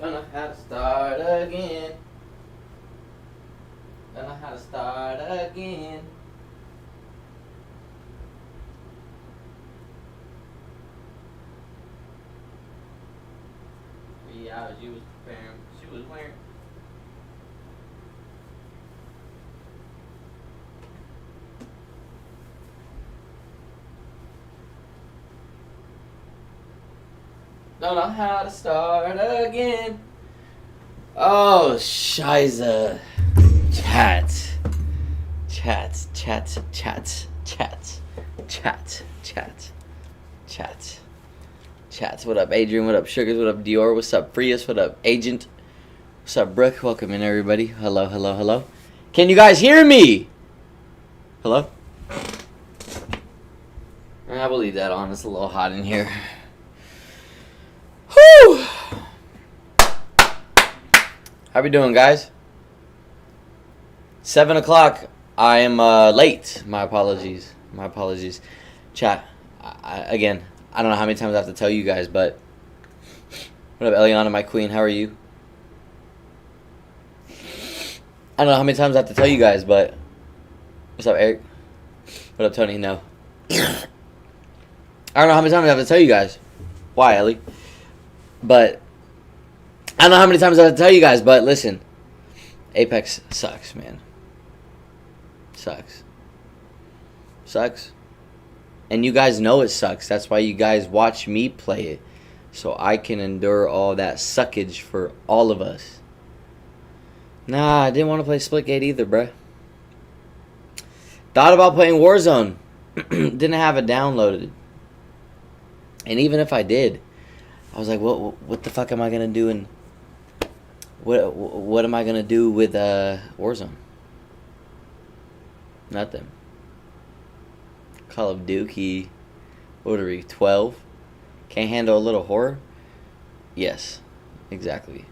Don't know how to start again. Don't know how to start again. 3 hours you was preparing. She was wearing. Don't know how to start again. Oh, Shiza. Chat. What up, Adrian? What up, Sugars? What up, Dior? What's up, Prius? What up, Agent? What's up, Brooke? Welcome in, everybody. Hello. Can you guys hear me? Hello? I will leave that on. It's a little hot in here. Whew! How we doing, guys? 7 o'clock. I am late. My apologies. Chat. Again, I don't know how many times I have to tell you guys, but what up, Eliana, my queen? How are you? I don't know how many times I have to tell you guys, but what's up, Eric? What up, Tony? No. I don't know how many times I have to tell you guys. Why, Ellie? But I don't know how many times I have to tell you guys, but listen. Apex sucks, man. Sucks. And you guys know it sucks. That's why you guys watch me play it. So I can endure all that suckage for all of us. Nah, I didn't want to play Splitgate either, bruh. Thought about playing Warzone. Didn't have it downloaded. And even if I did, I was like, what the fuck am I gonna do? And what am I gonna do with Warzone? Nothing. Call of Duty. What are we? 12. Can't handle a little horror. Yes, exactly.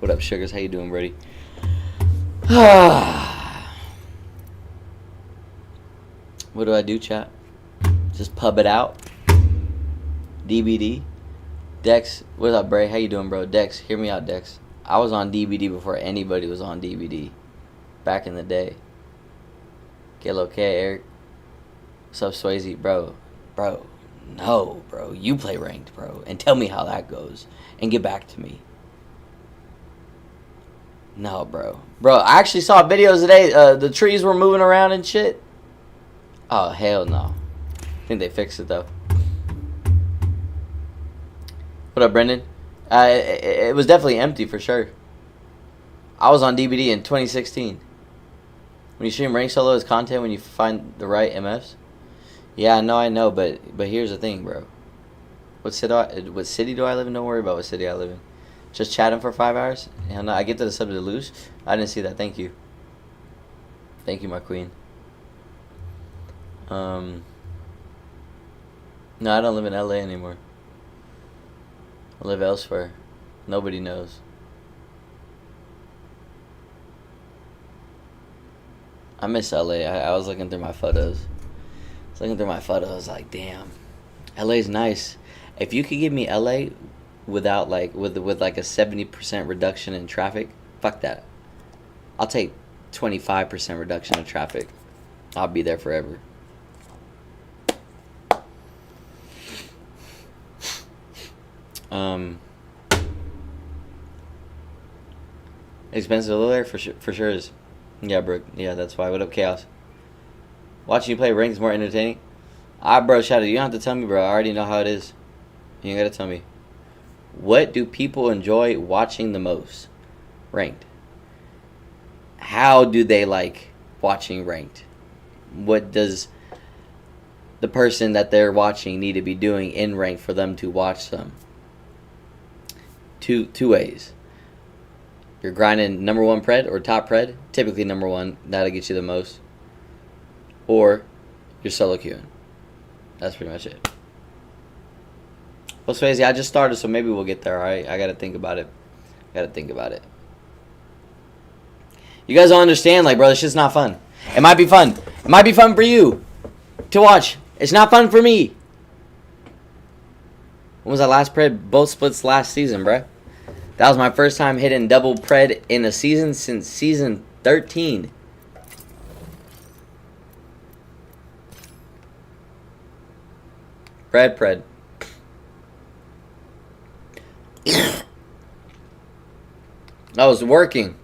What up, Sugars? How you doing, Brady? What do I do, chat? Just pub it out. DBD. Dex, what's up, Bray? How you doing, bro? Dex, hear me out, Dex. I was on DBD before anybody was on DBD. Back in the day. Get okay, Eric. What's up, Swayze? Bro. No, bro. You play ranked, bro. And tell me how that goes. And get back to me. No, bro. Bro, I actually saw videos today. The trees were moving around and shit. Oh, hell no. I think they fixed it, though. What up, Brendan? It was definitely empty for sure. I was on DBD in 2016. When you stream rank solo as content when you find the right MFs. Yeah, I know, but here's the thing, bro. What city do I live in? Don't worry about what city I live in. Just chatting for 5 hours? Hell no, I get to the sub to lose. I didn't see that. Thank you. Thank you, my queen. No, I don't live in LA anymore. I live elsewhere. Nobody knows. I miss LA. I was looking through my photos. I was like, damn. LA's nice. If you could give me LA without with like a 70% reduction in traffic, fuck that. I'll take 25% reduction in traffic. I'll be there forever. Expensive to live there for sure is. Yeah, Brooke. Yeah, that's why. What up, Chaos? Watching you play ranked is more entertaining. Bro, Shadow, you don't have to tell me, bro. I already know how it is. You ain't gotta tell me. What do people enjoy watching the most? Ranked. How do they like watching ranked? What does the person that they're watching need to be doing in ranked for them to watch them? Two ways. You're grinding number 1 pred or top pred. Typically number 1. That'll get you the most. Or you're solo queuing. That's pretty much it. Well, Swayze, I just started, so maybe we'll get there, alright? I gotta think about it. You guys don't understand, bro, this shit's not fun. It might be fun. It might be fun for you to watch. It's not fun for me. When was that last pred? Both splits last season, bruh. That was my first time hitting double pred in a season since season 13. Pred. I was working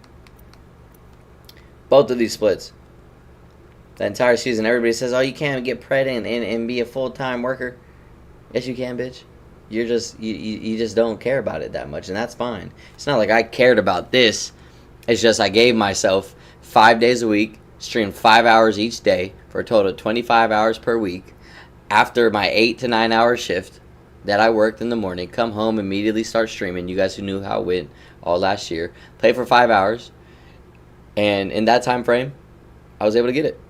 both of these splits. The entire season, everybody says, oh, you can't get pred and be a full-time worker. Yes, you can, bitch. You're just, you just don't care about it that much, and that's fine. It's not like I cared about this. It's just I gave myself 5 days a week, streamed 5 hours each day for a total of 25 hours per week. After my 8 to 9 hour shift that I worked in the morning, come home, immediately start streaming. You guys who knew how it went all last year. Play for 5 hours. And in that time frame, I was able to get it.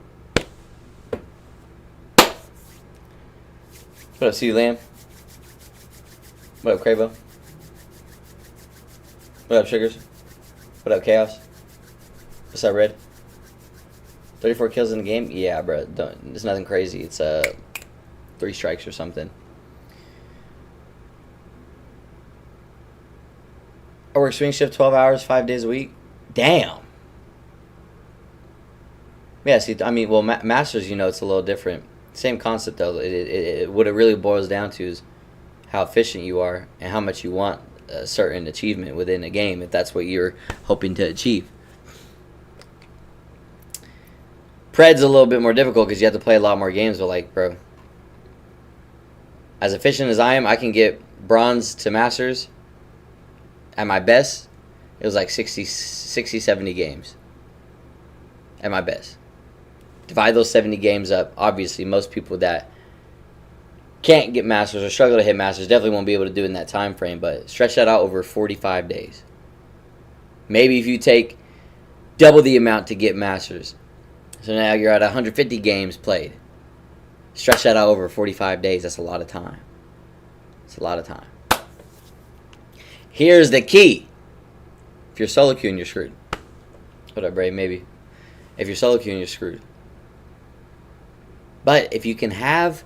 What up, C Lamb? What up, Cravo? What up, Sugars? What up, Chaos? What's up, Red? 34 kills in the game? Yeah, bro. It's nothing crazy. It's 3 strikes or something. I work swing shift 12 hours, 5 days a week. Damn. Yeah, see, I mean, well, Masters, you know, it's a little different. Same concept, though. What it really boils down to is how efficient you are and how much you want a certain achievement within a game, if that's what you're hoping to achieve. Pred's a little bit more difficult because you have to play a lot more games, but, like, bro, as efficient as I am, I can get bronze to Masters at my best. It was like 60, 70 games at my best. Divide those 70 games up. Obviously, most people that can't get Masters or struggle to hit Masters definitely won't be able to do it in that time frame, but stretch that out over 45 days. Maybe if you take double the amount to get Masters, so now you're at 150 games played. Stretch that out over 45 days. That's a lot of time. It's a lot of time. Here's the key. If you're solo queuing, you're screwed. What up, Bray? Maybe. If you're solo queuing, you're screwed. But if you can have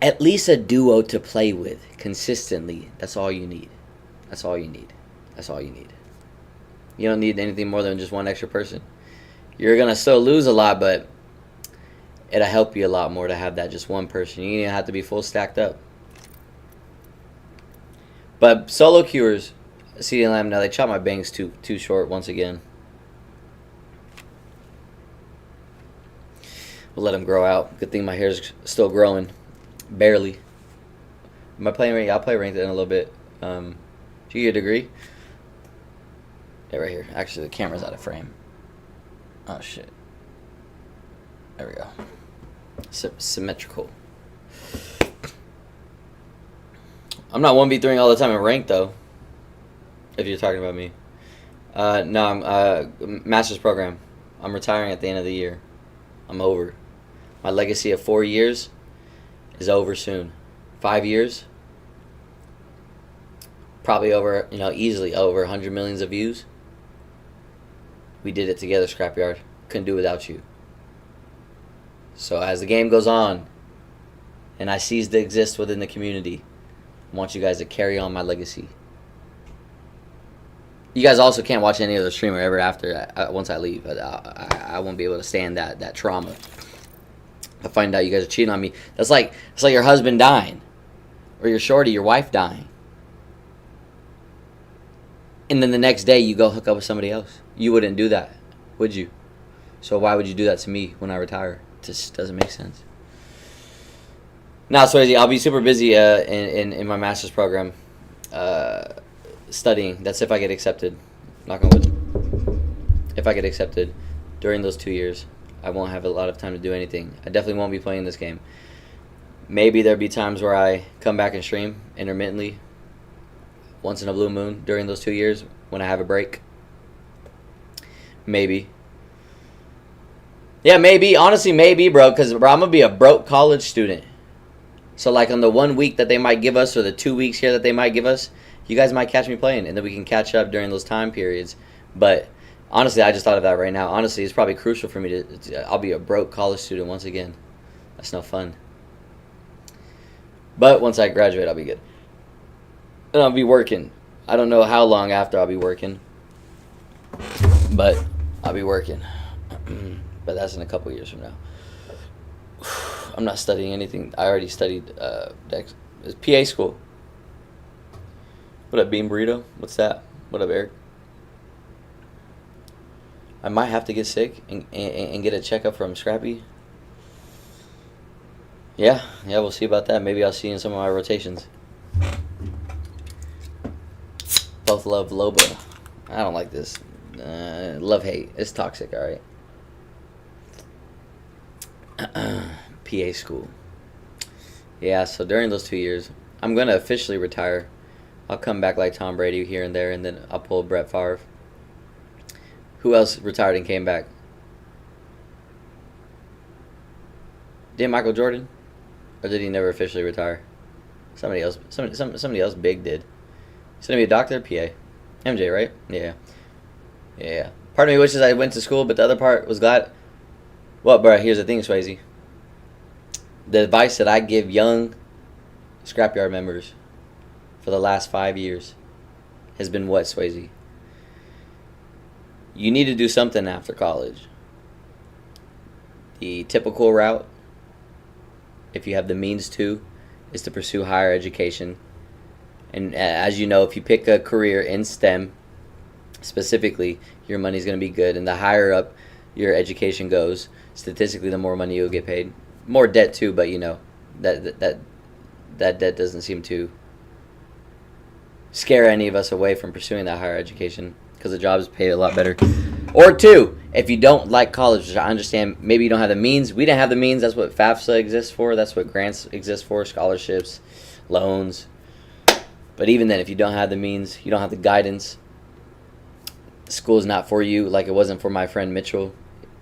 at least a duo to play with consistently, that's all you need. That's all you need. That's all you need. You don't need anything more than just one extra person. You're going to still lose a lot, but it'll help you a lot more to have that just one person. You don't have to be full stacked up. But solo queuers, CD Lamb, now they chop my bangs too short once again. We'll let them grow out. Good thing my hair's still growing. Barely. Am I playing ranked? I'll play ranked in a little bit. Do you get a degree? Yeah, right here. Actually, the camera's out of frame. Oh, shit. There we go. Symmetrical. I'm not 1v3ing all the time in ranked, though. If you're talking about me. No, I'm master's program. I'm retiring at the end of the year. I'm over. My legacy of 4 years is over soon. 5 years, probably over, easily over 100 millions of views. We did it together, Scrapyard. Couldn't do it without you. So as the game goes on, and I cease to exist within the community, I want you guys to carry on my legacy. You guys also can't watch any other streamer ever after once I leave. I won't be able to stand that trauma. I find out you guys are cheating on me. It's like your husband dying, or your shorty, your wife dying, and then the next day you go hook up with somebody else. You wouldn't do that, would you? So why would you do that to me when I retire? It just doesn't make sense. Now, Swayze, I'll be super busy in my master's program, studying. That's if I get accepted. Knock on wood. If I get accepted during those 2 years, I won't have a lot of time to do anything. I definitely won't be playing this game. Maybe there'll be times where I come back and stream intermittently, once in a blue moon during those 2 years when I have a break. Maybe. Yeah, maybe. Honestly, maybe, bro. Because, bro, I'm going to be a broke college student. So, like, on the 1 week that they might give us, or the 2 weeks here that they might give us, you guys might catch me playing, and then we can catch up during those time periods. But, honestly, I just thought of that right now. Honestly, it's probably crucial for me to I'll be a broke college student once again. That's no fun. But once I graduate, I'll be good. And I'll be working I don't know how long after I'll be working, but I'll be working. But that's in a couple years from now. I'm not studying anything. I already studied it's PA school. What up, Bean Burrito? What's that? What up, Eric? I might have to get sick and get a checkup from Scrappy. Yeah, we'll see about that. Maybe I'll see you in some of my rotations. Both love Loba. I don't like this. Love hate. It's toxic, alright? PA school. Yeah, so during those 2 years, I'm going to officially retire. I'll come back like Tom Brady here and there, and then I'll pull Brett Favre. Who else retired and came back? Did Michael Jordan? Or did he never officially retire? Somebody else big did. He's going to be a doctor? PA. MJ, right? Yeah. Part of me wishes I went to school, but the other part was glad. Well, bro, here's the thing, Swayze. The advice that I give young Scrapyard members for the last 5 years has been what, Swayze? You need to do something after college. The typical route, if you have the means to, is to pursue higher education. And as you know, if you pick a career in STEM, specifically, your money's going to be good. And the higher up your education goes, statistically, the more money you'll get paid. More debt too, but you know, that debt doesn't seem to scare any of us away from pursuing that higher education because the job is paid a lot better. Or two, if you don't like college, which I understand, maybe you don't have the means. We didn't have the means. That's what FAFSA exists for. That's what grants exist for, scholarships, loans. But even then, if you don't have the means, you don't have the guidance, school's not for you like it wasn't for my friend Mitchell.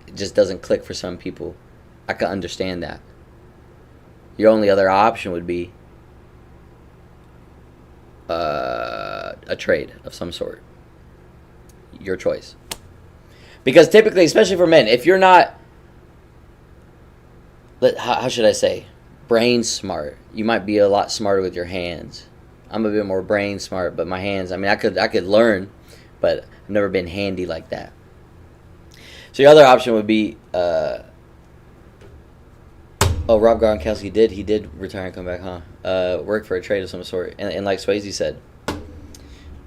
It just doesn't click for some people. I can understand that. Your only other option would be a trade of some sort. Your choice. Because typically, especially for men, if you're not, how should I say, brain smart, you might be a lot smarter with your hands. I'm a bit more brain smart, but my hands, I mean, I could learn, but I've never been handy like that. So your other option would be, Rob Gronkowski did retire and come back, huh? Work for a trade of some sort. And like Swayze said,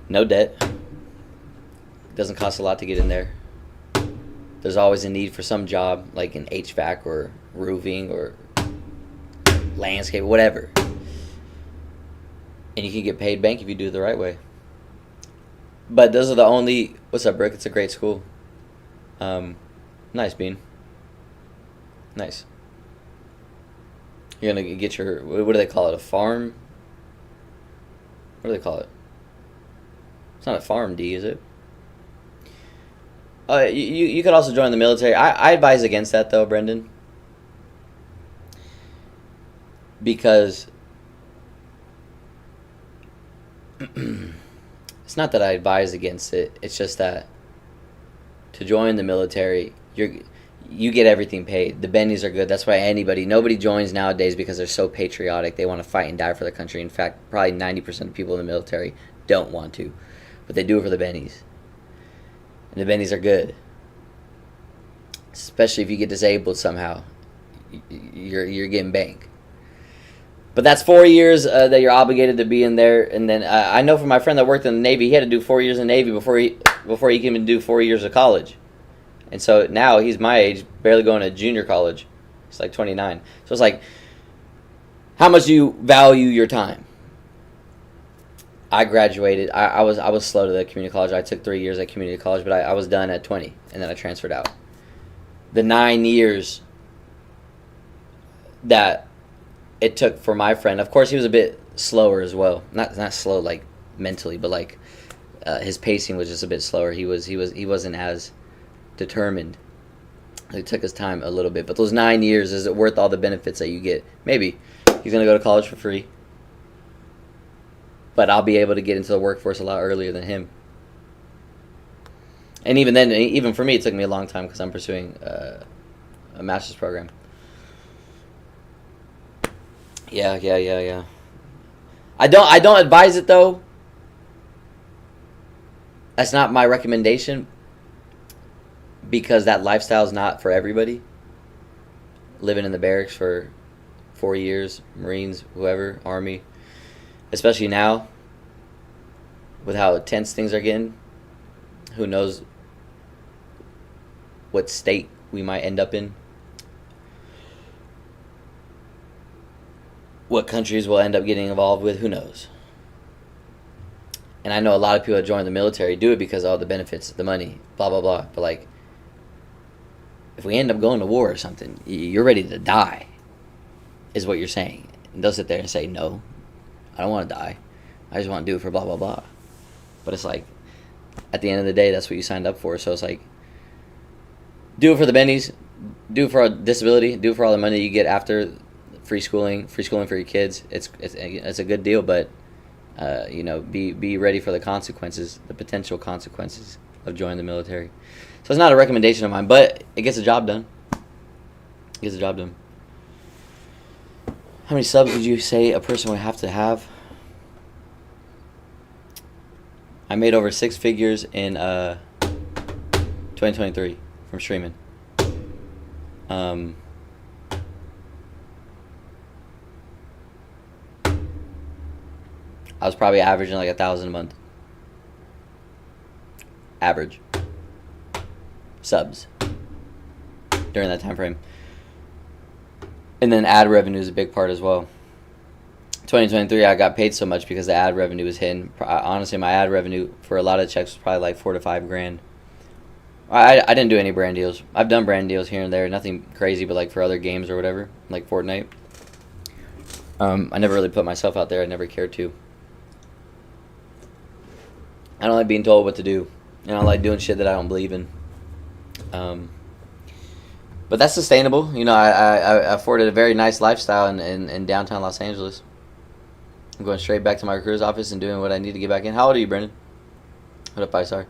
no debt. Doesn't cost a lot to get in there. There's always a need for some job, like in HVAC or roofing or landscape, whatever. And you can get paid bank if you do it the right way. But those are the only... What's up, Brooke? It's a great school. Nice, Bean. Nice. You're going to get your... What do they call it? A farm? What do they call it? It's not a farm D, is it? You could also join the military. I advise against that, though, Brendan. Because... it's not that I advise against it. It's just that to join the military, you get everything paid. The bennies are good. That's why nobody joins nowadays because they're so patriotic. They want to fight and die for their country. In fact, probably 90% of people in the military don't want to, but they do it for the bennies. And the bennies are good, especially if you get disabled somehow. You're getting bank. But that's 4 years that you're obligated to be in there. And then I know from my friend that worked in the Navy, he had to do 4 years in the Navy before he can even do 4 years of college. And so now he's my age, barely going to junior college. He's like 29. So it's like, how much do you value your time? I graduated. I was slow to the community college. I took 3 years at community college, but I was done at 20, and then I transferred out. The 9 years that it took for my friend, of course, he was a bit slower as well. Not slow like mentally, but like his pacing was just a bit slower. He wasn't as determined. It took his time a little bit. But those 9 years, is it worth all the benefits that you get? Maybe. He's gonna go to college for free, but I'll be able to get into the workforce a lot earlier than him. And even then, even for me, it took me a long time because I'm pursuing a master's program. Yeah. I don't advise it though. That's not my recommendation because that lifestyle is not for everybody. Living in the barracks for 4 years, Marines, whoever, Army, especially now with how tense things are getting, who knows what state we might end up in, what countries we'll end up getting involved with, who knows. And I know a lot of people that join the military do it because of all the benefits, the money, blah, blah, blah. But, like, if we end up going to war or something, you're ready to die, is what you're saying. And they'll sit there and say, no, I don't want to die. I just want to do it for blah, blah, blah. But it's like, at the end of the day, that's what you signed up for. So it's like, do it for the bennies, do it for a disability, do it for all the money you get after free schooling for your kids. It's a good deal, but be ready for the consequences, the potential consequences of joining the military. So it's not a recommendation of mine, but it gets the job done. How many subs would you say a person would have to have? I made over 6 figures in 2023 from streaming. I was probably averaging like 1,000 a month. Average subs during that time frame. And then ad revenue is a big part as well. 2023, I got paid so much because the ad revenue was hitting. Honestly, my ad revenue for a lot of checks was probably like $4 to $5 grand. I didn't do any brand deals. I've done brand deals here and there, nothing crazy, but like for other games or whatever, like Fortnite. I never really put myself out there. I never cared to. I don't like being told what to do, and I like doing shit that I don't believe in. But that's sustainable. You know, I afforded a very nice lifestyle in downtown Los Angeles. I'm going straight back to my recruiter's office and doing what I need to get back in. How old are you, Brendan? What up, 5-star?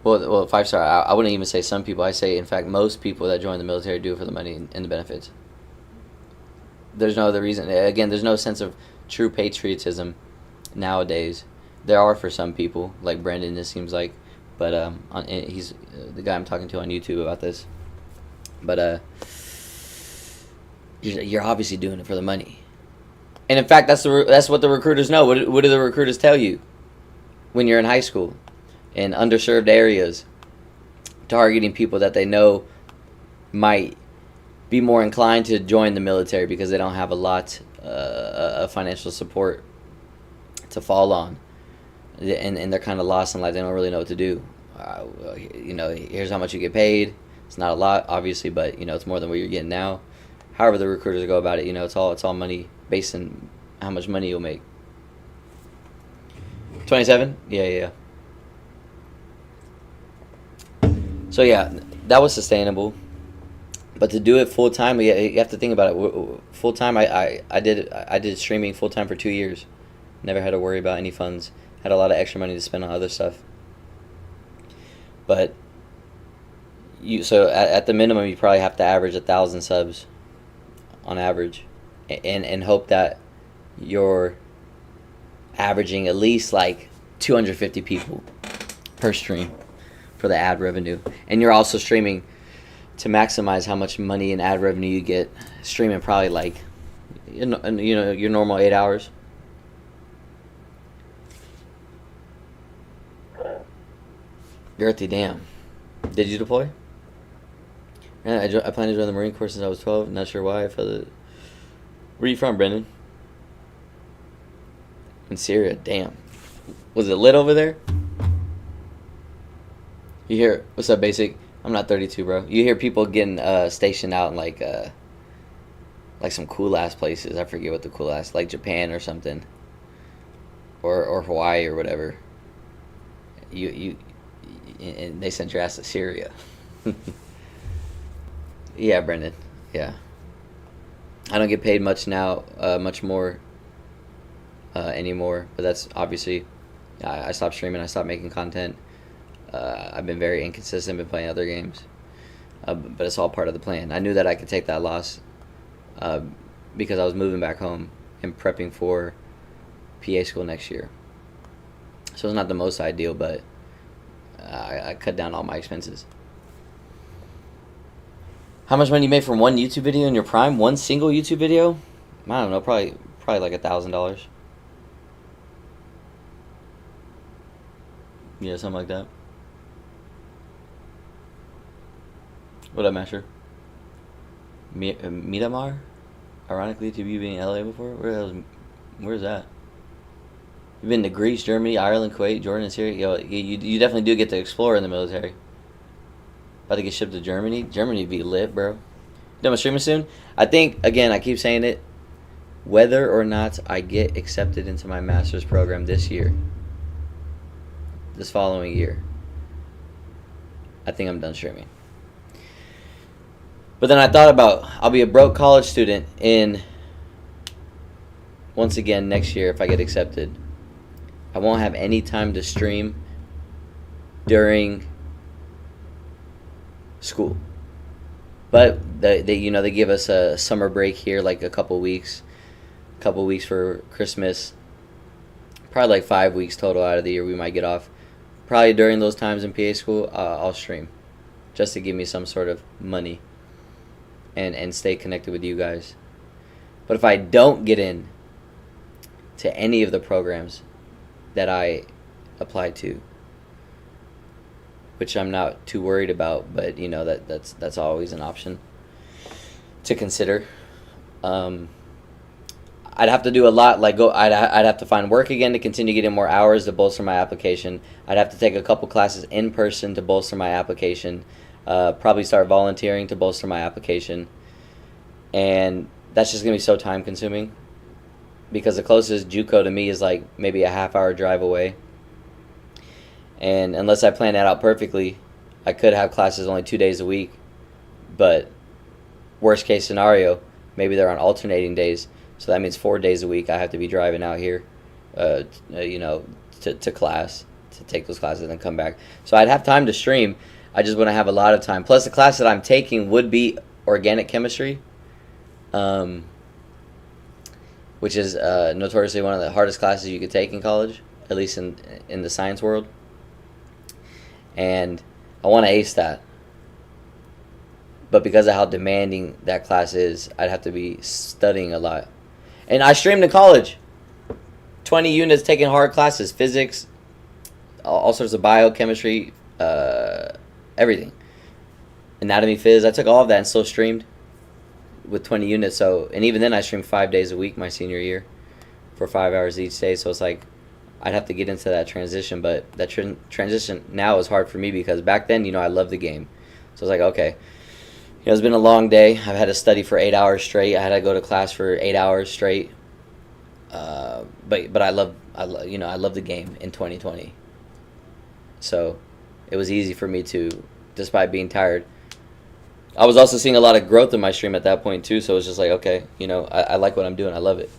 Well, 5-star, I wouldn't even say some people. I say, in fact, most people that join the military do it for the money and the benefits. There's no other reason. Again, there's no sense of true patriotism nowadays. There are for some people, like Brendan, it seems like. But he's the guy I'm talking to on YouTube about this. But you're obviously doing it for the money. And in fact, that's what the recruiters know. What do the recruiters tell you when you're in high school, in underserved areas, targeting people that they know might be more inclined to join the military because they don't have a lot of financial support to fall on, and they're kind of lost in life. They don't really know what to do. Here's how much you get paid. It's not a lot, obviously, but it's more than what you're getting now. However the recruiters go about it, it's all money based on how much money you'll make. 27? Yeah. So yeah, that was sustainable. But to do it full time, you have to think about it. Full time, I did streaming full time for 2 years. Never had to worry about any funds. Had a lot of extra money to spend on other stuff. But at the minimum, you probably have to average 1,000 subs on average, and hope that you're averaging at least like 250 people per stream for the ad revenue. And you're also streaming to maximize how much money and ad revenue you get. Streaming probably like your normal 8 hours. Girthy, damn. Did you deploy? Yeah, I plan to join the Marine Corps since I was 12. Not sure why. I felt it. Where are you from, Brendan? In Syria. Damn. Was it lit over there? You hear, what's up, Basic? I'm not 32, bro. You hear people getting stationed out in like some cool ass places. I forget what the cool ass, like Japan or something, or Hawaii or whatever. And they sent your ass to Syria. Yeah, Brendan. Yeah. I don't get paid much now, much more anymore. But that's obviously, I stopped streaming. I stopped making content. I've been very inconsistent. Been playing other games. But it's all part of the plan. I knew that I could take that loss because I was moving back home and prepping for PA school next year. So it's not the most ideal, but I cut down all my expenses. How much money you made from one YouTube video in your prime? One single YouTube video? I don't know, probably like $1,000. Yeah, something like that. What up, Masher? Miramar? Ironically, to you being in LA before? Where's that? You've been to Greece, Germany, Ireland, Kuwait, Jordan, and Syria? Yo, you definitely do get to explore in the military. About to get shipped to Germany? Germany be lit, bro. Done with streaming soon? I think, again, I keep saying it, whether or not I get accepted into my master's program this following year, I think I'm done streaming. But then I thought about, I'll be a broke college student once again next year if I get accepted. I won't have any time to stream during school. But they give us a summer break here, like a couple weeks for Christmas. Probably like 5 weeks total out of the year we might get off. Probably during those times in PA school, I'll stream just to give me some sort of money and stay connected with you guys. But if I don't get in to any of the programs that I applied to, which I'm not too worried about, but that's always an option to consider. I'd have to do a lot, I'd have to find work again to continue getting more hours to bolster my application. I'd have to take a couple classes in person to bolster my application. Probably start volunteering to bolster my application. And that's just going to be so time consuming because the closest JUCO to me is like maybe a half-hour drive away. And unless I plan that out perfectly, I could have classes only 2 days a week. But worst case scenario, maybe they're on alternating days. So that means 4 days a week I have to be driving out here, to class, to take those classes and then come back. So I'd have time to stream. I just wouldn't have a lot of time. Plus the class that I'm taking would be organic chemistry, which is notoriously one of the hardest classes you could take in college, at least in the science world. And I want to ace that. But because of how demanding that class is, I'd have to be studying a lot. And I streamed in college. 20 units taking hard classes. Physics, all sorts of biochemistry, everything. Anatomy, phys. I took all of that and still streamed with 20 units. And even then I streamed 5 days a week my senior year for 5 hours each day. So it's like I'd have to get into that transition. But that transition now is hard for me because back then, I loved the game. So it's like, okay. It's been a long day. I've had to study for 8 hours straight. I had to go to class for 8 hours straight. But I love the game in 2020. So it was easy for me to, despite being tired. I was also seeing a lot of growth in my stream at that point too. So it was just like, okay, I like what I'm doing. I love it.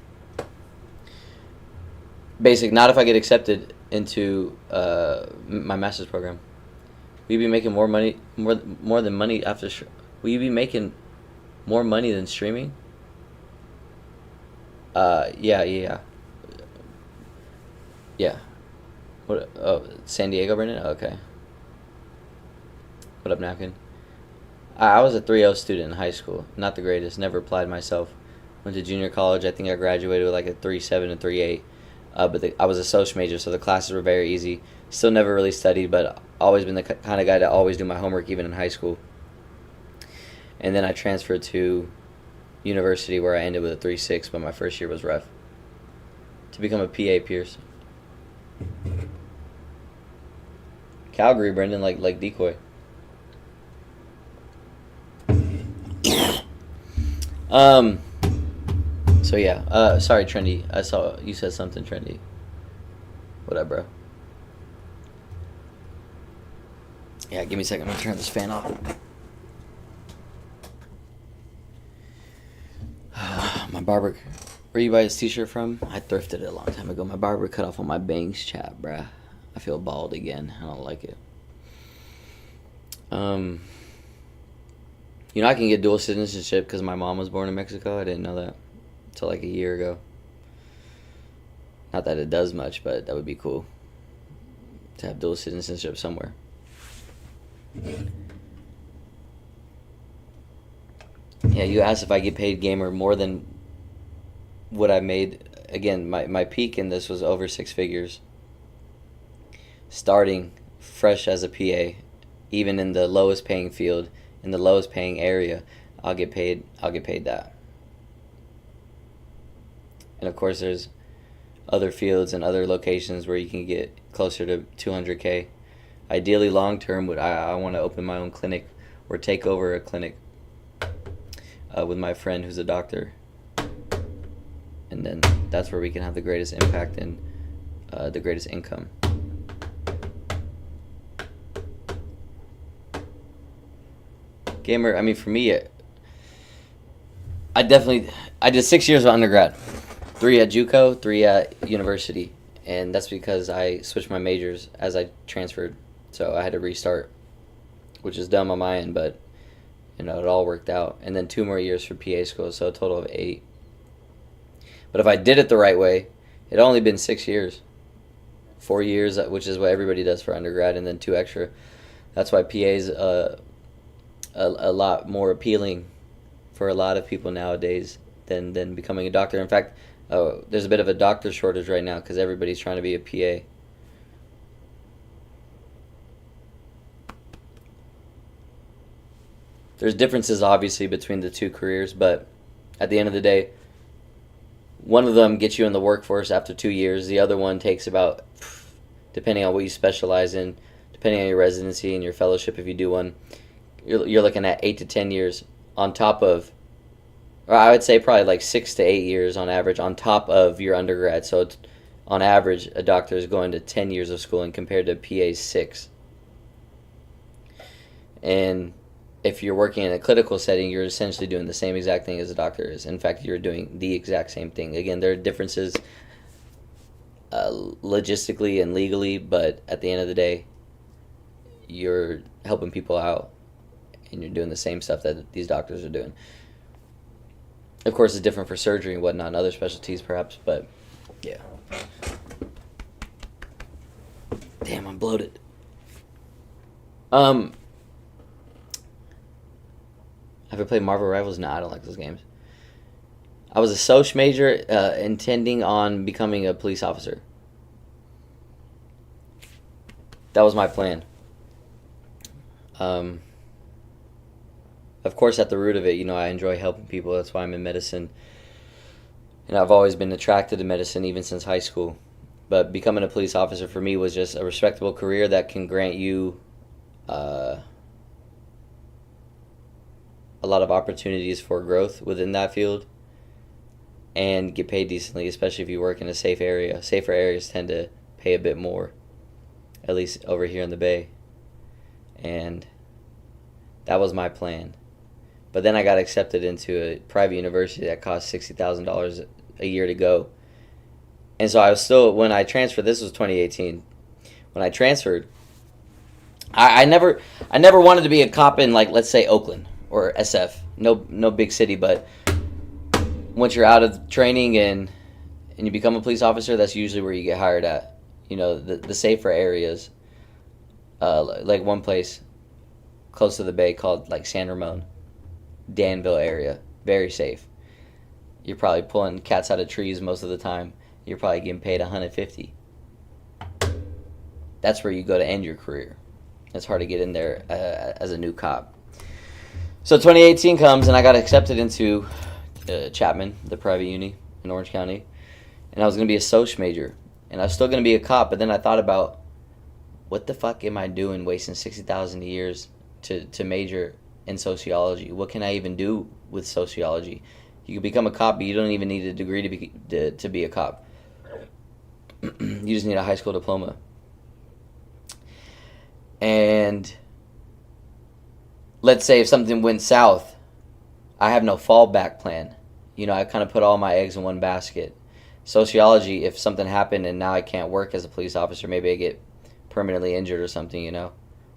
Basic. Not if I get accepted into my master's program. Will you be making more money, more than money after? Will you be making more money than streaming? Yeah. What? Oh, San Diego, Brendan? Oh, okay. What up, Napkin? I was a 3.0 student in high school. Not the greatest. Never applied myself. Went to junior college. I think I graduated with like a 3.7 and 3.8. But I was a social major, so the classes were very easy. Still never really studied, but always been the kind of guy to always do my homework, even in high school. And then I transferred to university where I ended with a 3.6, but my first year was rough. To become a PA, Pierce. Calgary, Brendan, like decoy. So yeah, sorry, Trendy. I saw you said something, Trendy. What up, bro? Yeah, give me a second. I'm gonna turn this fan off. My barber, where you buy this t-shirt from? I thrifted it a long time ago. My barber cut off on my bangs, chat, bruh. I feel bald again. I don't like it. I can get dual citizenship because my mom was born in Mexico. I didn't know that until like a year ago. Not that it does much, but that would be cool. to have dual citizenship somewhere. Yeah, you asked if I get paid, gamer, more than what I made. Again, my peak in this was over 6 figures. Starting fresh as a PA, even in the lowest paying field, in the lowest paying area, I'll get paid that. And of course there's other fields and other locations where you can get closer to 200K. Ideally, long term, I want to open my own clinic or take over a clinic with my friend who's a doctor. And then that's where we can have the greatest impact and the greatest income. Gamer, I mean, for me, I did 6 years of undergrad. 3 at JUCO, 3 at university. And that's because I switched my majors as I transferred. So I had to restart, which is dumb on my end, but it all worked out. And then 2 more years for PA school, so a total of 8. But if I did it the right way, it'd only been 6 years. 4 years, which is what everybody does for undergrad, and then 2 extra. That's why PA is a lot more appealing for a lot of people nowadays than becoming a doctor. In fact, there's a bit of a doctor shortage right now because everybody's trying to be a PA. There's differences, obviously, between the 2 careers, but at the end of the day, one of them gets you in the workforce after 2 years. The other one takes about, depending on what you specialize in, depending on your residency and your fellowship, if you do one, you're looking at 8 to 10 years on top of, or I would say probably like 6 to 8 years on average on top of your undergrad. So it's, on average, a doctor is going to 10 years of schooling compared to PA's 6. And if you're working in a clinical setting, you're essentially doing the same exact thing as a doctor is. In fact, you're doing the exact same thing. Again, there are differences logistically and legally, but at the end of the day, you're helping people out and you're doing the same stuff that these doctors are doing. Of course, it's different for surgery and whatnot and other specialties perhaps, but yeah. Damn, I'm bloated. Have I played Marvel Rivals? No, I don't like those games. I was a Soc major intending on becoming a police officer. That was my plan. Of course, at the root of it, I enjoy helping people. That's why I'm in medicine. And I've always been attracted to medicine even since high school. But becoming a police officer for me was just a respectable career that can grant you a lot of opportunities for growth within that field and get paid decently, especially if you work in a safe area. Safer areas tend to pay a bit more, at least over here in the Bay. And that was my plan. But then I got accepted into a private university that cost $60,000 a year to go. And so I was still, when I transferred, this was 2018. When I transferred, I never wanted to be a cop in, like, let's say Oakland or SF. No big city, but once you're out of training and you become a police officer, that's usually where you get hired at. The safer areas. Like one place close to the Bay called like San Ramon, Danville area. Very safe. You're probably pulling cats out of trees most of the time. You're probably getting paid $150. That's where you go to end your career. It's hard to get in there as a new cop. So 2018 comes and I got accepted into Chapman, the private uni in Orange County. And I was going to be a Soc major. And I was still going to be a cop, but then I thought about, what the fuck am I doing wasting $60,000 a year to major in sociology? What can I even do with sociology? You can become a cop, but you don't even need a degree to be a cop. You just need a high school diploma. And let's say if something went south, I have no fallback plan. I kind of put all my eggs in one basket. Sociology, if something happened and now I can't work as a police officer, maybe I get permanently injured or something,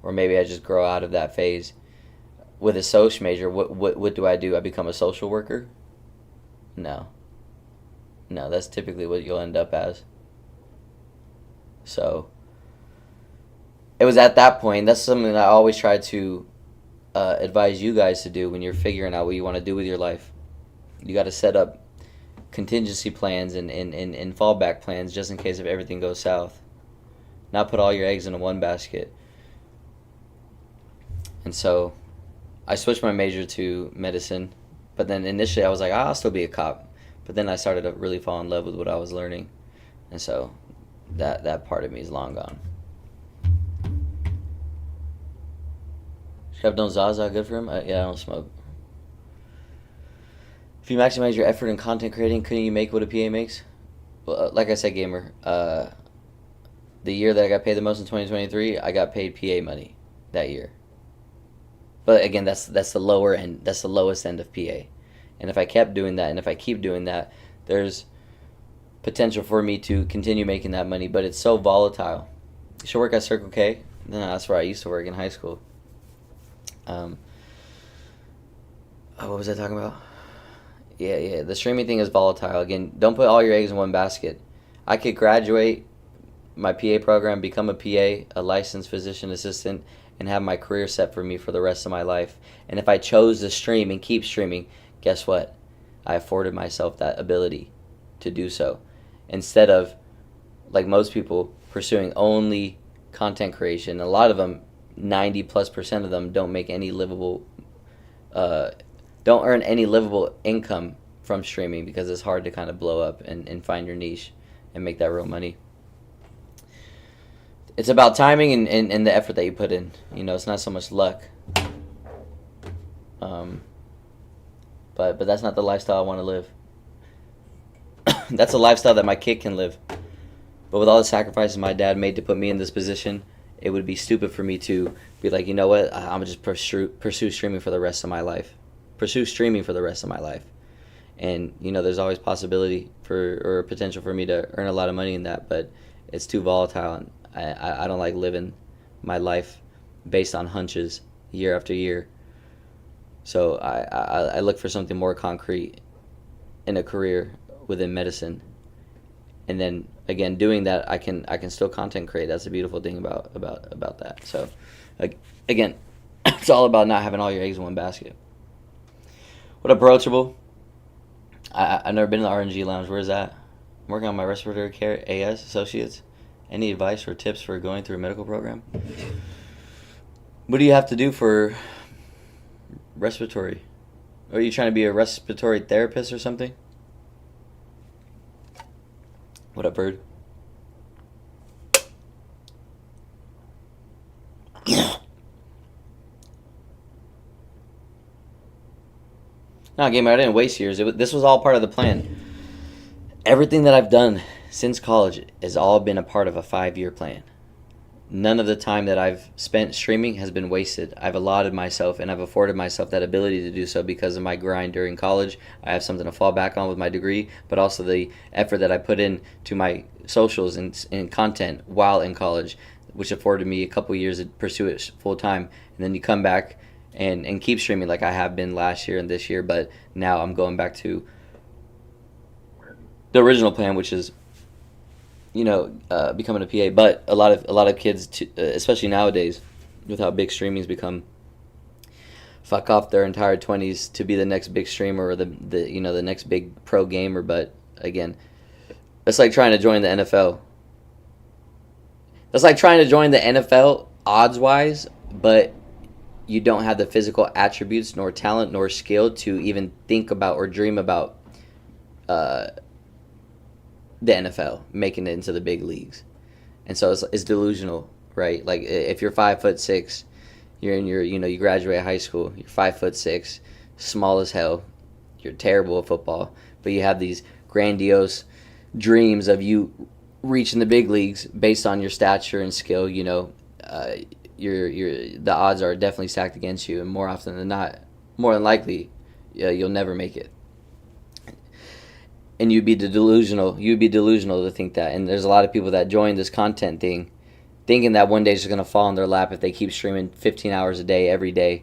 or maybe I just grow out of that phase. With a Soc major, what do? I become a social worker? No, that's typically what you'll end up as. So it was at that point. That's something that I always try to advise you guys to do when you're figuring out what you want to do with your life. You got to set up contingency plans and fallback plans just in case if everything goes south. Not put all your eggs into one basket. And so I switched my major to medicine, but then initially I was like, I'll still be a cop. But then I started to really fall in love with what I was learning. And so that part of me is long gone. Chef don't Zaza good for him? Yeah, I don't smoke. If you maximize your effort in content creating, couldn't you make what a PA makes? Well, like I said, gamer, the year that I got paid the most in 2023, I got paid PA money that year. But again, that's the lower end. That's the lowest end of PA. And if I kept doing that, and if I keep doing that, there's potential for me to continue making that money. But it's so volatile. You should work at Circle K. No, that's where I used to work in high school. What was I talking about? Yeah. The streaming thing is volatile. Again, don't put all your eggs in one basket. I could graduate my PA program, become a PA, a licensed physician assistant, and have my career set for me for the rest of my life. And if I chose to stream and keep streaming, guess what? I afforded myself that ability to do so. Instead of, like most people, pursuing only content creation. A lot of them, 90+% of them, don't make any livable, don't earn any livable income from streaming because it's hard to kind of blow up and find your niche and make that real money. It's about timing and the effort that you put in. It's not so much luck. But that's not the lifestyle I want to live. That's a lifestyle that my kid can live. But with all the sacrifices my dad made to put me in this position, it would be stupid for me to be like, you know what, I'm going to just pursue streaming for the rest of my life. And, there's always possibility or potential for me to earn a lot of money in that, but it's too volatile. And I don't like living my life based on hunches year after year. So I look for something more concrete in a career within medicine. And then again, doing that, I can still content create. That's the beautiful thing about that. So again, it's all about not having all your eggs in one basket. What approachable? I've never been in the RNG lounge. Where's that? I'm working on my respiratory care AS associates. Any advice or tips for going through a medical program? What do you have to do for respiratory? Are you trying to be a respiratory therapist or something? What up, bird? No, gamer, I didn't waste years. This was all part of the plan. Everything that I've done since college has all been a part of a 5-year plan. None of the time that I've spent streaming has been wasted. I've allotted myself and I've afforded myself that ability to do so because of my grind during college. I have something to fall back on with my degree, but also the effort that I put in to my socials and content while in college, which afforded me a couple years to pursue it full time. And then you come back and keep streaming like I have been last year and this year, but now I'm going back to the original plan, which is becoming a PA. But a lot of kids, especially nowadays, with how big streaming's become, fuck off their entire 20s to be the next big streamer or the next big pro gamer. But again, it's like trying to join the NFL. That's like trying to join the NFL odds wise, but you don't have the physical attributes, nor talent, nor skill to even think about or dream about the NFL making it into the big leagues. And so it's delusional, right? Like if you're 5'6", you're in you graduate high school, you're 5'6", small as hell, you're terrible at football, but you have these grandiose dreams of you reaching the big leagues based on your stature and skill. The odds are definitely stacked against you, and more often than not, more than likely, you'll never make it. And you'd be delusional to think that. And there's a lot of people that join this content thing thinking that one day it's just going to fall in their lap if they keep streaming 15 hours a day every day,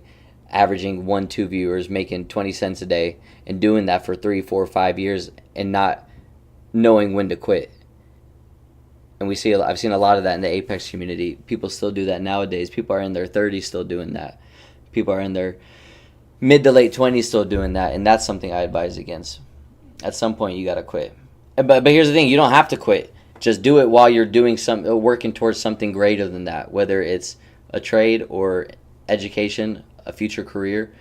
averaging 1-2 viewers, making 20 cents a day, and doing that for 3, 4, 5 years and not knowing when to quit. And I've seen a lot of that in the Apex community. People still do that nowadays. People are in their 30s still doing that. People are in their mid to late 20s still doing that, and that's something I advise against. At some point, you gotta quit. But here's the thing: you don't have to quit. Just do it while you're working towards something greater than that, whether it's a trade or education, a future career.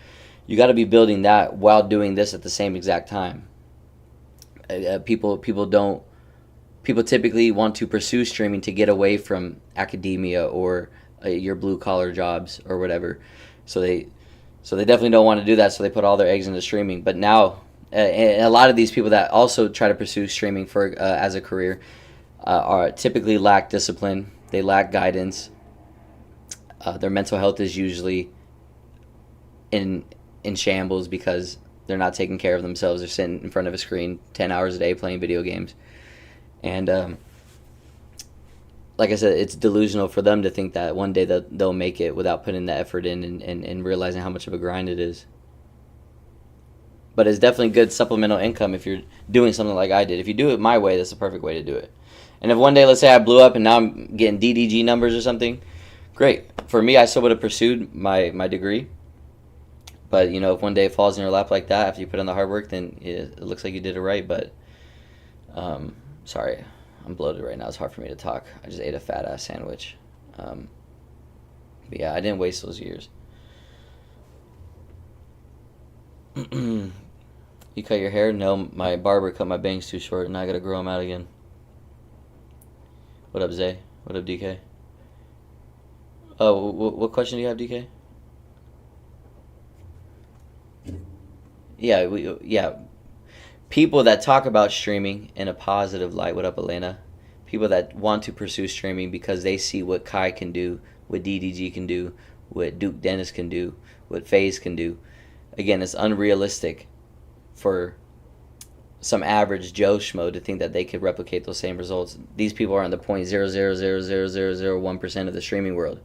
You got to be building that while doing this at the same exact time. People typically want to pursue streaming to get away from academia or your blue collar jobs or whatever. So they definitely don't want to do that. So they put all their eggs into streaming. But now, a lot of these people that also try to pursue streaming for as a career are typically lack discipline. They lack guidance. Their mental health is usually in shambles because they're not taking care of themselves. They're sitting in front of a screen 10 hours a day playing video games. And like I said, it's delusional for them to think that one day they'll make it without putting the effort in and realizing how much of a grind it is. But it's definitely good supplemental income if you're doing something like I did. If you do it my way, that's the perfect way to do it. And if one day, let's say I blew up and now I'm getting DDG numbers or something, great. For me, I still would have pursued my degree. But, you know, if one day it falls in your lap like that after you put in the hard work, then it looks like you did it right. But, sorry, I'm bloated right now. It's hard for me to talk. I just ate a fat-ass sandwich. But, yeah, I didn't waste those years. You cut your hair? No, my barber cut my bangs too short, and I got to grow them out again. What up, Zay? What up, DK? Oh, what question do you have, DK? Yeah. People that talk about streaming in a positive light. What up, Elena? People that want to pursue streaming because they see what Kai can do, what DDG can do, what Duke Dennis can do, what FaZe can do. Again, it's unrealistic for some average Joe Schmo to think that they could replicate those same results. These people are in the 0.0000001% of the streaming world.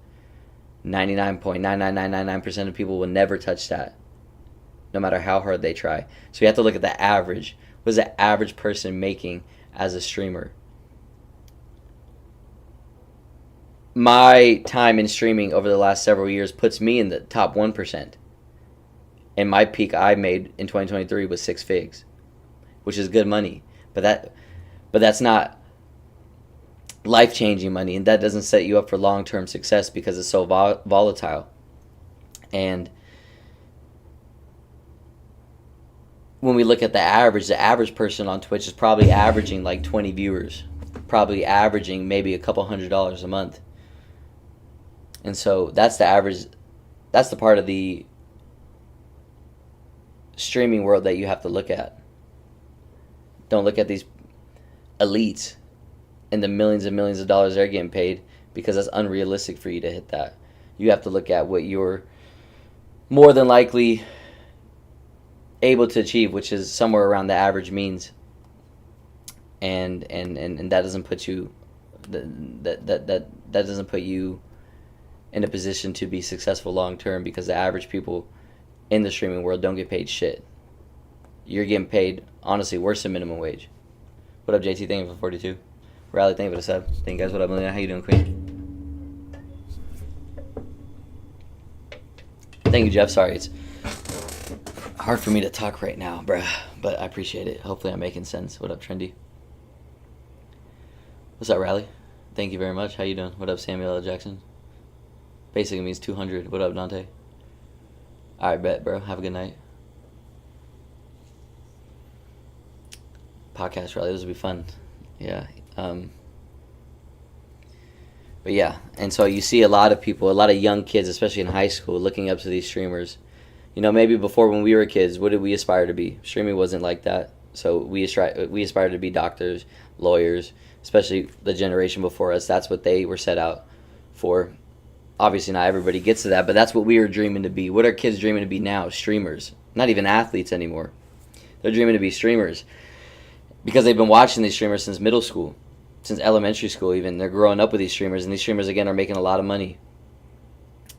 99.99999% of people will never touch that, no matter how hard they try. So you have to look at the average. What is the average person making as a streamer? My time in streaming over the last several years puts me in the top 1%. And my peak I made in 2023 was 6 figs, which is good money. But that's not life-changing money, and that doesn't set you up for long-term success because it's so volatile. And when we look at the average person on Twitch is probably averaging like 20 viewers, probably averaging maybe a couple $100s a month. And so that's the average. That's the part of the streaming world that you have to look at. Don't look at these elites and the millions and millions of dollars they're getting paid, because that's unrealistic for you to hit that. You have to look at what you're more than likely able to achieve, which is somewhere around the average means. And that doesn't put you that doesn't put you in a position to be successful long term, because the average people in the streaming world don't get paid shit. You're getting paid, honestly, worse than minimum wage. What up, JT? Thank you for 42. Riley, thank you for the sub. Thank you guys. What up, Melina? How you doing, Queen? Thank you, Jeff. Sorry, it's hard for me to talk right now, bruh, but I appreciate it. Hopefully I'm making sense. What up, Trendy? What's up, Riley? Thank you very much. How you doing? What up, Samuel L. Jackson? Basically means 200. What up, Dante? Alright, bet, bro. Have a good night. Podcast rally. This will be fun. Yeah. But yeah. And so you see a lot of people, a lot of young kids, especially in high school, looking up to these streamers. You know, maybe before when we were kids, what did we aspire to be? Streaming wasn't like that. So we aspired to be doctors, lawyers, especially the generation before us. That's what they were set out for. Obviously not everybody gets to that, but that's what we were dreaming to be. What are kids dreaming to be now? Streamers. Not even athletes anymore. They're dreaming to be streamers because they've been watching these streamers since middle school, since elementary school even. They're growing up with these streamers, and these streamers, again, are making a lot of money.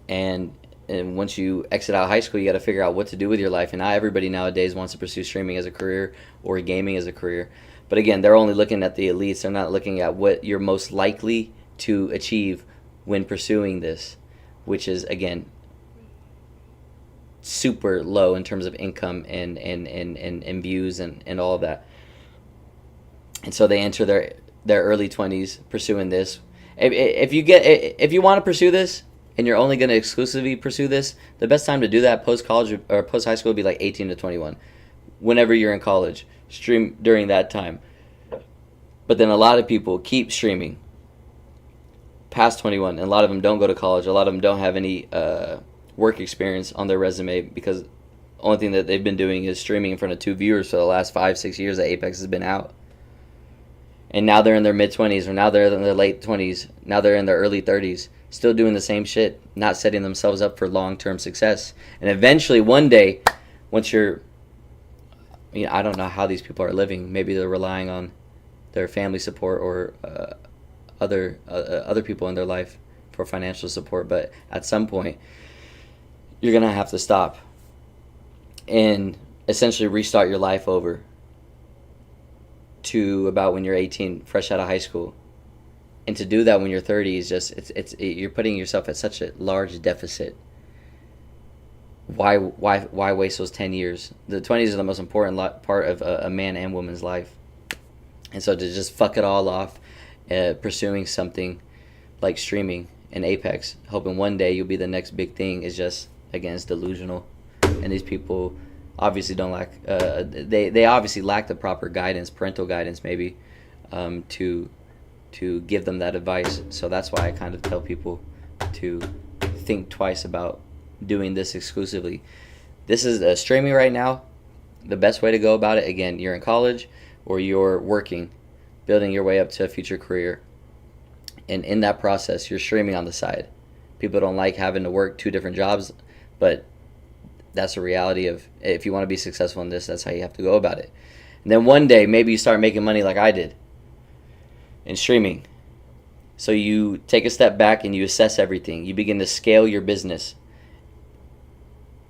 And once you exit out of high school, you got to figure out what to do with your life. And not everybody nowadays wants to pursue streaming as a career or gaming as a career. But again, they're only looking at the elites. They're not looking at what you're most likely to achieve when pursuing this, which is, again, super low in terms of income and views and all of that. And so they enter their early 20s pursuing this. If you want to pursue this and you're only going to exclusively pursue this, the best time to do that post college or post high school would be like 18 to 21. Whenever you're in college, stream during that time. But then a lot of people keep streaming past 21, and a lot of them don't go to college. A lot of them don't have any work experience on their resume, because the only thing that they've been doing is streaming in front of 2 viewers for the last 5-6 years that Apex has been out. And now they're in their mid-20s, or now they're in their late 20s, now they're in their early 30s, still doing the same shit, not setting themselves up for long-term success. And eventually, one day, once you're, I don't know how these people are living. Maybe they're relying on their family support or other people in their life for financial support. But at some point, you're going to have to stop and essentially restart your life over to about when you're 18, fresh out of high school. And to do that when you're 30 is just, you're putting yourself at such a large deficit. Why waste those 10 years? The 20s are the most important part of a man and woman's life. And so to just fuck it all off, pursuing something like streaming and Apex, hoping one day you'll be the next big thing, is just, again, it's delusional. And these people obviously don't lack, they obviously lack the proper guidance, parental guidance maybe, to give them that advice. So that's why I kind of tell people to think twice about doing this exclusively. This is streaming right now. The best way to go about it, again, you're in college or you're working, building your way up to a future career. And in that process, you're streaming on the side. People don't like having to work 2 different jobs, but that's a reality of, if you want to be successful in this, that's how you have to go about it. And then one day, maybe you start making money like I did in streaming. So you take a step back and you assess everything. You begin to scale your business.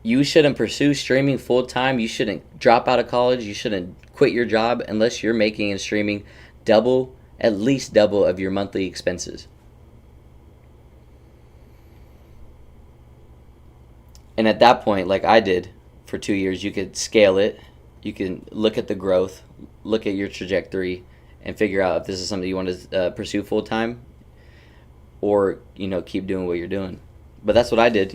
You shouldn't pursue streaming full time. You shouldn't drop out of college. You shouldn't quit your job unless you're making in streaming at least double of your monthly expenses. And at that point, like I did for 2 years, you could scale it. You can look at the growth, look at your trajectory, and figure out if this is something you want to pursue full time, or keep doing what you're doing. But that's what I did.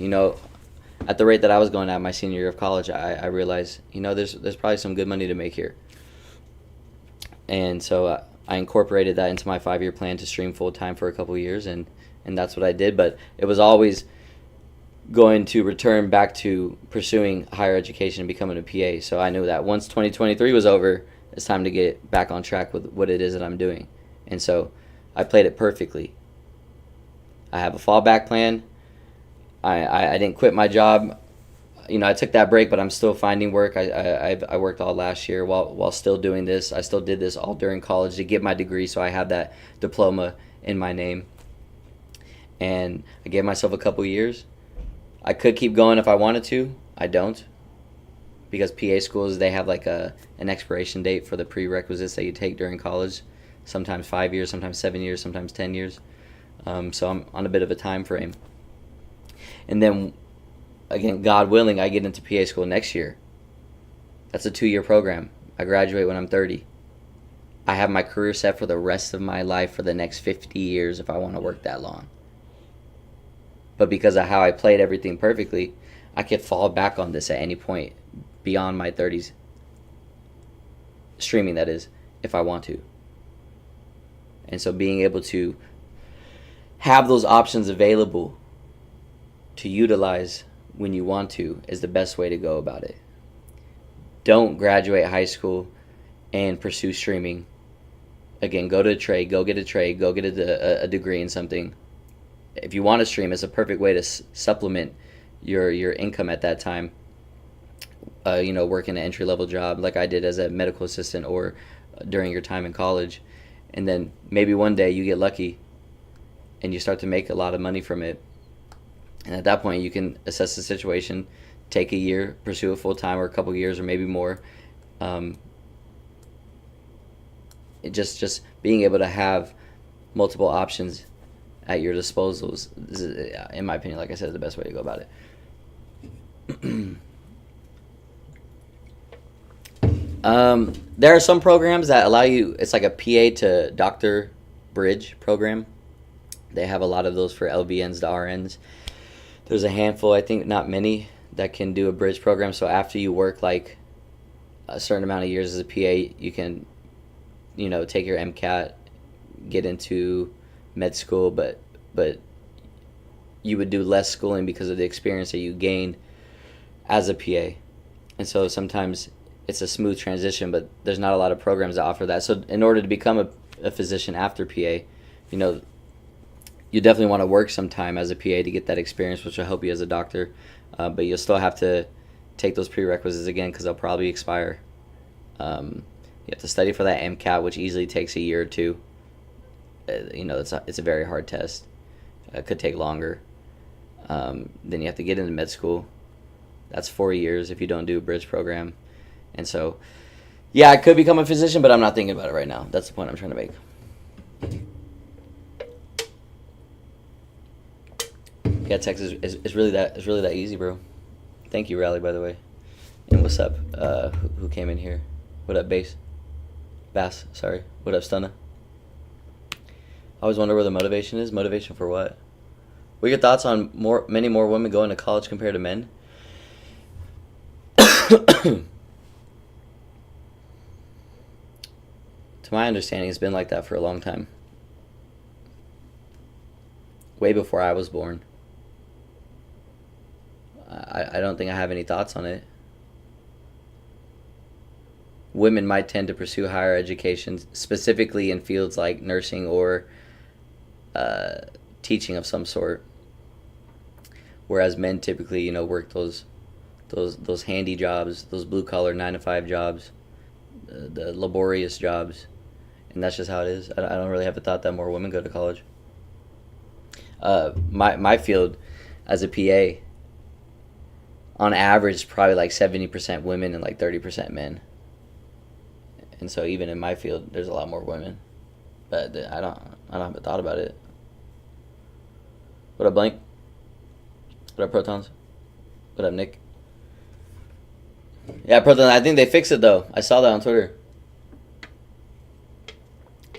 At the rate that I was going at my senior year of college, I realized there's probably some good money to make here. And so I incorporated that into my 5-year plan to stream full time for a couple of years, and that's what I did. But it was always going to return back to pursuing higher education and becoming a PA. So I knew that once 2023 was over, it's time to get back on track with what it is that I'm doing. And so I played it perfectly. I have a fallback plan. I didn't quit my job. I took that break, but I'm still finding work. I worked all last year while still doing this. I still did this all during college to get my degree, so I have that diploma in my name. And I gave myself a couple years. I could keep going if I wanted to. I don't, because PA schools, they have like an expiration date for the prerequisites that you take during college. Sometimes 5 years, sometimes 7 years, sometimes 10 years. So I'm on a bit of a time frame. And then, again, God willing, I get into PA school next year. That's a 2-year program. I graduate when I'm 30. I have my career set for the rest of my life for the next 50 years if I want to work that long. But because of how I played everything perfectly, I could fall back on this at any point beyond my 30s. Streaming, that is, if I want to. And so being able to have those options available to utilize when you want to is the best way to go about it. Don't graduate high school and pursue streaming. Again, go to a trade, go get a degree in something. If you want to stream, it's a perfect way to supplement your income at that time. Working an entry-level job like I did as a medical assistant, or during your time in college. And then maybe one day you get lucky and you start to make a lot of money from it. And at that point, you can assess the situation, take a year, pursue it full-time, or a couple years, or maybe more. just being able to have multiple options at your disposal is, in my opinion, like I said, the best way to go about it. There are some programs that allow you, it's like a PA to doctor bridge program. They have a lot of those for LVNs to RNs. There's a handful, I think not many, that can do a bridge program. So after you work like a certain amount of years as a PA, you can, take your MCAT, get into med school, but you would do less schooling because of the experience that you gain as a PA. And so sometimes it's a smooth transition, but there's not a lot of programs that offer that. So in order to become a physician after PA, you definitely want to work some time as a PA to get that experience, which will help you as a doctor. But you'll still have to take those prerequisites again because they'll probably expire. You have to study for that MCAT, which easily takes a year or two. It's a very hard test. It could take longer. Then you have to get into med school. That's 4 years if you don't do a bridge program. And so, yeah, I could become a physician, but I'm not thinking about it right now. That's the point I'm trying to make. Yeah, Texas is really that easy, bro. Thank you, Rally, by the way. And what's up? Who came in here? What up, Bass? Sorry. What up, Stunna? I always wonder where the motivation is. Motivation for what? What are your thoughts on many more women going to college compared to men? To my understanding, it's been like that for a long time. Way before I was born. I don't think I have any thoughts on it. Women might tend to pursue higher education, specifically in fields like nursing or teaching of some sort, whereas men typically, work those handy jobs, those blue collar 9-to-5 jobs, the laborious jobs, and that's just how it is. I don't really have a thought that more women go to college. My field as a PA, on average, probably like 70% women and like 30% men. And so even in my field, there's a lot more women. But I don't have a thought about it. What up, Blank? What up, Protons? What up, Nick? Yeah, Protons, I think they fixed it, though. I saw that on Twitter.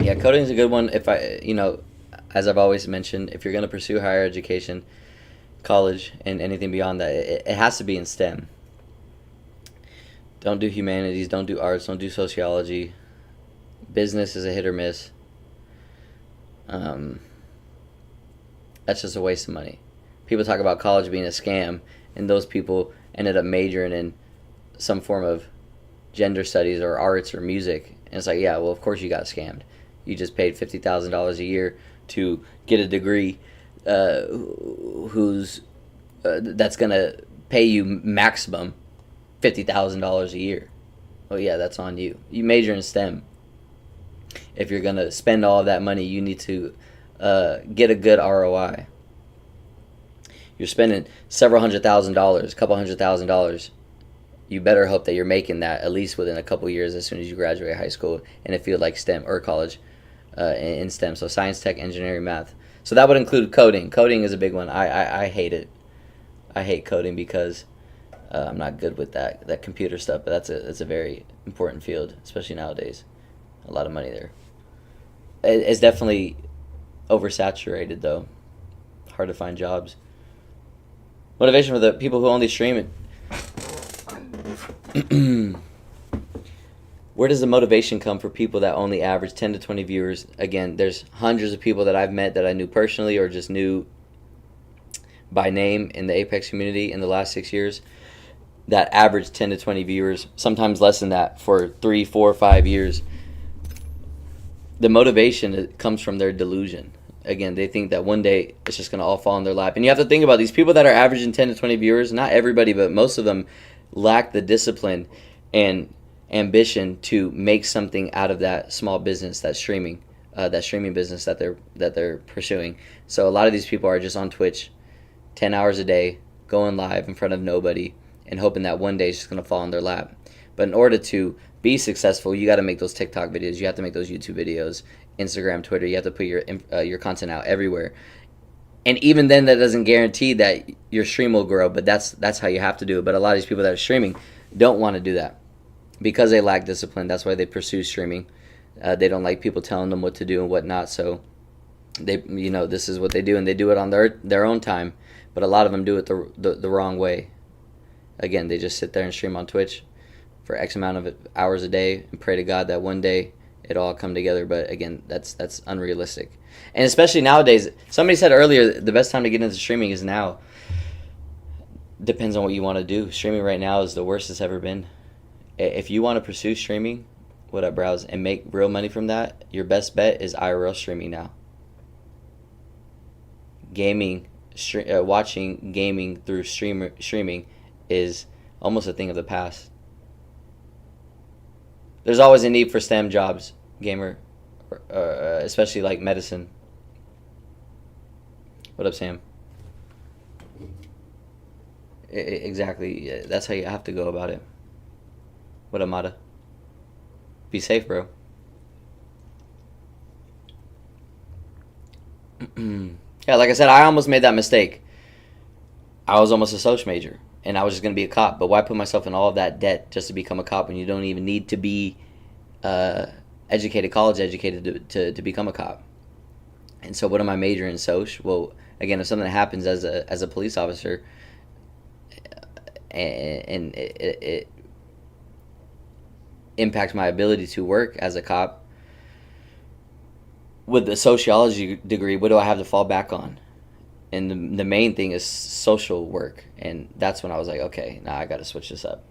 Yeah, coding is a good one. If as I've always mentioned, if you're going to pursue higher education, college, and anything beyond that, it has to be in STEM. Don't do humanities, don't do arts, don't do sociology. Business is a hit or miss. That's just a waste of money. People talk about college being a scam, and those people ended up majoring in some form of gender studies or arts or music. And it's like, yeah, well, of course you got scammed. You just paid $50,000 a year to get a degree that's going to pay you maximum $50,000 a year. Well, yeah, that's on you. You major in STEM. If you're going to spend all of that money, you need to get a good ROI. You're spending several $100,000, a couple $100,000. You better hope that you're making that at least within a couple years as soon as you graduate high school in a field like STEM or college in STEM. So science, tech, engineering, math. So that would include coding. Coding is a big one. I hate it. I hate coding because I'm not good with that computer stuff. But that's a very important field, especially nowadays. A lot of money there. It's definitely oversaturated, though. Hard to find jobs. Motivation for the people who only stream it. Where does the motivation come for people that only average 10 to 20 viewers? Again, there's hundreds of people that I've met that I knew personally or just knew by name in the Apex community in the last 6 years that average 10 to 20 viewers, sometimes less than that, for 3, 4, 5 years. The motivation comes from their delusion. Again, they think that one day it's just going to all fall in their lap. And you have to think about these people that are averaging 10 to 20 viewers, not everybody, but most of them lack the discipline and ambition to make something out of that small business, that streaming business that they're pursuing. So a lot of these people are just on Twitch 10 hours a day, going live in front of nobody and hoping that one day it's just going to fall in their lap. But in order to be successful, you got to make those TikTok videos. You have to make those YouTube videos, Instagram, Twitter. You have to put your content out everywhere. And even then, that doesn't guarantee that your stream will grow. But that's how you have to do it. But a lot of these people that are streaming don't want to do that because they lack discipline. That's why they pursue streaming. They don't like people telling them what to do and whatnot. So this is what they do, and they do it on their own time. But a lot of them do it the wrong way. Again, they just sit there and stream on Twitch for X amount of hours a day and pray to God that one day it'll all come together. But again, that's unrealistic. And especially nowadays, somebody said earlier, the best time to get into streaming is now. Depends on what you want to do. Streaming right now is the worst it's ever been. If you want to pursue streaming, what up, browse, and make real money from that, your best bet is IRL streaming now. Watching gaming through streaming is almost a thing of the past. There's always a need for STEM jobs, gamer, especially like medicine. What up, Sam? Exactly. That's how you have to go about it. What up, Mata? Be safe, bro. Yeah, like I said, I almost made that mistake. I was almost a social major, and I was just going to be a cop. But why put myself in all of that debt just to become a cop when you don't even need to be college educated to become a cop? And so what am I majoring in? Soc? Well, again, if something happens as a police officer and it impacts my ability to work as a cop, with the sociology degree, what do I have to fall back on? And the main thing is social work. And that's when I was like, okay, now I got to switch this up.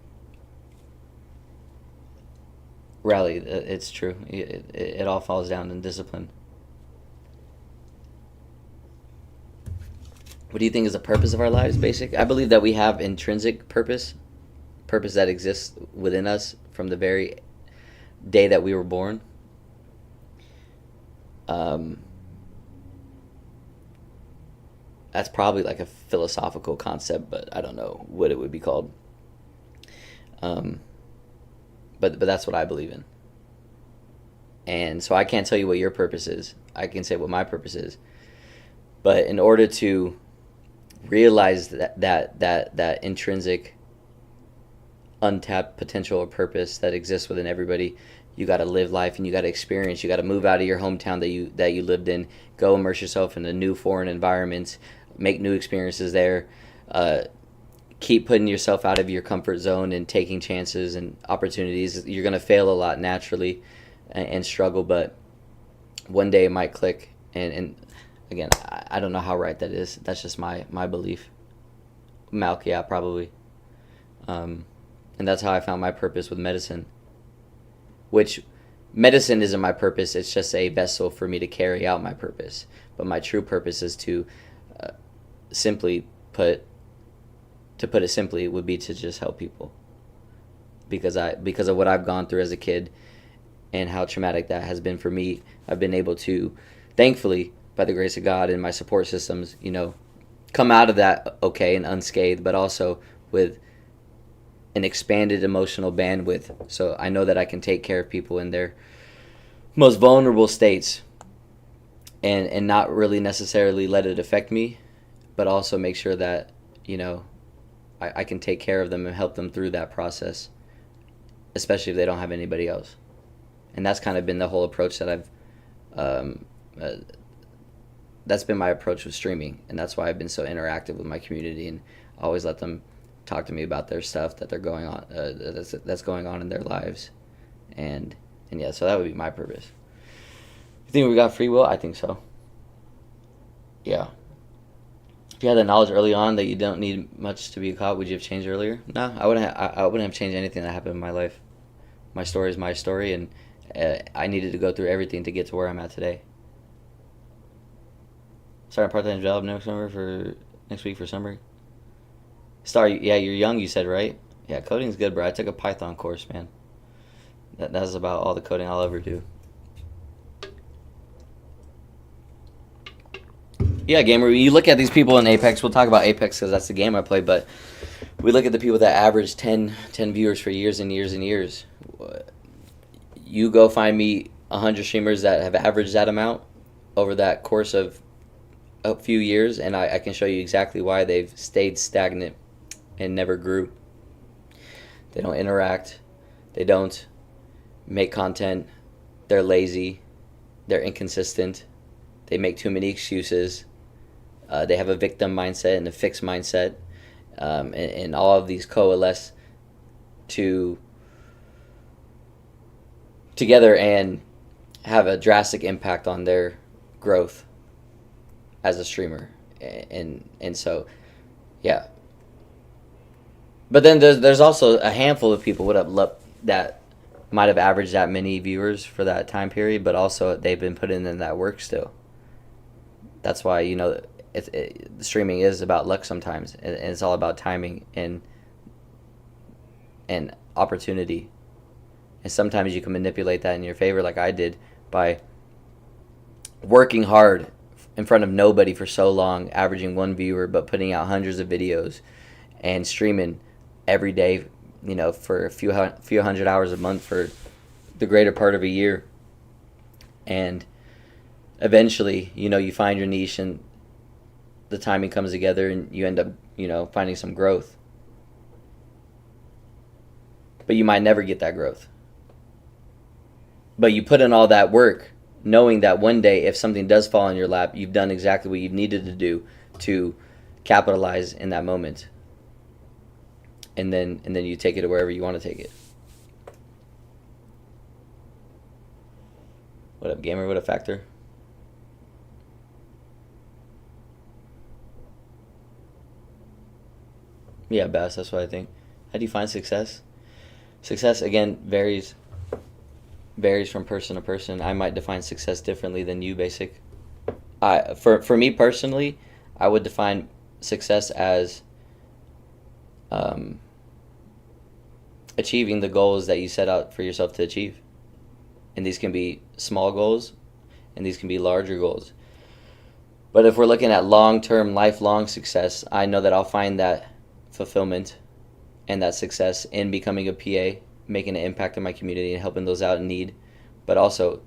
Rally, it's true. It all falls down in discipline. What do you think is the purpose of our lives, basic? I believe that we have intrinsic purpose that exists within us from the very day that we were born. That's probably like a philosophical concept, but I don't know what it would be called. But that's what I believe in. And so I can't tell you what your purpose is. I can say what my purpose is. But in order to realize that intrinsic untapped potential or purpose that exists within everybody, you got to live life and you got to experience. You got to move out of your hometown that you lived in, go immerse yourself in a new foreign environment, make new experiences there, keep putting yourself out of your comfort zone and taking chances and opportunities. You're going to fail a lot naturally and struggle, but one day it might click. And again, I don't know how right that is. That's just my belief. Malk, yeah, probably. And that's how I found my purpose with medicine. Which medicine isn't my purpose. It's just a vessel for me to carry out my purpose. But my true purpose is to put it simply, would be to just help people. Because of what I've gone through as a kid and how traumatic that has been for me, I've been able to, thankfully, by the grace of God and my support systems, come out of that okay and unscathed, but also with an expanded emotional bandwidth. So I know that I can take care of people in their most vulnerable states and not really necessarily let it affect me, but also make sure that, I can take care of them and help them through that process, especially if they don't have anybody else. And that's kind of been the whole approach that that's been my approach with streaming. And that's why I've been so interactive with my community and always let them talk to me about their stuff that they're going on, that's going on in their lives. And yeah, so that would be my purpose. You think we got free will? I think so. Yeah. If you had that knowledge early on that you don't need much to be a cop, would you have changed earlier? No, I wouldn't have changed anything that happened in my life. My story is my story, and I needed to go through everything to get to where I'm at today. Starting a part-time job next week for summer. Yeah, you're young, you said, right? Yeah, coding's good, bro. I took a Python course, man. That's about all the coding I'll ever do. Yeah, gamer, you look at these people in Apex. We'll talk about Apex because that's the game I play, but we look at the people that average 10 viewers for years and years and years. You go find me 100 streamers that have averaged that amount over that course of a few years, and I can show you exactly why they've stayed stagnant and never grew. They don't interact. They don't make content. They're lazy. They're inconsistent. They make too many excuses. They have a victim mindset and a fixed mindset. And all of these coalesce together and have a drastic impact on their growth as a streamer. And so, yeah. But then there's also a handful of people that might have averaged that many viewers for that time period, but also they've been putting in that work still. That's why, streaming is about luck sometimes, and it's all about timing and opportunity. And sometimes you can manipulate that in your favor, like I did, by working hard in front of nobody for so long, averaging one viewer, but putting out hundreds of videos and streaming every day, for a few hundred hours a month for the greater part of a year. And eventually, you find your niche and the timing comes together and you end up, finding some growth. But you might never get that growth. But you put in all that work knowing that one day if something does fall in your lap, you've done exactly what you've needed to do to capitalize in that moment. And then you take it to wherever you want to take it. What up, gamer? What up, Factor? Yeah, Bass, that's what I think. How do you find success? Success, again, varies from person to person. I might define success differently than you, Basic. For me personally, I would define success as achieving the goals that you set out for yourself to achieve. And these can be small goals, and these can be larger goals. But if we're looking at long-term, lifelong success, I know that I'll find that fulfillment and that success in becoming a PA, making an impact in my community and helping those out in need. But also,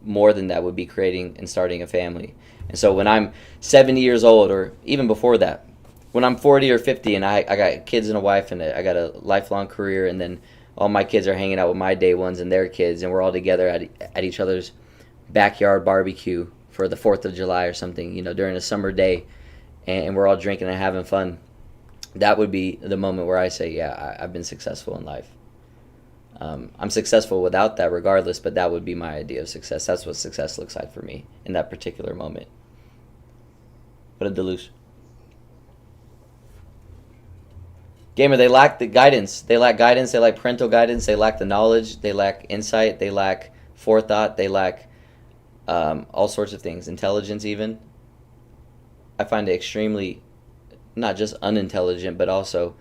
more than that would be creating and starting a family. And so when I'm 70 years old, or even before that, when I'm 40 or 50 and I got kids and a wife and I got a lifelong career, and then all my kids are hanging out with my day ones and their kids, and we're all together at each other's backyard barbecue for the 4th of July or something, during a summer day, and we're all drinking and having fun, that would be the moment where I say, yeah, I've been successful in life. I'm successful without that regardless, but that would be my idea of success. That's what success looks like for me in that particular moment. What a deluge. Gamer, they lack the guidance. They lack guidance. They lack parental guidance. They lack the knowledge. They lack insight. They lack forethought. They lack all sorts of things. Intelligence even. I find it extremely, not just unintelligent, but also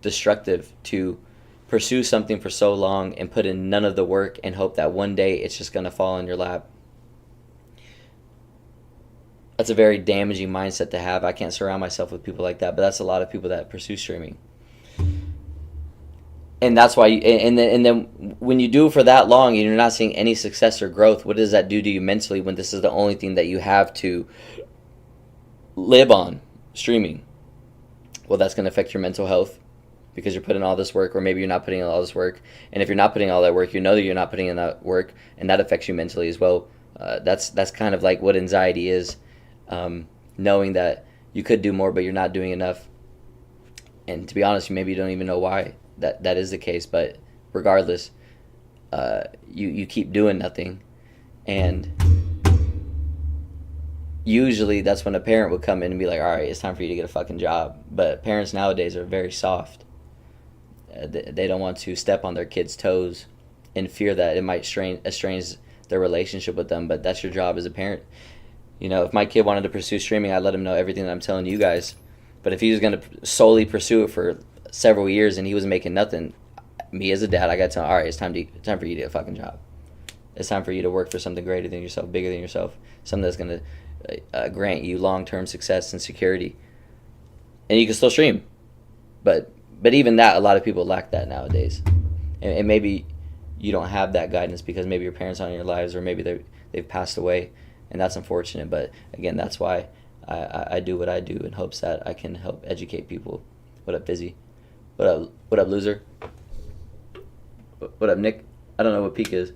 destructive to pursue something for so long and put in none of the work and hope that one day it's just going to fall in your lap. That's a very damaging mindset to have. I can't surround myself with people like that, but that's a lot of people that pursue streaming. And that's why, and then when you do it for that long and you're not seeing any success or growth, what does that do to you mentally when this is the only thing that you have to live on, streaming? Well, that's going to affect your mental health because you're putting all this work, or maybe you're not putting in all this work. And if you're not putting all that work, you know that you're not putting in that work, and that affects you mentally as well. That's kind of like what anxiety is, knowing that you could do more, but you're not doing enough. And to be honest, maybe you don't even know why that is the case, but regardless, you keep doing nothing. And usually that's when a parent would come in and be like, all right, it's time for you to get a fucking job. But parents nowadays are very soft. They don't want to step on their kids' toes in fear that it might estrange their relationship with them. But that's your job as a parent. If my kid wanted to pursue streaming, I'd let him know everything that I'm telling you guys. But if he was going to solely pursue it for several years and he was making nothing, me as a dad, I got to tell him, all right, it's time for you to get a fucking job. It's time for you to work for something greater than yourself, bigger than yourself, something that's going to grant you long-term success and security. And you can still stream. But even that, a lot of people lack that nowadays, and maybe you don't have that guidance because maybe your parents aren't in your lives, or maybe they've passed away, and that's unfortunate. But again, that's why I do what I do in hopes that I can help educate people. What up, Busy? What up, loser? What up, Nick? I don't know what peak is.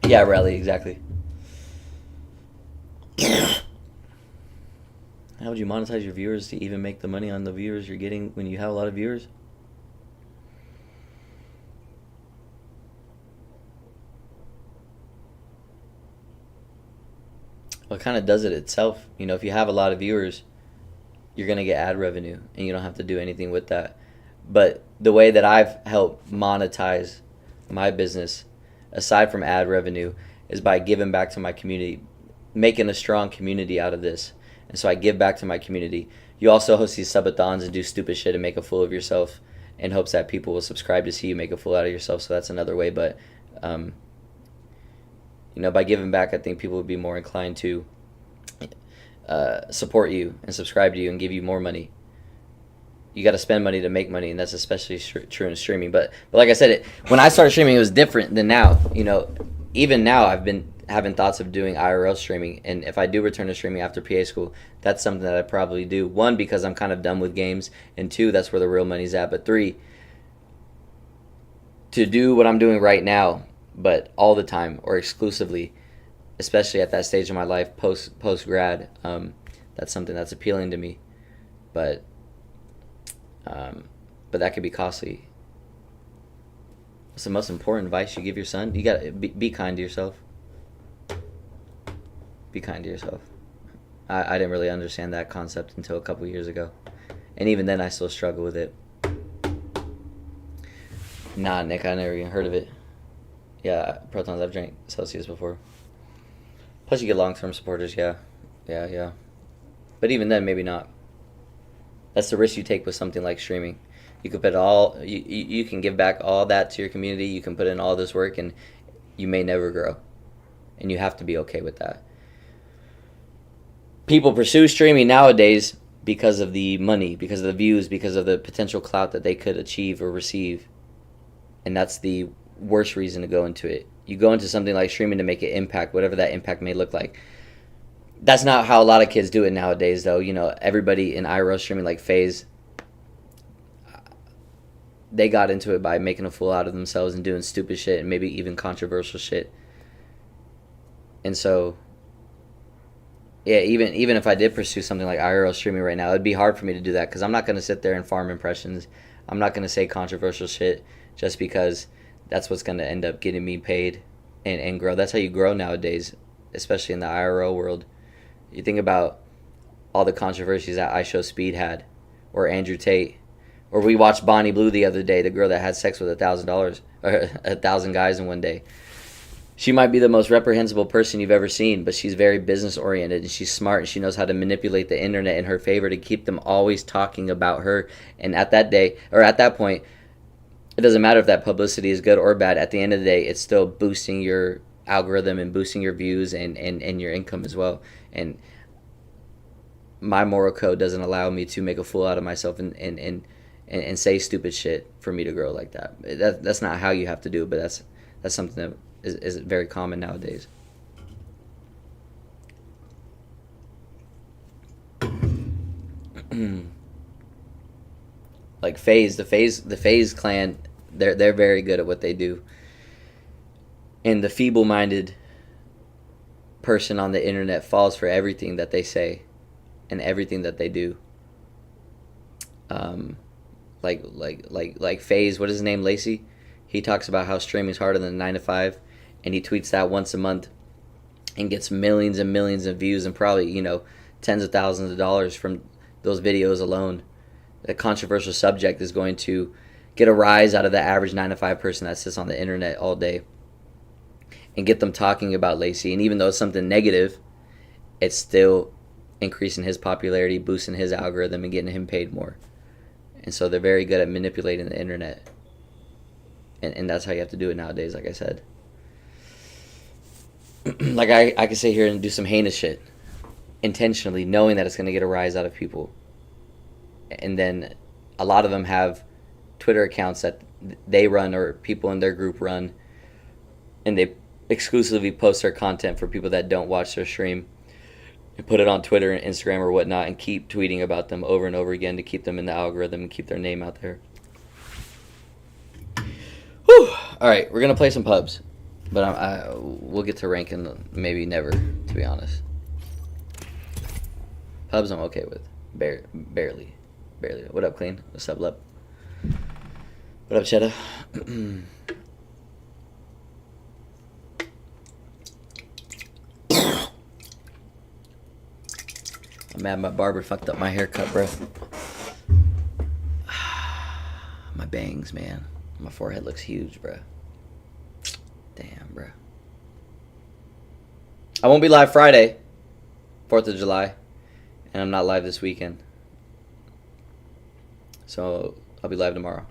Yeah, rally, exactly. How would you monetize your viewers to even make the money on the viewers you're getting when you have a lot of viewers? Well, it kind of does it itself. You know, if you have a lot of viewers, you're going to get ad revenue and you don't have to do anything with that. But the way that I've helped monetize my business, aside from ad revenue, is by giving back to my community, making a strong community out of this. And so I give back to my community. You also host these subathons and do stupid shit and make a fool of yourself in hopes that people will subscribe to see you make a fool out of yourself. So that's another way. But, you know, by giving back, I think people would be more inclined to support you and subscribe to you and give you more money. You got to spend money to make money, and that's especially true in streaming. But like I said, when I started streaming, it was different than now. You know, even now I've been having thoughts of doing IRL streaming, and if I do return to streaming after PA school, that's something that I probably do. One, because I'm kind of done with games, and two, that's where the real money's at. But three, to do what I'm doing right now, but all the time or exclusively, especially at that stage of my life post grad, that's something that's appealing to me. But that could be costly. What's the most important advice you give your son? You gotta be kind to yourself. Be kind to yourself. I didn't really understand that concept until a couple years ago, and even then I still struggle with it. Nah, Nick, I never even heard of it. Yeah, Protons, I've drank Celsius before. Plus you get long-term supporters, yeah. But even then, maybe not. That's the risk you take with something like streaming. You could put you can give back all that to your community. You can put in all this work, and you may never grow, and you have to be okay with that. People pursue streaming nowadays because of the money, because of the views, because of the potential clout that they could achieve or receive, and that's the worst reason to go into it. You go into something like streaming to make an impact, whatever that impact may look like. That's not how a lot of kids do it nowadays, though. You know, everybody in IRL streaming, like FaZe, they got into it by making a fool out of themselves and doing stupid shit and maybe even controversial shit. And so, yeah, even if I did pursue something like IRL streaming right now, it'd be hard for me to do that because I'm not going to sit there and farm impressions. I'm not going to say controversial shit just because that's what's going to end up getting me paid and grow. That's how you grow nowadays, especially in the IRL world. You think about all the controversies that IShowSpeed had, or Andrew Tate, or we watched Bonnie Blue the other day, the girl that had sex with $1,000 or 1,000 guys in one day. She might be the most reprehensible person you've ever seen, but she's very business oriented and she's smart and she knows how to manipulate the internet in her favor to keep them always talking about her. And at that day, or at that point, it doesn't matter if that publicity is good or bad. At the end of the day, it's still boosting your algorithm and boosting your views and your income as well. And my moral code doesn't allow me to make a fool out of myself and say stupid shit for me to grow like that. That's not how you have to do it, but that's something that is very common nowadays. Like FaZe, the FaZe clan, they're very good at what they do. And the feeble-minded person on the internet falls for everything that they say and everything that they do. Like FaZe, what is his name, Lacey? He talks about how streaming is harder than 9 to 5, and he tweets that once a month and gets millions and millions of views and probably, tens of thousands of dollars from those videos alone. A controversial subject is going to get a rise out of the average 9 to 5 person that sits on the internet all day and get them talking about Lacey. And even though it's something negative, it's still increasing his popularity, boosting his algorithm, and getting him paid more. And so they're very good at manipulating the internet. And that's how you have to do it nowadays, like I said. Like I can sit here and do some heinous shit intentionally, knowing that it's going to get a rise out of people. and then a lot of them have Twitter accounts that they run or people in their group run, and they exclusively post their content for people that don't watch their stream and put it on Twitter and Instagram or whatnot and keep tweeting about them over and over again to keep them in the algorithm and keep their name out there. Whew. All right, we're gonna play some pubs, but we'll get to ranking maybe never, to be honest. Pubs I'm okay with, barely. What up, Clean? What's up, Lep? What up, Cheddar? I'm mad my barber fucked up my haircut, bro. My bangs, man. My forehead looks huge, bro. Damn, bro. I won't be live Friday, 4th of July, and I'm not live this weekend. So I'll be live tomorrow.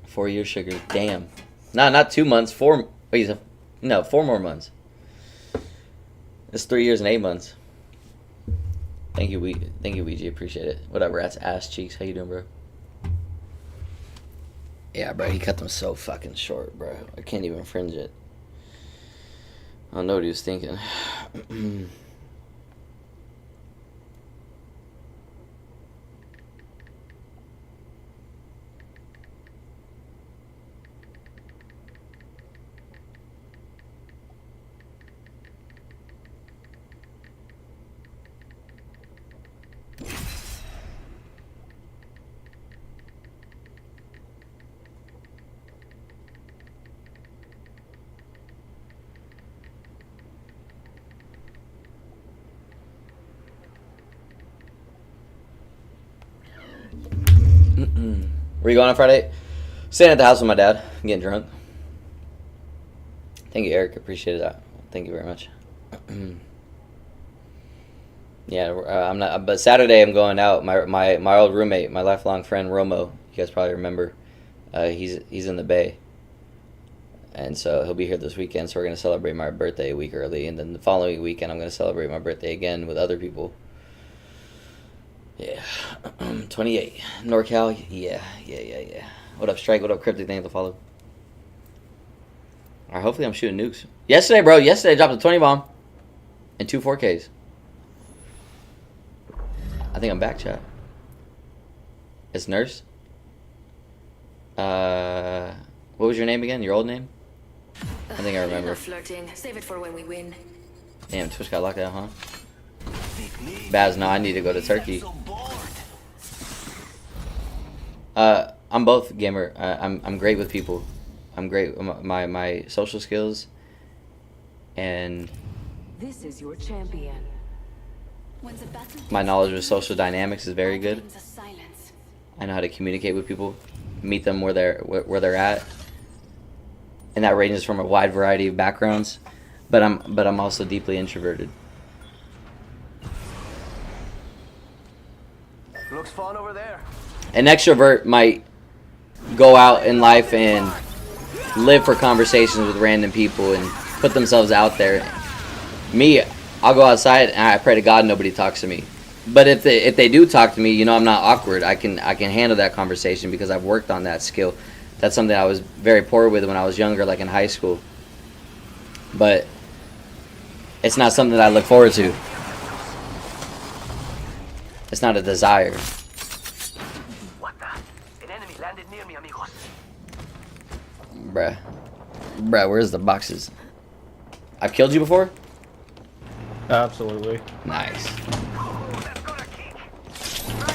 Four-year sugar, damn. Not 2 months. 4 more months. It's 3 years and 8 months. Thank you, Ouija. Appreciate it. Whatever. That's ass cheeks. How you doing, bro? Yeah, bro. He cut them so fucking short, bro. I can't even fringe it. I don't know what he was thinking. Where you going on Friday? Staying at the house with my dad. I'm getting drunk. Thank you, Eric. Appreciate that. Thank you very much. Yeah, I'm not. But Saturday I'm going out. My old roommate, my lifelong friend Romo. You guys probably remember. He's in the Bay, and so he'll be here this weekend. So we're gonna celebrate my birthday a week early, and then the following weekend I'm gonna celebrate my birthday again with other people. Yeah, 28 NorCal. Yeah. What up, Strike? What up, Cryptic? Thanks to follow. Alright, hopefully I'm shooting nukes. Yesterday I dropped a 20 bomb and 2 4Ks. I think I'm back, chat. It's Nurse. What was your name again? Your old name? I think I remember. Flirting. Save it for when we win. Damn, Twitch got locked out, huh? Baz, no, I need to go to Turkey. I'm both gamer. I'm great with people. I'm great. My social skills and this is your champion. My knowledge of social dynamics is very good. I know how to communicate with people, meet them where they're at, and that ranges from a wide variety of backgrounds. But I'm also deeply introverted. Looks fun over there. An extrovert might go out in life and live for conversations with random people and put themselves out there. Me, I'll go outside and I pray to God nobody talks to me. But if they do talk to me, you know, I'm not awkward. I can handle that conversation because I've worked on that skill. That's something I was very poor with when I was younger, like in high school. But it's not something that I look forward to. It's not a desire. What the? An enemy landed near me, amigos. Bruh, where's the boxes? I've killed you before? Absolutely. Nice.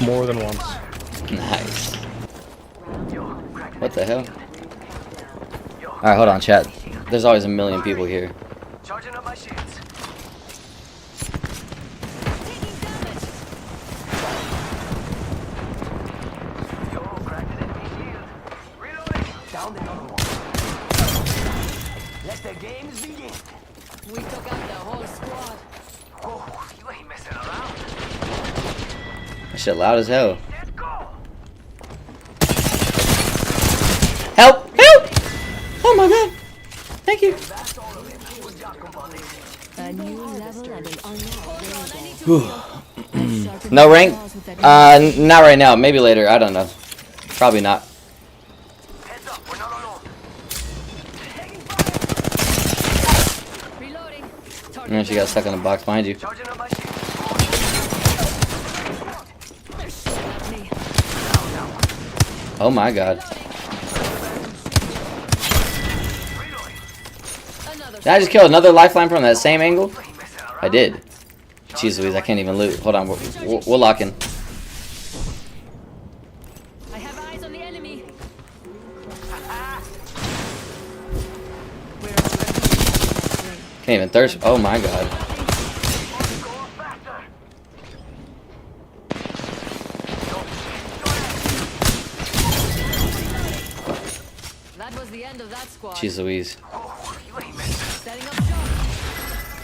More than once. Nice. What the hell? Alright, hold on, chat. There's always a million people here. Charging up my shields. Yo, cracked an enemy shield. Reloading. Down another one. Let the games begin. We took out the whole squad. Oh, you ain't messing around. That shit loud as hell. Let's go. Help! Help! Oh my god! Thank you. That's all of it. Good job, compadre. A new level and an No rank? Not right now. Maybe later. I don't know. Probably not. Heads up, we're not alone. Reloading. And she got stuck in a box behind you. Charging on my shield. They're shooting at me. Oh my god. Reloading. Another. Did I just kill another lifeline from that same angle? Ain't messing around. I did. Jeez Louise, I can't even loot. Hold on, we'll lock in. I have eyes on the enemy. Can't even thirst. Oh my god. Go faster. That was the end of that squad. Jeez Louise. Oh, you ain't messing. Setting up shop.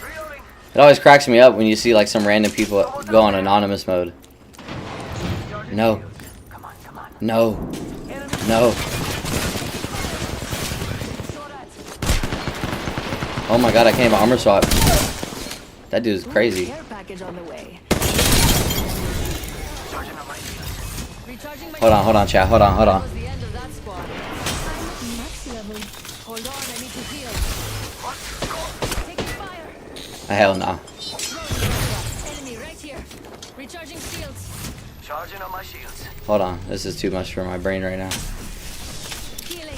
Reloading. It always cracks me up when you see like some random people go on anonymous mode. No. Come on, come on. No. No. Oh my god, I can't even armor swap. That dude's crazy. Care package on the way. Charging on my shield. Recharging my Hold on, chat. Hold That on. was the end of that squad. Max level. Hold on, I need to heal. Taking fire. Hell no. Enemy right here. Recharging shields. Charging on my shields. Hold on. This is too much for my brain right now. Healing.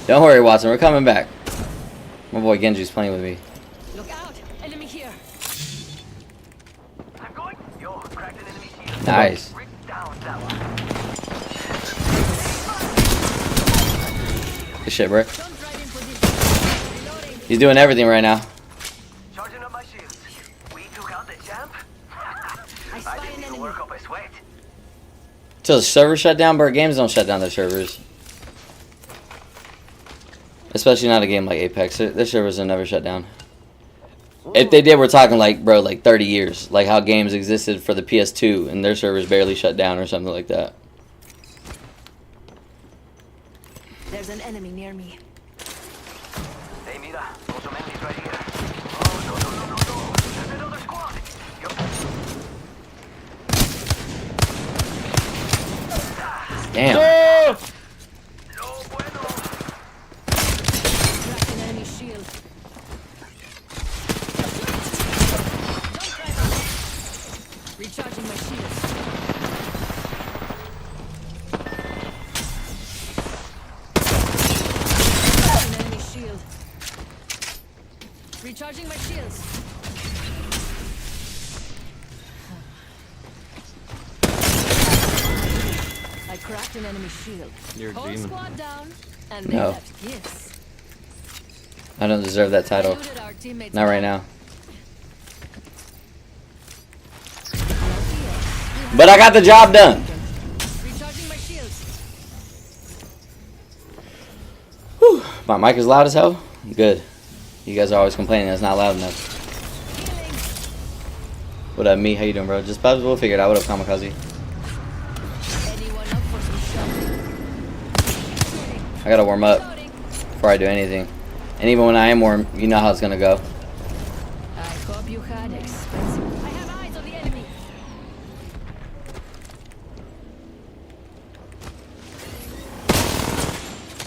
Don't worry, Watson. We're coming back. My boy Genji's playing with me. Look out. Enemy here. I'm going. Yo, cracked an enemy shield. Nice. Rip down that one. Good shit, bro. Jump right in for this. Reloading. He's doing everything right now. Charging on my shields. We took out the champ. I spy I an didn't even enemy. work up a sweat. Till the servers shut down, bro. Games don't shut down their servers. Especially not a game like Apex. Their servers will never shut down. If they did, we're talking like, bro, like 30 years. Like how games existed for the PS2 and their servers barely shut down or something like that. There's an enemy near me. Hey, mira, got some enemies right here. Oh, no. There's another squad. Yo. Damn. No bueno. Cracked an enemy shield. Jump driver. Recharging my shields. An enemy shield. Recharging my shields. I cracked an enemy shield. You're Whole demon. squad down, and they No. left gifts. I don't deserve that I title. looted our teammates' Not right now. But I got the job done. Recharging my shields. Whew. My mic is loud as hell? Good. You guys are always complaining it's not loud enough. Healing. What up, me? How you doing, bro? Just Bubs, we'll figure it out. What up, Kamikaze? Anyone up for some shots? I gotta warm up Loading. before I do anything. And even when I am warm, you know how it's gonna go. I hope you had expensive. I have eyes on the enemy.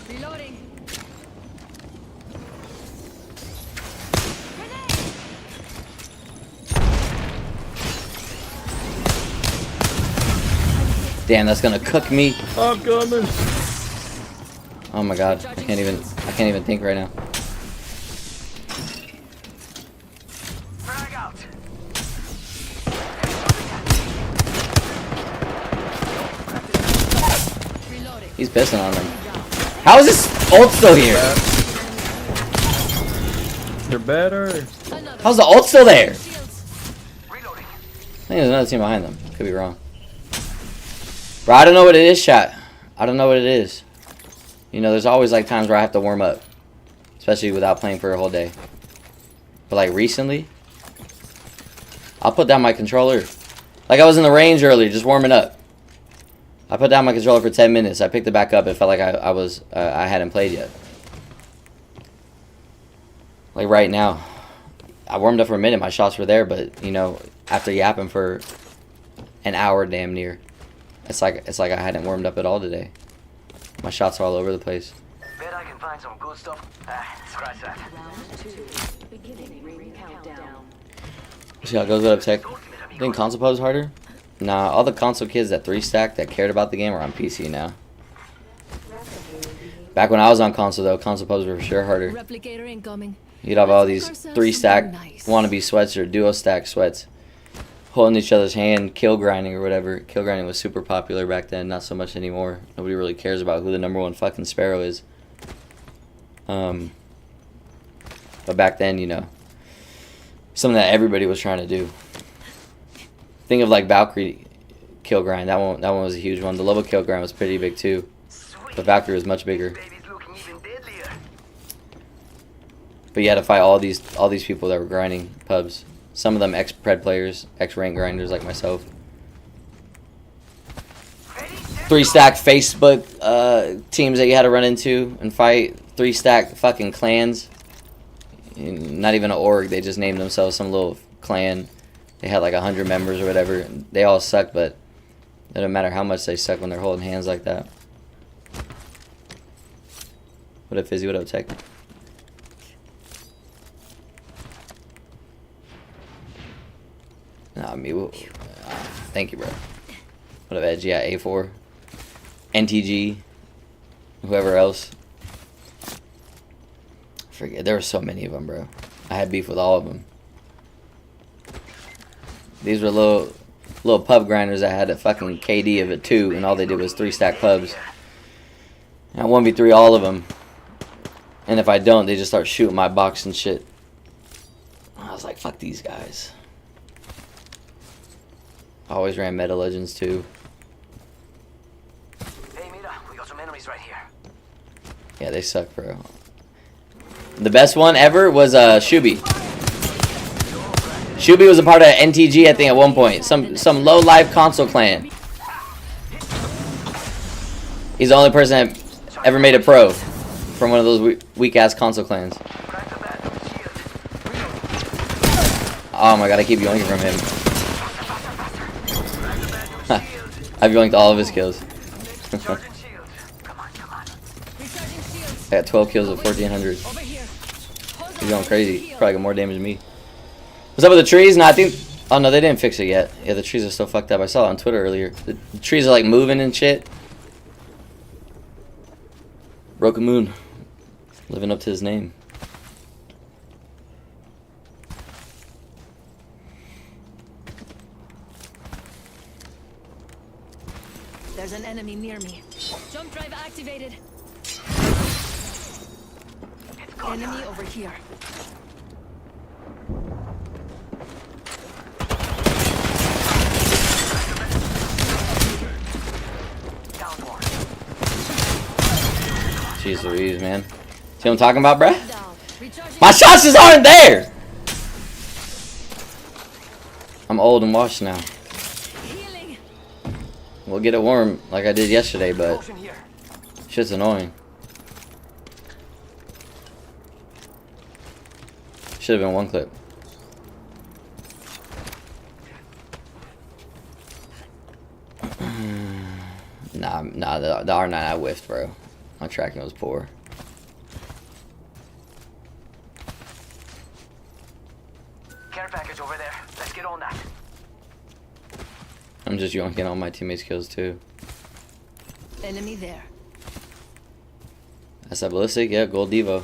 Reloading. Grenade. Damn, that's gonna cook me. I'm coming. Oh my god, I can't even think right now. Frag out. Reloading. He's pissing on them. How is this ult still here? You're better. Another. How's the ult still there? Shields. Reloading. I think there's another team behind them. Could be wrong. Bro, I don't know what it is, chat. I don't know what it is. You know, there's always like times where I have to warm up. Especially without playing for a whole day. But like recently, I'll put down my controller. Like I was in the range earlier, just warming up. I put down my controller for 10 minutes. I picked it back up. It felt like I hadn't played yet. Like right now. I warmed up for a minute. My shots were there, but you know, after yapping for an hour, damn near, it's like I hadn't warmed up at all today. My shots are all over the place. Bet I can find some good stuff. Scratch that. Round 2. Beginning ring countdown. See how it goes. What up, Tech? Think console pubs harder? Nah, all the console kids that 3-stack that cared about the game are on PC now. Back when I was on console though, console pubs were for sure harder. Replicator incoming. You'd have all these 3-stack wannabe sweats or duo-stack sweats holding each other's hand, kill grinding or whatever. Kill grinding was super popular back then, not so much anymore. Nobody really cares about who the #1 fucking Sparrow is. But back then, you know, something that everybody was trying to do. Think of like Valkyrie kill grind. That one was a huge one. The Lobo kill grind was pretty big too. But Valkyrie was much bigger. Baby's looking even deadlier. But you had to fight all these people that were grinding pubs. Some of them ex-pred players, ex-rank grinders like myself. 3-stack Facebook teams that you had to run into and fight. 3-stack fucking clans. Not even an org. They just named themselves some little clan. They had like 100 members or whatever. They all suck, but it doesn't matter how much they suck when they're holding hands like that. What up, Fizzy? What up, Tech? Nah, me. Thank you, bro. What up, Edge? Yeah, A4. NTG. Whoever else. Forget. There were so many of them, bro. I had beef with all of them. These were little pub grinders that had a fucking KD of a 2, and all they did was 3-stack pubs. I 1v3 all of them. And if I don't, they just start shooting my box and shit. I was like, fuck these guys. I always ran Meta Legends too. Hey, Mira, we got some enemies right here. Yeah, they suck, bro. The best one ever was Shubi. Shubi was a part of NTG, I think, at one point. Some low life console clan. He's the only person that ever made a pro from one of those weak ass console clans. Oh my god, I keep yoinking from him. I've yoinked all of his kills. I got 12 kills with 1400. He's going crazy. Probably got more damage than me. What's up with the trees? No, I think... Oh no, they didn't fix it yet. Yeah, the trees are still fucked up. I saw it on Twitter earlier. The trees are like moving and shit. Broken Moon. Living up to his name. There's an enemy near me. Jump drive activated. Enemy over here. Jeez Louise, man. See what I'm talking about, bruh? Down. Recharging. My shots just aren't there! I'm old and washed now. Healing. We'll get it warm like I did yesterday, but Potion here. shit's annoying. Should have been one clip. Nah, the R9 I whiffed, bro. My tracking was poor. Care package over there. Let's get on that. I'm just yoinking all my teammates' kills too. Enemy there. That's that ballistic, yeah, gold Devo.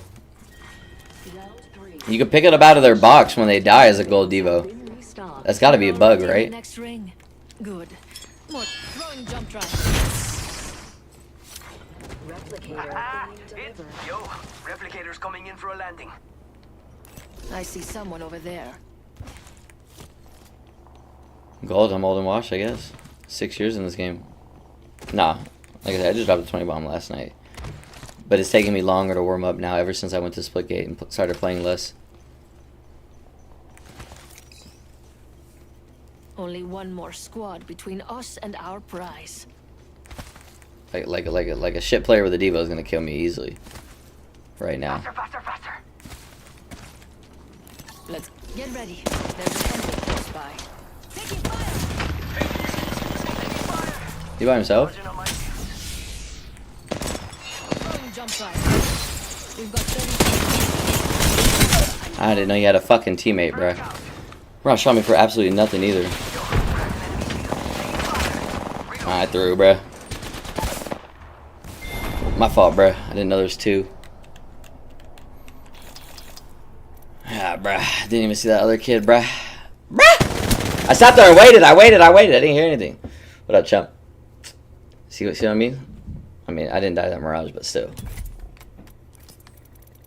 You can pick it up out of their box when they die as a gold Devo. That's gotta be a bug, right? Next ring. Good. More throwing jump drive. Yo, replicator's coming in for a landing. I see someone over there. Gold, I'm old and washed, I guess. 6 years in this game. Nah, like I said, I just dropped a 20 bomb last night. But it's taking me longer to warm up now ever since I went to Splitgate and started playing less. Only one more squad between us and our prize. Like a shit player with a Devo is gonna kill me easily. Right now. Faster, faster, faster. Let's get ready. There's a temple close by. Taking fire! He by himself? Charging on my shields. Throwing jump drive. We've got 30 I didn't know you had a fucking teammate, bruh. Bro, shot me for absolutely nothing either. I threw, bruh. My fault, bruh. I didn't know there was two. Ah, bruh. Didn't even see that other kid, bruh. Bruh! I sat there and waited. I waited. I didn't hear anything. What up, chump? See what I mean? I mean, I didn't die that Mirage, but still.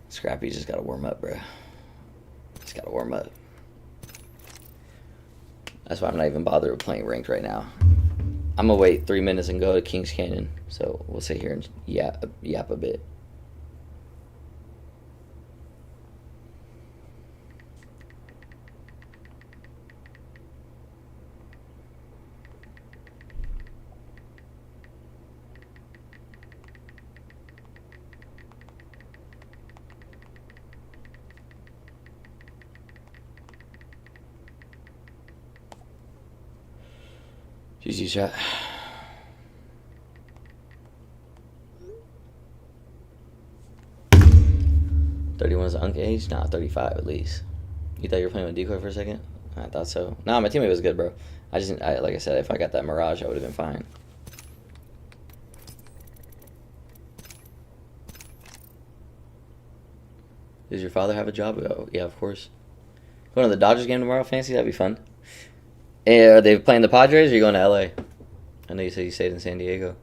Scrappy just gotta warm up, bruh. Just gotta warm up. That's why I'm not even bothered with playing ranked right now. I'm gonna wait 3 minutes and go to Kings Canyon. So we'll sit here and yap a bit. GG chat. $31 is Unk age? Nah, 35 at least. You thought you were playing with Decoy for a second? I thought so. Nah, my teammate was good, bro. Like I said, if I got that Mirage, I would have been fine. Does your father have a job? Oh, yeah, of course. Going to the Dodgers game tomorrow, Fancy? That'd be fun. Are they playing the Padres or are you going to LA? I know you said you stayed in San Diego.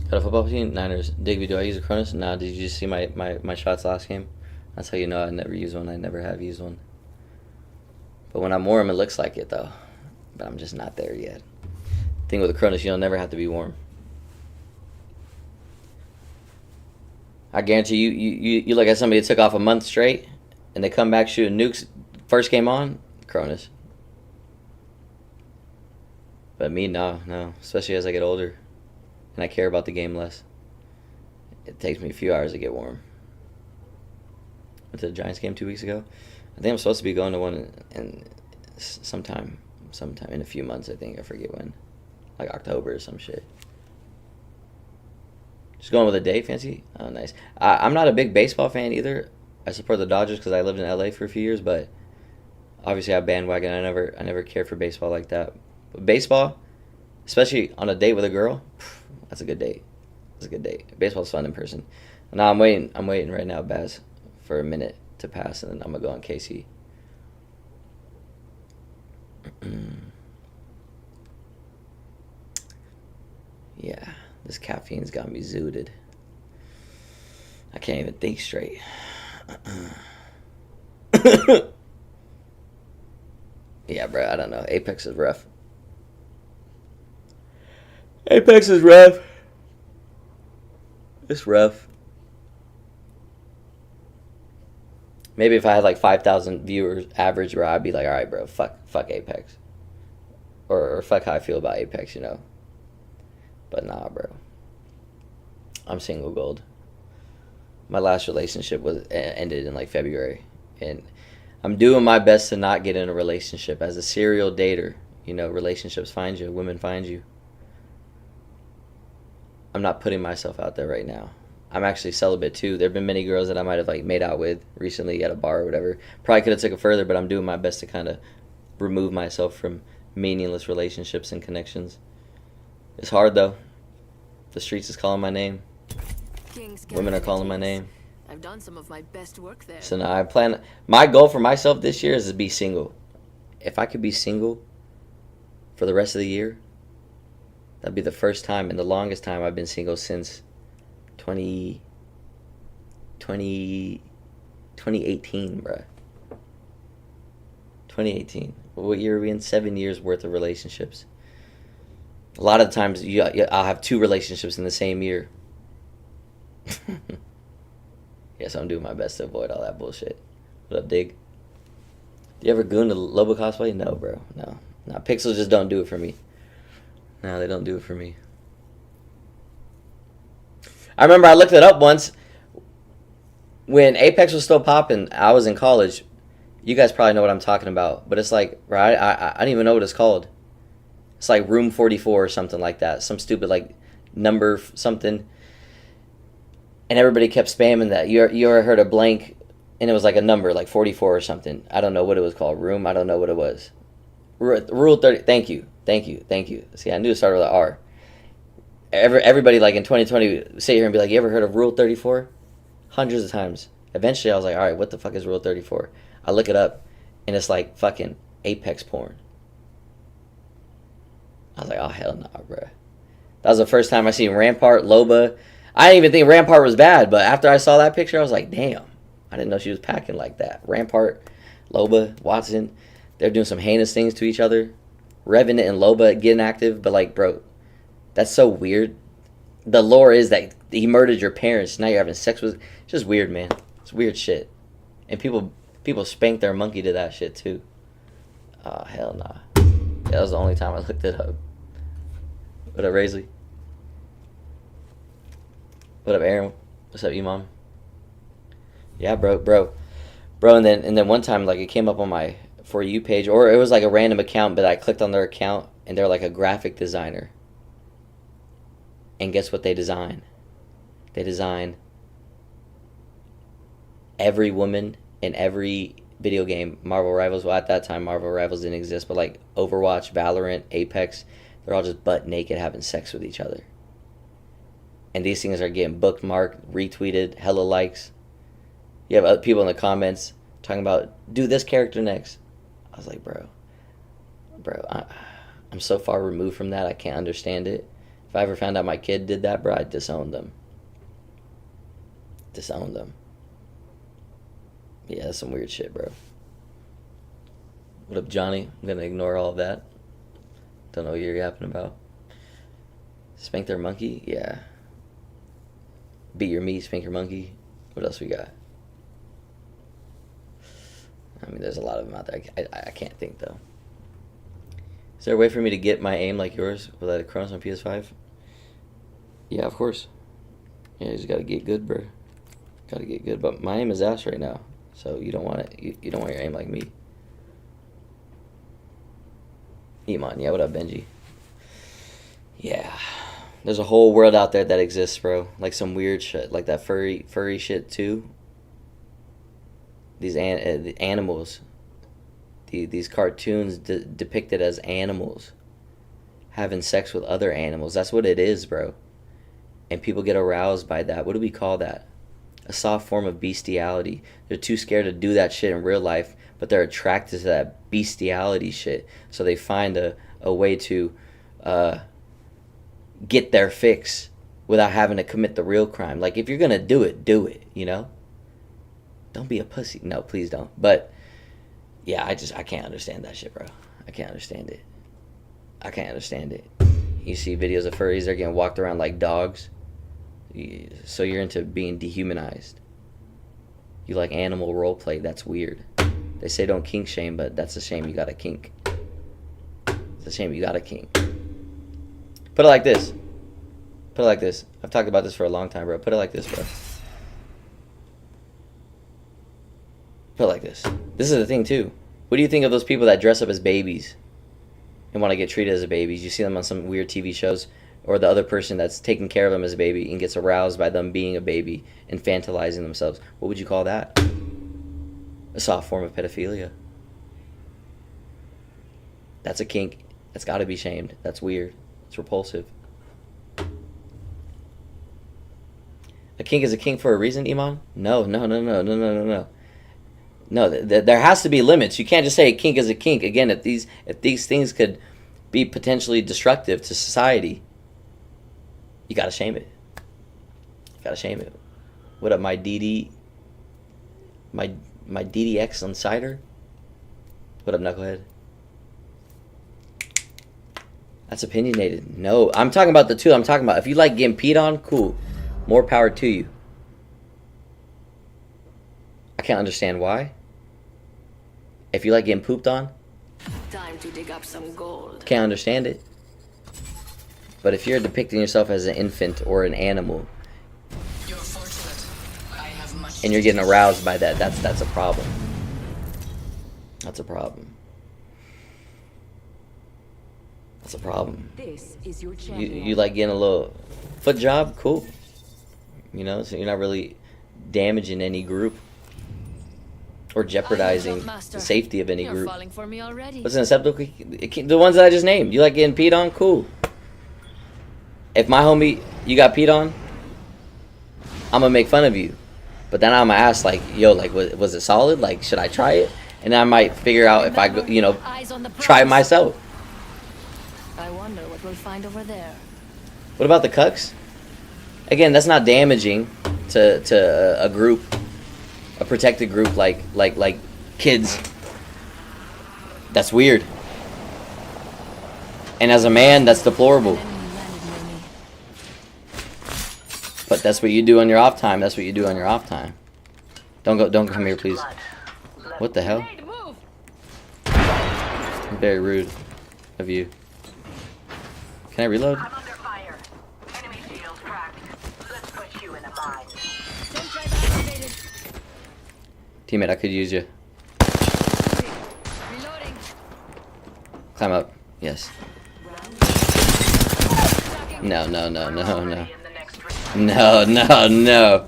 Got a football team? Niners. Digby, do I use a Cronus? Nah, did you just see my shots last game? That's how you know I never use one. I never have used one. But when I'm warm, it looks like it, though. But I'm just not there yet. Thing with a Cronus, you don't never have to be warm. I guarantee you look at somebody that took off a month straight, and they come back shooting nukes first game on, Cronus. But me, no. Especially as I get older. And I care about the game less. It takes me a few hours to get warm. Went to the Giants game 2 weeks ago. I think I'm supposed to be going to one in sometime in a few months, I think. I forget when. Like October or some shit. Just going with a day, Fancy? Oh, nice. I'm not a big baseball fan either. I support the Dodgers because I lived in LA for a few years, but obviously I bandwagon. I never cared for baseball like that. But baseball, especially on a date with a girl, that's a good date. That's a good date. Baseball's fun in person. Now I'm waiting right now, Baz, for a minute to pass, and then I'm gonna go on KC. Yeah, this caffeine's got me zooted. I can't even think straight. Yeah, bro, I don't know. Apex is rough. Apex is rough. It's rough. Maybe if I had like 5,000 viewers average, where I'd be like, all right, bro, fuck Apex. Or fuck how I feel about Apex, you know. But nah, bro. I'm single gold. My last relationship ended in like February. And I'm doing my best to not get in a relationship. As a serial dater, you know, relationships find you. Women find you. I'm not putting myself out there right now. I'm actually celibate too. There have been many girls that I might have like made out with recently at a bar or whatever. Probably could have took it further, but I'm doing my best to kind of remove myself from meaningless relationships and connections. It's hard though. The streets is calling my name. Women are calling my name. I've done some of my best work there. So now I plan. My goal for myself this year is to be single. If I could be single for the rest of the year, that'd be the first time and the longest time I've been single since 2018, bruh. 2018. What year are we in? 7 years worth of relationships. A lot of times, I'll have 2 relationships in the same year. Yes, I'm doing my best to avoid all that bullshit. What up, Dig? Do you ever goon to Lobo cosplay? No, bro. No. Pixels just don't do it for me. No, they don't do it for me. I remember I looked it up once. When Apex was still popping, I was in college. You guys probably know what I'm talking about. But it's like, right? I don't even know what it's called. It's like Room 44 or something like that. Some stupid, like, number something. And everybody kept spamming that. You ever heard of blank? And it was like a number, like 44 or something. I don't know what it was called. Room? I don't know what it was. Rule 30. Thank you. See, I knew it started with an R. Everybody, like, in 2020 would sit here and be like, you ever heard of Rule 34? Hundreds of times. Eventually, I was like, all right, what the fuck is Rule 34? I look it up, and it's like fucking Apex porn. I was like, oh, hell nah, bro. That was the first time I seen Rampart, Loba. I didn't even think Rampart was bad, but after I saw that picture, I was like, damn. I didn't know she was packing like that. Rampart, Loba, Watson, they're doing some heinous things to each other. Revenant and Loba getting active, but like, bro, that's so weird. The lore is that he murdered your parents. Now you're having sex with... It's just weird, man. It's weird shit. And people spank their monkey to that shit, too. Oh, hell nah. That was the only time I looked it up. What up, Raisley? What up, Aaron? What's up, Imam? Yeah, bro. And then one time, like, it came up on my For You page, or it was like a random account, but I clicked on their account, and they're like a graphic designer. And guess what they design? They design every woman in every video game. Marvel Rivals, well, at that time, Marvel Rivals didn't exist, but like Overwatch, Valorant, Apex, they're all just butt naked having sex with each other. And these things are getting bookmarked, retweeted, hella likes. You have other people in the comments talking about, do this character next. I was like, bro, I'm so far removed from that, I can't understand it. If I ever found out my kid did that, bro, I'd disown them. Yeah, that's some weird shit, bro. What up, Johnny? I'm gonna ignore all of that. Don't know what you're yapping about. Spank their monkey? Yeah. Beat your meat, spank your monkey. What else we got? I mean, there's a lot of them out there. I can't think, though. Is there a way for me to get my aim like yours without a Chronos on PS5? Yeah, of course. Yeah, you just gotta get good, bro. Gotta get good. But my aim is ass right now, so you don't want it. You don't want your aim like me. Iman, yeah, what up, Benji? Yeah, there's a whole world out there that exists, bro. Like some weird shit, like that furry shit too. These animals. These cartoons depicted as animals having sex with other animals. That's what it is, bro. And people get aroused by that. What do we call that? A soft form of bestiality. They're too scared to do that shit in real life, but they're attracted to that bestiality shit. So they find a way to get their fix without having to commit the real crime. Like, if you're going to do it, you know? Don't be a pussy. No, please don't. But... yeah, I can't understand that shit, bro. I can't understand it. You see videos of furries, they're getting walked around like dogs. So you're into being dehumanized. You like animal roleplay, that's weird. They say don't kink shame, but that's a shame you got a kink. It's a shame you got a kink. Put it like this. I've talked about this for a long time, bro. Put it like this, bro. Put it like this. This is the thing, too. What do you think of those people that dress up as babies and want to get treated as a babies? You see them on some weird TV shows, or the other person that's taking care of them as a baby and gets aroused by them being a baby, infantilizing themselves. What would you call that? A soft form of pedophilia. That's a kink. That's got to be shamed. That's weird. It's repulsive. A kink is a kink for a reason, Iman? No. No, there has to be limits. You can't just say a kink is a kink. Again, if these things could be potentially destructive to society, you gotta shame it. What up, my DD? My DDX on cider? What up, knucklehead? That's opinionated. No, I'm talking about the two. I'm talking about if you like getting peed on, cool. More power to you. I can't understand why. If you like getting pooped on, Time to dig up some gold. can't understand it. But if you're depicting yourself as an infant or an animal, You're fortunate. I have much and you're getting aroused by that, that's a problem. That's a problem. That's a problem. This is your champion. You like getting a little foot job, cool. You know, so you're not really damaging any group or jeopardizing the safety of any You're group. falling for me already. What's an acceptable? The ones that I just named. You like getting peed on, cool. If my homie, you got peed on, I'm gonna make fun of you, but then I'm gonna ask like, yo, like, was it solid? Like, should I try it? And I might figure out if I, you know, Eyes on the try it prize. myself. I wonder what we'll find over there. What about the cucks? Again, that's not damaging to a group, a protected group like kids. That's weird. And as a man, that's deplorable. Enemy landed near me. But that's what you do on your off time. That's what you do on your off time. Don't come here, please. What the hell? Grenade, move! Very rude of you. Can I reload? I'm under fire. Enemy shield cracked. Let's put you in a bind. Don't drive activated. Teammate, I could use you. Reloading. Climb up. Yes. No. In the next ring. No. No.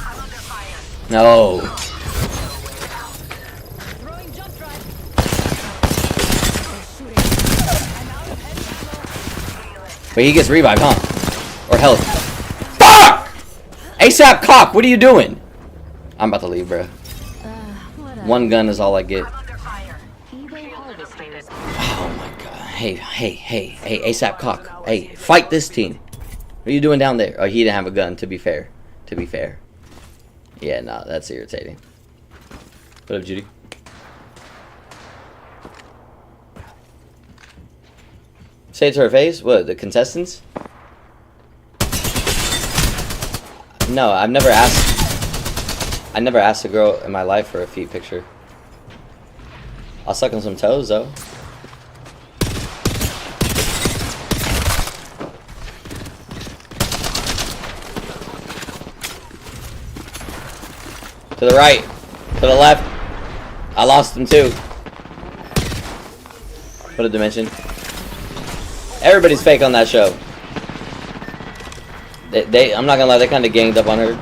I'm under fire. No. Throwing jump drive. They're shooting. I'm out of heavy ammo. But he gets revived, huh? Or health. Fuck! ASAP cock, what are you doing? I'm about to leave, bro. What a One gun is all I get. I'm under fire. evil harvesters. Oh my god. Hey, ASAP cock. Hey, fight this team. What are you doing down there? Oh, he didn't have a gun, to be fair. Yeah, no, that's irritating. What up, Judy? Say it to her face? What, the contestants? No, I never asked a girl in my life for a feet picture. I'll suck on some toes, though. To the right. To the left. I lost him too. What a dimension. Everybody's fake on that show. I'm not gonna lie, they kind of ganged up on her.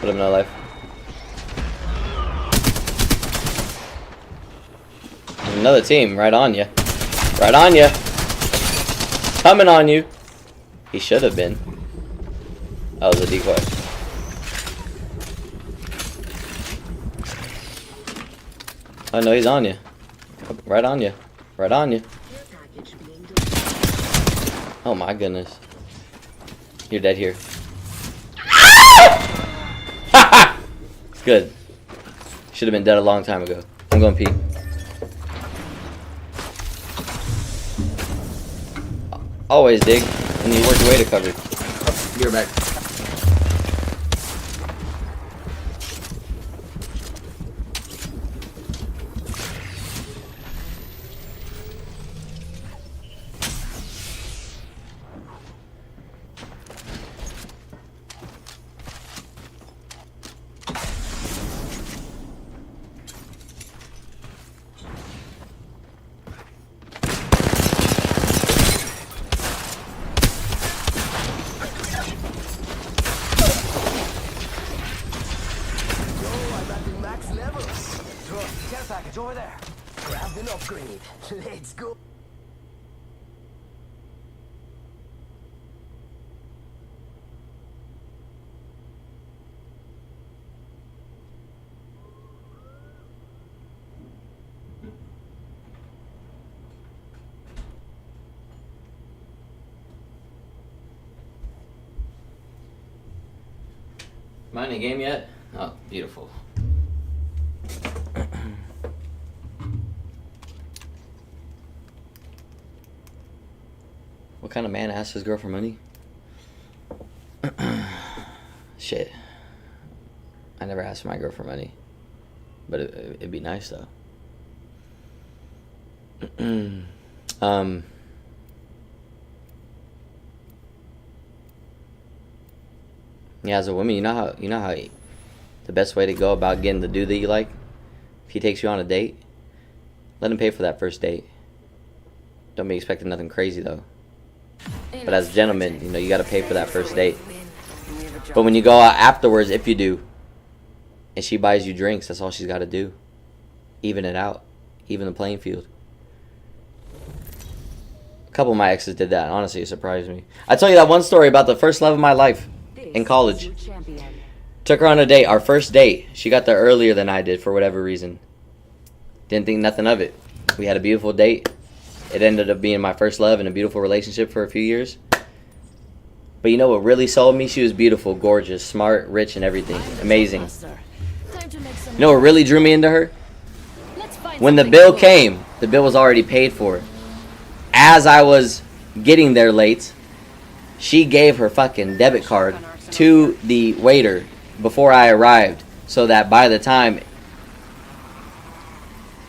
Put him in her life. There's another team right on you. Right on you. Coming on you. He should have been. That was a decoy. Oh no, he's on you. Right on you. Right on you. Oh my goodness. You're dead here. Good. Should have been dead a long time ago. I'm going pee. Always dig, and you work your way to cover. Be right back. Care package over there. Grab an upgrade. Let's go. Am I in the game yet? Oh, beautiful. kind of man asks his girl for money? Shit. I never asked my girl for money. But it'd be nice, though. Yeah, as a woman, you know how the best way to go about getting the dude that you like, if he takes you on a date, let him pay for that first date. Don't be expecting nothing crazy though. But as gentlemen, you know, you gotta pay for that first date. But when you go out afterwards, if you do, and she buys you drinks, that's all she's gotta do. Even it out. Even the playing field. A couple of my exes did that. Honestly, it surprised me. I tell you that one story about the first love of my life in college. Took her on a date. Our first date. She got there earlier than I did for whatever reason. Didn't think nothing of it. We had a beautiful date. It ended up being my first love and a beautiful relationship for a few years. But you know what really sold me? She was beautiful, gorgeous, smart, rich, and everything. Amazing. You know what really drew me into her? When the bill came, the bill was already paid for. As I was getting there late, she gave her fucking debit card to the waiter before I arrived, so that by the time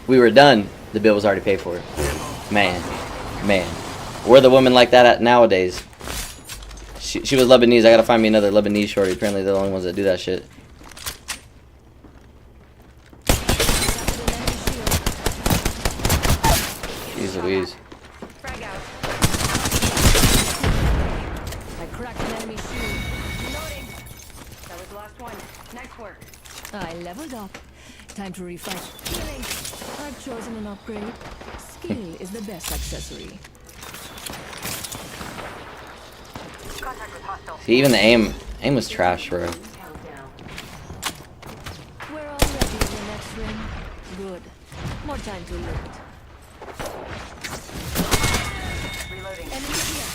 we were done, the bill was already paid for. Man. Where the women like that at nowadays? She was Lebanese. I gotta find me another Lebanese shorty. Apparently they're the only ones that do that shit. Jeez Louise. I cracked an enemy shield. Reloading. That was the last one. Nice work. I leveled up. Time to refresh. Healing. I've chosen an upgrade. Skill is the best accessory. Contact with hostile. See, even the aim was trash, bro. We're already in the next ring. Good. More time to loot. Reloading. Enemy here.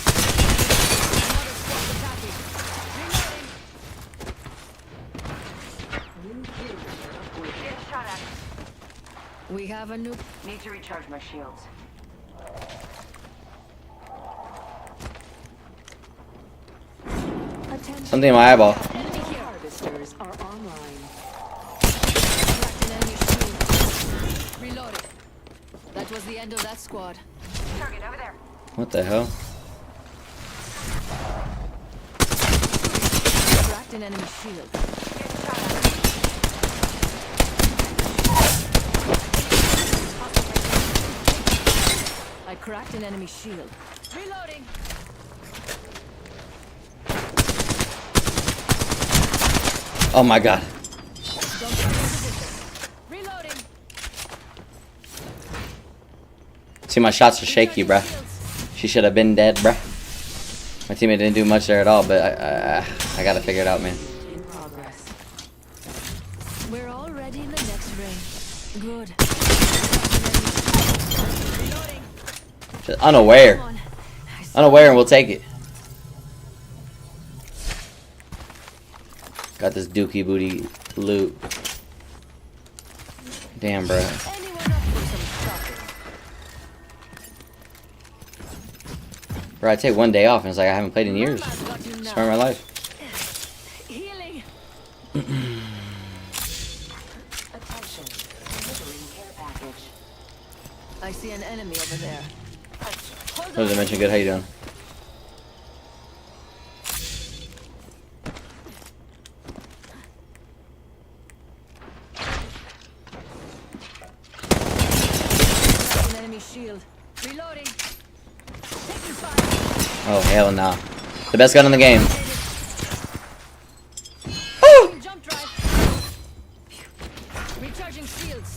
Another squad attacking. Reloading. Getting shot at. We have a new. Need to recharge my shields. Attention. Something in my eyeball. Enemy here. Harvesters are online. Cracked an enemy shield. Reloaded. That was the end of that squad. Target over there. What the hell? Cracked an enemy shield. Getting shot at. I cracked an enemy shield. Reloading. Oh my god. Don't try to position. Reloading. See, my shots are shaky, bruh. She should have been dead, bruh. My teammate didn't do much there at all, but I gotta figure it out, man. In progress. We're already in the next ring. Good. Reloading. Just unaware. Come on. Unaware, and we'll take it. Got this dookie booty loot. Damn, bro. Anyone up for some shopping? Bro, I take one day off, and it's like I haven't played in years. Mama's got you now. Start my life. Healing. Attention. Delivering care package. I see an enemy over there. Hold What does it mention? Good, how you doing? An enemy shield. Reloading. Taking fire. Oh, hell no. The best gun in the game. Jump drive. Recharging shields.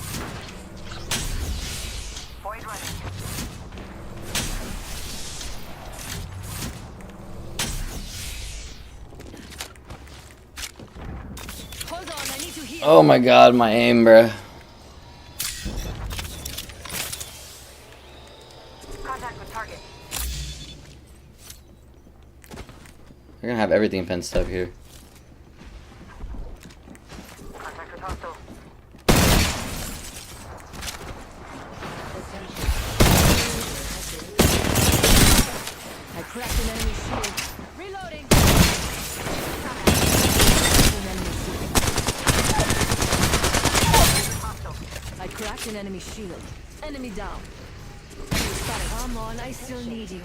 Boys running. Hold on, I need to heal. Oh my god, my aim, bro. Contact with target. We're gonna have everything fenced up here. Contact with hostile. I cracked Cracked an enemy shield. Enemy down. Come on, I still need you.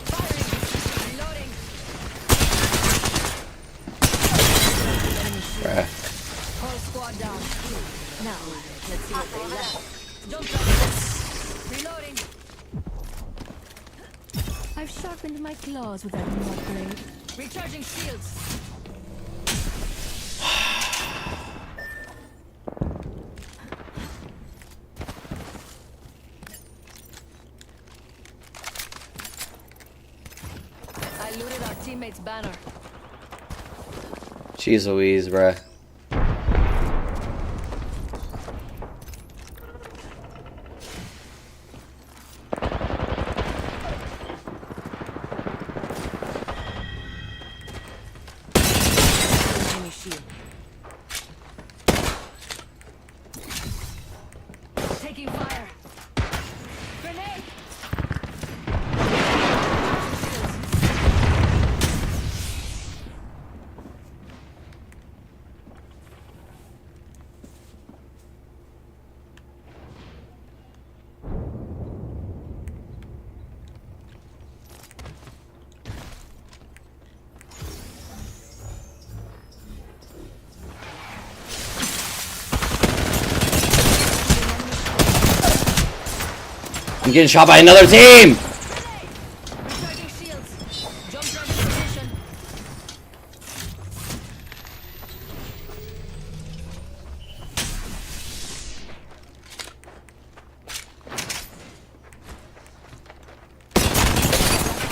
Firing. Reloading. Enemy shield. Bruh. Whole squad down. Now, let's see what they left. Jump down. Reloading. I've sharpened my claws with that new upgrade. Recharging shields. I looted our teammate's banner. Jeez Louise, bruh. Enemy shield. Taking fire. Grenade. I'm getting shot by another team! Recharging shields. Jump down to position.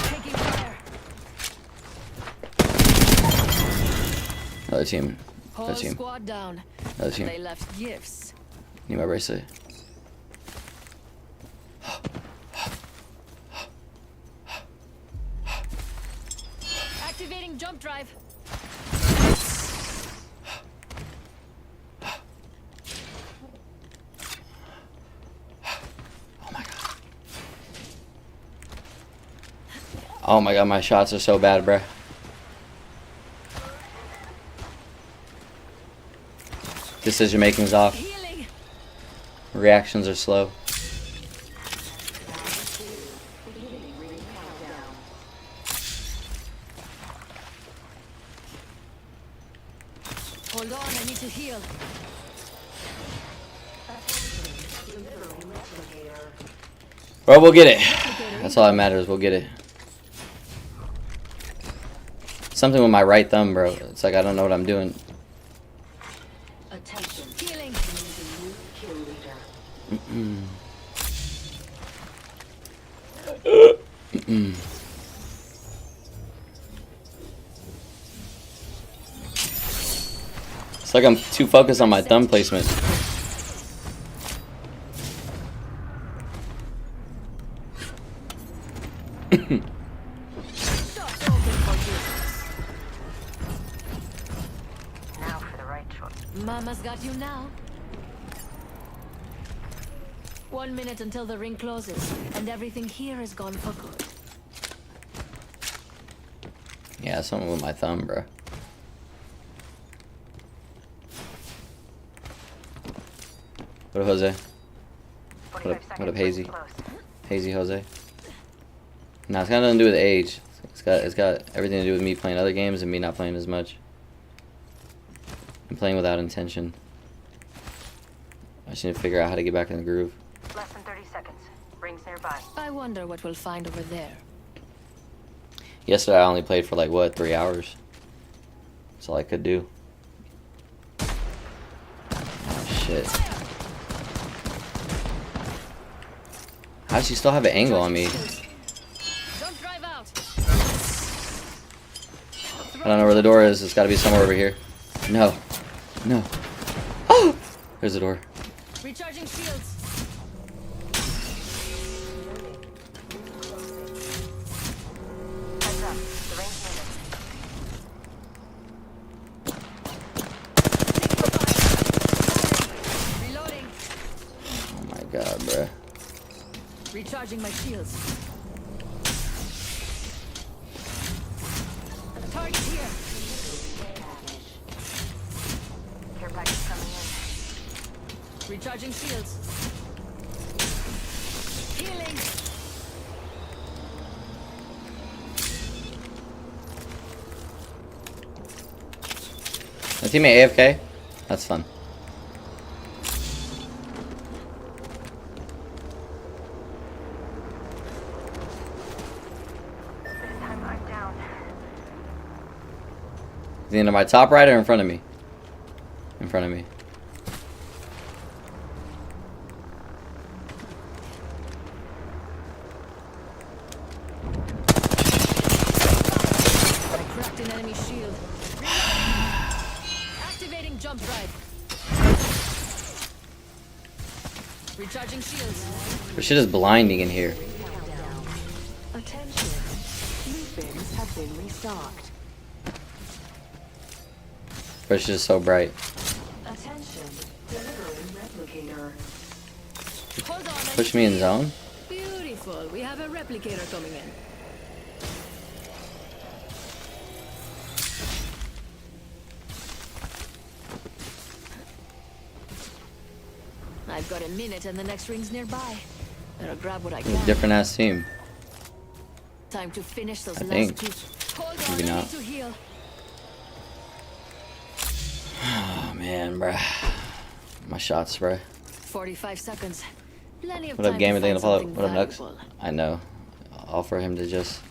Taking fire. Another team. Whole Another team. squad down. Another team. They left gifts. Need my bracelet. Activating jump drive. Oh my god, my shots are so bad, bruh. Decision making's off. Healing. Reactions are slow. Hold on, I need to heal. Well, we'll get it. That's all that matters. We'll get it. Something with my right thumb, bro. It's like I don't know what I'm doing. Attention. Healing. New kill leader. It's like I'm too focused on my thumb placement. Shots open for business. Now for the right choice. Mama's got you now. 1 minute until the ring closes, and everything here is gone for good. Yeah, something with my thumb, bro. What up, Jose? 45 What up, seconds. Hazy? Close. Hazy Jose. Nah, it's got nothing to do with age. It's got everything to do with me playing other games and me not playing as much. I'm playing without intention. I just need to figure out how to get back in the groove. Less than 30 seconds. Rings nearby. I wonder what we'll find over there. Yesterday I only played for like what, 3 hours? That's all I could do. Oh shit. How does she still have an angle on me? Don't drive out. I don't know where the door is. It's gotta be somewhere over here. No. No. Oh! There's the door. Recharging shields. Heads up. The ring's moving. Reloading. Oh my god, bruh. Recharging my shields. Target here. Care package coming in. Recharging shields. Healing. My teammate AFK? That's fun. This time I'm down. Is he into my top right or in front of me? In front of me. I cracked an enemy shield. Activating jump drive. Recharging shields. This shit is blinding in here. Attention. Loot bins have been restocked. This shit is so bright. Attention. Delivering replicator. Hold on. I Push need me to in heal. zone. Beautiful. We have a replicator coming in. I've got a minute and the next ring's nearby. Better grab what I can. Different ass team. Time to finish those I last think. two. Hold on, Maybe I not. need to heal. Oh man, bruh. My shots, bruh. 45 seconds. Plenty of What up, time gamer? to Thank you find for something follow. What up, Nux? valuable. I know. All for him to just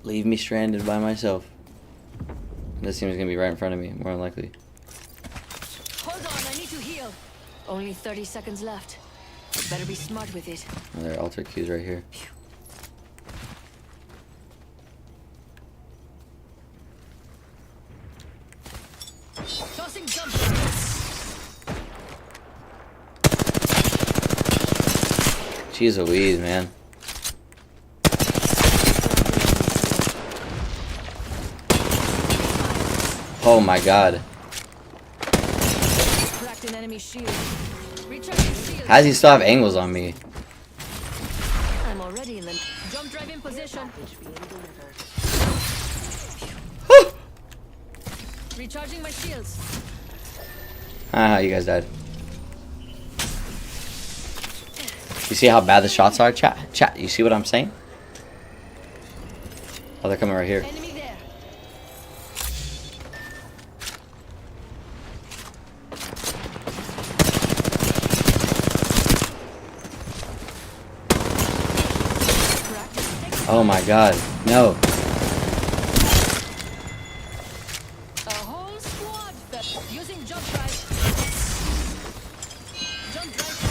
leave me stranded by myself. This team is gonna be right in front of me, more than likely. Hold on, I need to heal. Only 30 seconds left. I better be smart with it. Oh, there are alter Qs right here. Tossing jump. Jeez Louise, man. Oh my god. Cracked an enemy shield. Recharging shield. How does he still have angles on me? I'm already in the jump drive in position. Recharging my shields. Ah, you guys died. You see how bad the shots are? Chat, you see what I'm saying? Oh, they're coming right here. Enemy there. Oh my god. No. A whole squad using jump drive. Jump drive.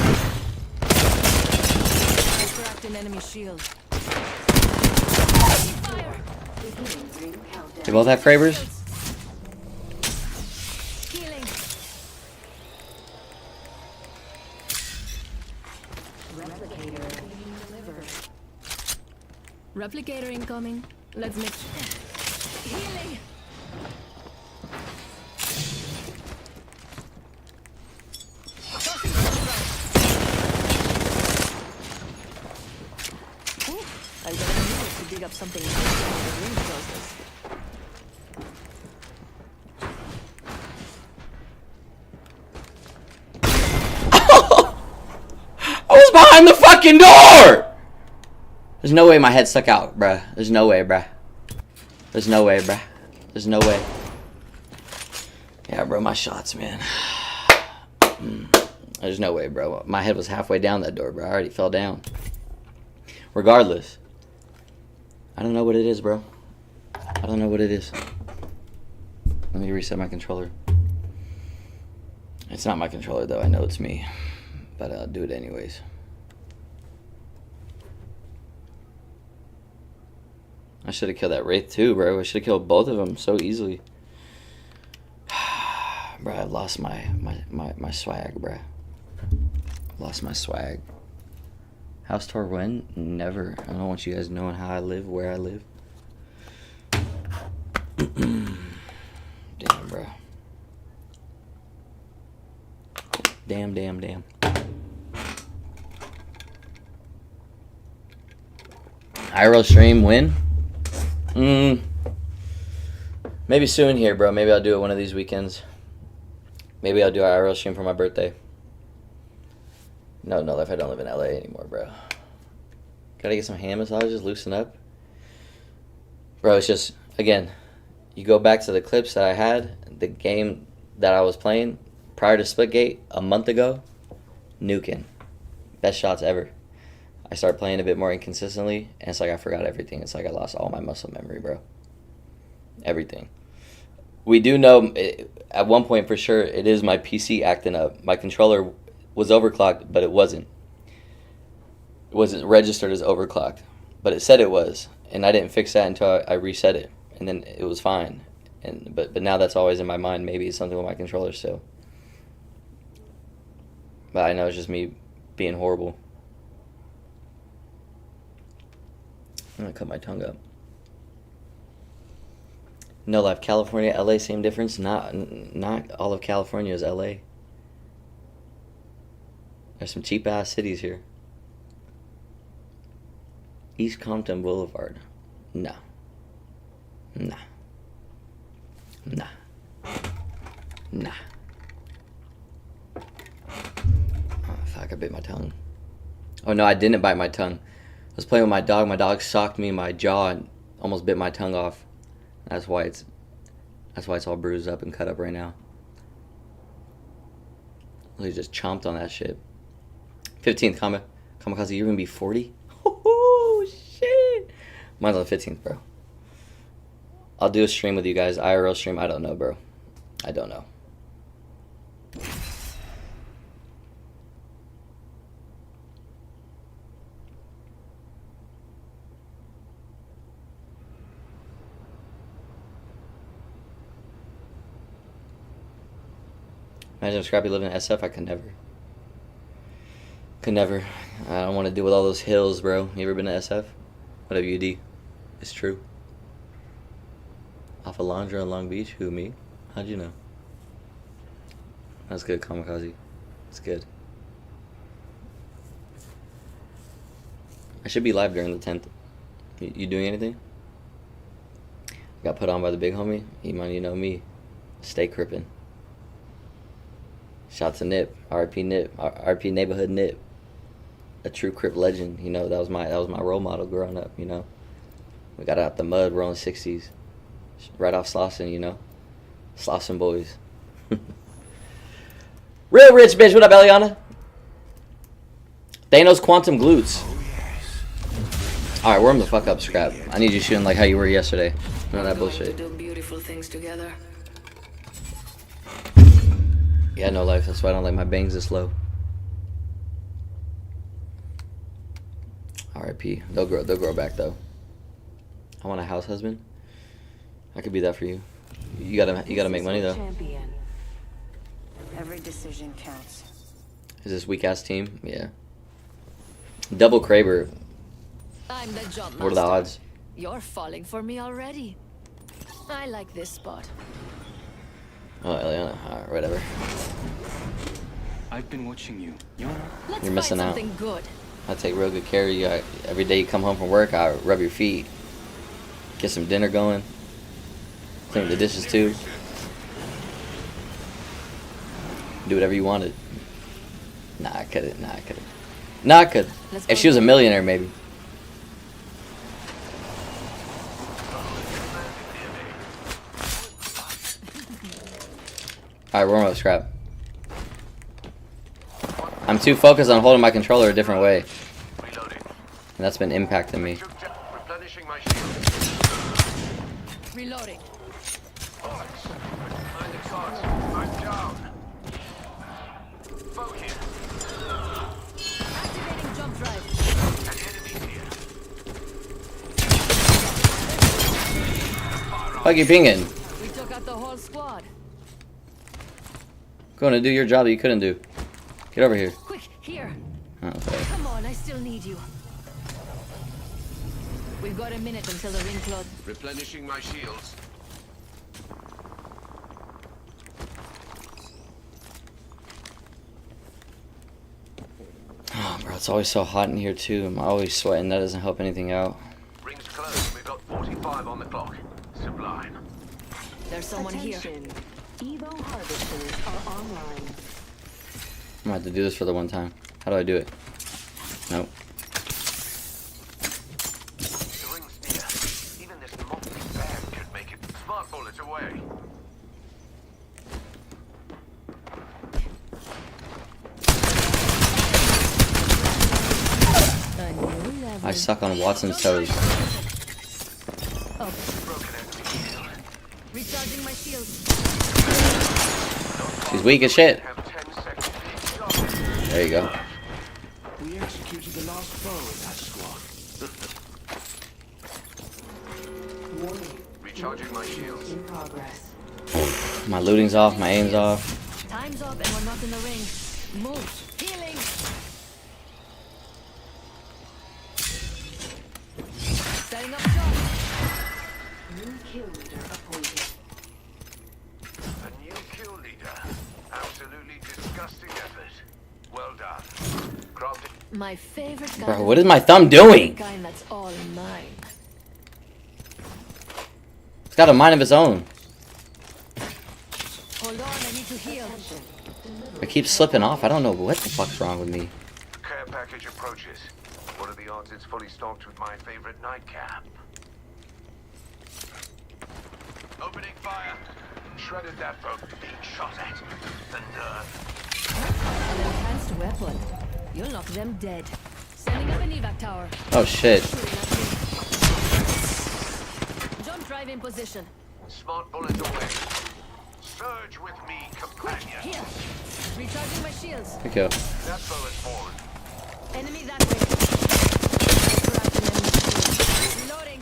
I cracked an enemy shield. Fire. They both have Fravers? Healing. Replicator incoming. Let's make healing. Tossing jump drive. Ooh, I've got a minute to dig up something good before the ring closes. I was behind the fucking door! There's no way my head stuck out, bruh. There's no way, bruh. There's no way, bruh. There's no way. Yeah, bro, my shots, man. There's no way, bro. My head was halfway down that door, bro. I already fell down. Regardless. I don't know what it is, bro. I don't know what it is. Let me reset my controller. It's not my controller, though. I know it's me. But I'll do it anyways. I should have killed that Wraith too, bro. I should have killed both of them so easily. Bro, I've lost my swag, bro. Lost my swag. House tour when? Never. I don't want you guys knowing how I live, where I live. Damn, bro. Damn. IRL stream win? Maybe soon here, bro. Maybe I'll do it one of these weekends. Maybe I'll do an IRL stream for my birthday. No, if I don't live in LA anymore, bro. Gotta get some hand massages, loosen up. Bro, it's just, again, you go back to the clips that I had, the game that I was playing prior to Splitgate a month ago, nuking. Best shots ever. I started playing a bit more inconsistently, and it's like I forgot everything. It's like I lost all my muscle memory, bro. Everything. We do know, at one point for sure, it is my PC acting up. My controller was overclocked, but it wasn't. It wasn't registered as overclocked, but it said it was, and I didn't fix that until I reset it, and then it was fine. But now that's always in my mind. Maybe it's something with my controller still. But I know it's just me being horrible. I'm gonna cut my tongue up. No life, California, LA, same difference. Not all of California is LA. There's some cheap ass cities here. East Compton Boulevard. No. Nah. Oh, fuck, I bit my tongue. Oh no, I didn't bite my tongue. I was playing with my dog. My dog socked me in my jaw and almost bit my tongue off. That's why it's all bruised up and cut up right now. He just chomped on that shit. 15th Kamikaze, you're gonna be 40? Oh shit! Mine's on the 15th, bro. I'll do a stream with you guys. IRL stream. I don't know, bro. I don't know. Imagine if Scrappy lived in SF. I could never. Could never. I don't want to deal with all those hills, bro. You ever been to SF? What WD? It's true. Off of Alondra in Long Beach? Who, me? How'd you know? That's good, Kamikaze. It's good. I should be live during the 10th. You doing anything? Got put on by the big homie? Iman, you know me. Stay crippin'. Shout to Nip. RP Nip. RP Neighborhood Nip. A true Crip legend. You know, that was my role model growing up, you know. We got out the mud, rolling 60s. Right off Slauson, you know. Slauson boys. Real rich bitch. What up, Eliana? Thanos Quantum Glutes. Alright, warm the fuck up, Scrap. I need you shooting like how you were yesterday. None of that bullshit. Do beautiful things together. Yeah, no life. That's why I don't like my bangs this low. R.I.P. They'll grow back though. I want a house husband. I could be that for you. You gotta make money though. Champion. Every decision counts. Is this weak ass team? Yeah. Double Kraber. I'm the jump What are the master. odds? You're falling for me already. I like this spot. Oh, Eliana. Alright, whatever. I've been watching you. Let's You're missing find out. something good. I take real good care of you. Every day you come home from work, I rub your feet. Get some dinner going. Clean the dishes too. Do whatever you wanted. Nah, I couldn't. Nah, I could. If she was a millionaire, maybe. Alright, warm up, Scrap. I'm too focused on holding my controller a different way. Reloading. And that's been impacting me. Replenishing my shield. Reloading. Find the target. I'm down. Focus. Activating jump drive. An enemy here. Fuck you pinging. We took out the whole squad. Going to do your job that you couldn't do. Get over here. Quick, here. Oh, okay. Come on, I still need you. We've got a minute until the ring closes. Replenishing my shields. Oh, bro, it's always so hot in here too. I'm always sweating. That doesn't help anything out. Rings closed. We've got 45 on the clock. Sublime. There's someone here. Attention. Evo harvesters are online. I'm gonna have to do this for the one time. How do I do it? Nope. The ring's near. Even this motley band could make it. Smart bullets away. A new level. I suck on Watson's toes. Up. Broken enemy shield. Recharging my shields. She's weak as shit. Have 10 seconds. There you go. We executed the last foe in that squad. Recharging my shields. In progress. My looting's off, my aim's off. Time's up and we're not in the ring. Move. Healing. Setting up shop. New kill leader appointed. A new kill leader. Absolutely disgusting effort. Well done. Crafted. My favorite kind. Bro, what is my thumb doing? Kind that's all mine. It's got a mind of its own. Hold on, I need to heal. It keeps slipping off. I don't know what the fuck's wrong with me. Care package approaches. What are the odds it's fully stocked with my favorite nightcap? Opening fire. Shredded that boat. Being shot at. The nerve. An enhanced weapon. You'll knock them dead. Sending up an evac tower. Oh shit. Jump drive in position. Smart bullet away. Surge with me, companion. Here. Recharging my shields. There you go. That foe is born. Enemy that way. Correcting enemy shield. Reloading.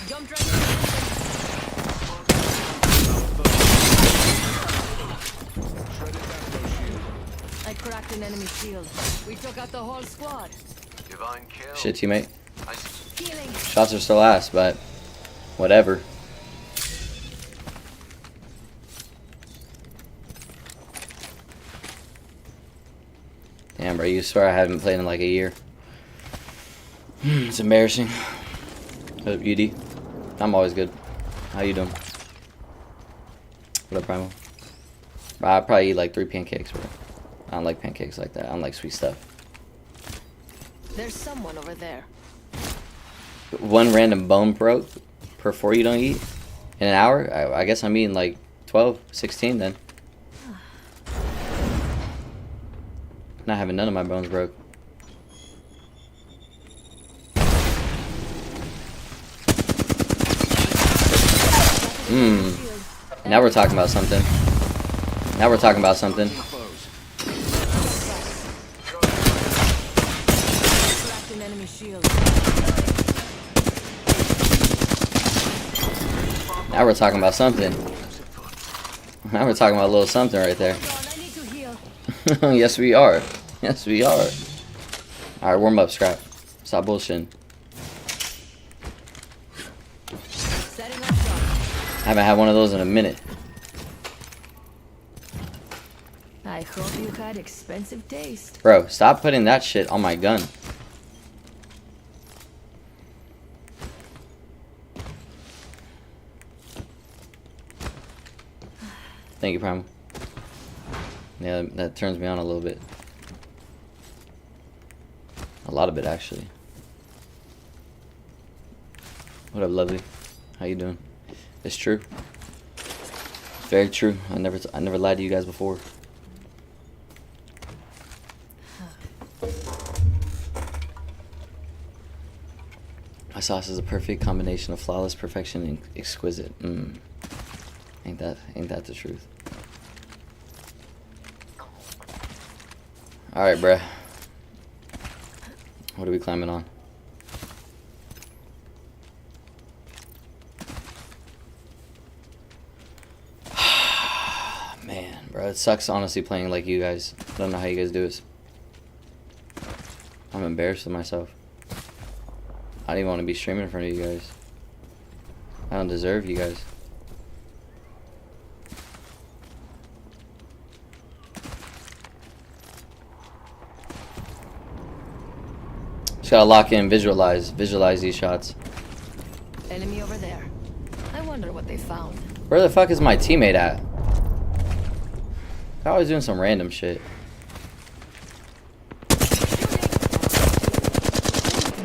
Jump drive in position. I cracked an enemy shield. We took out the whole squad. Divine kill. Shit, teammate. I Healing. Shots are still ass, but whatever. Damn, bro, you swear I haven't played in like a year. It's embarrassing. What up, UD? I'm always good. How you doing? What up, Primal? Bro, I probably eat like 3 pancakes, bro. I don't like pancakes like that. I don't like sweet stuff. There's someone over there. 1 random bone broke per 4 you don't eat in an hour? I guess I'm eating like 12, 16 then. Not having none of my bones broke. Now we're talking about something. Now we're talking about something. Cracked an enemy shield. Now we're talking about something. Now we're talking about a little something right there. Hold on, I need to heal. Yes, we are. Yes, we are. Alright, warm up, Scrap. Stop bullshitting. Setting up shop. Haven't had one of those in a minute. I hope you had expensive taste. Bro, stop putting that shit on my gun. Thank you, Primal. Yeah, that turns me on a little bit. A lot of it, actually. What up, lovely? How you doing? It's true. It's very true. I never lied to you guys before. My sauce is a perfect combination of flawless perfection and exquisite. Ain't that the truth? All right, bruh. What are we climbing on? Man, bro, it sucks honestly playing like you guys. I don't know how you guys do it. I'm embarrassed of myself. I don't even want to be streaming in front of you guys. I don't deserve you guys. Just gotta lock in, visualize these shots. Enemy over there. I wonder what they found. Where the fuck is my teammate at? They're always doing some random shit.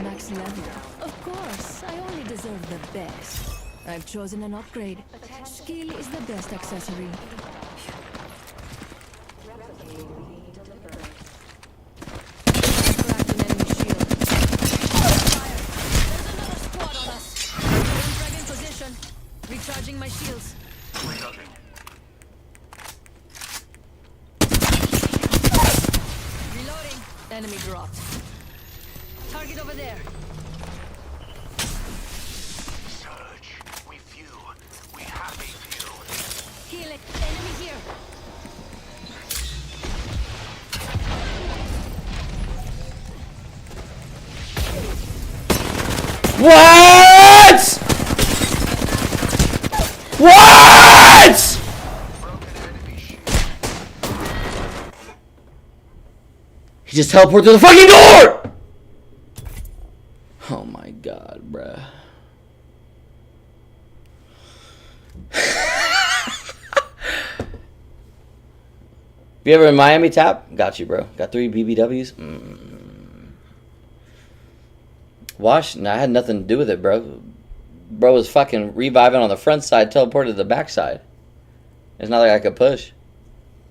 Max level. Of course, I only deserve the best. I've chosen an upgrade. Skill is the best accessory. Cracked an enemy shield. Fire! There's another squad on us. Frag in position. Recharging my shields. Reloading. Enemy dropped. Target over there. Surge. We few. We happy few. Heal it. Enemy here. What? What? He just teleported through the fucking door! Oh my god, bruh. You ever in Miami tap? Got you, bro. Got 3 BBWs? Wash? Nah, I had nothing to do with it, bro. Bro was fucking reviving on the front side, teleported to the back side. It's not like I could push.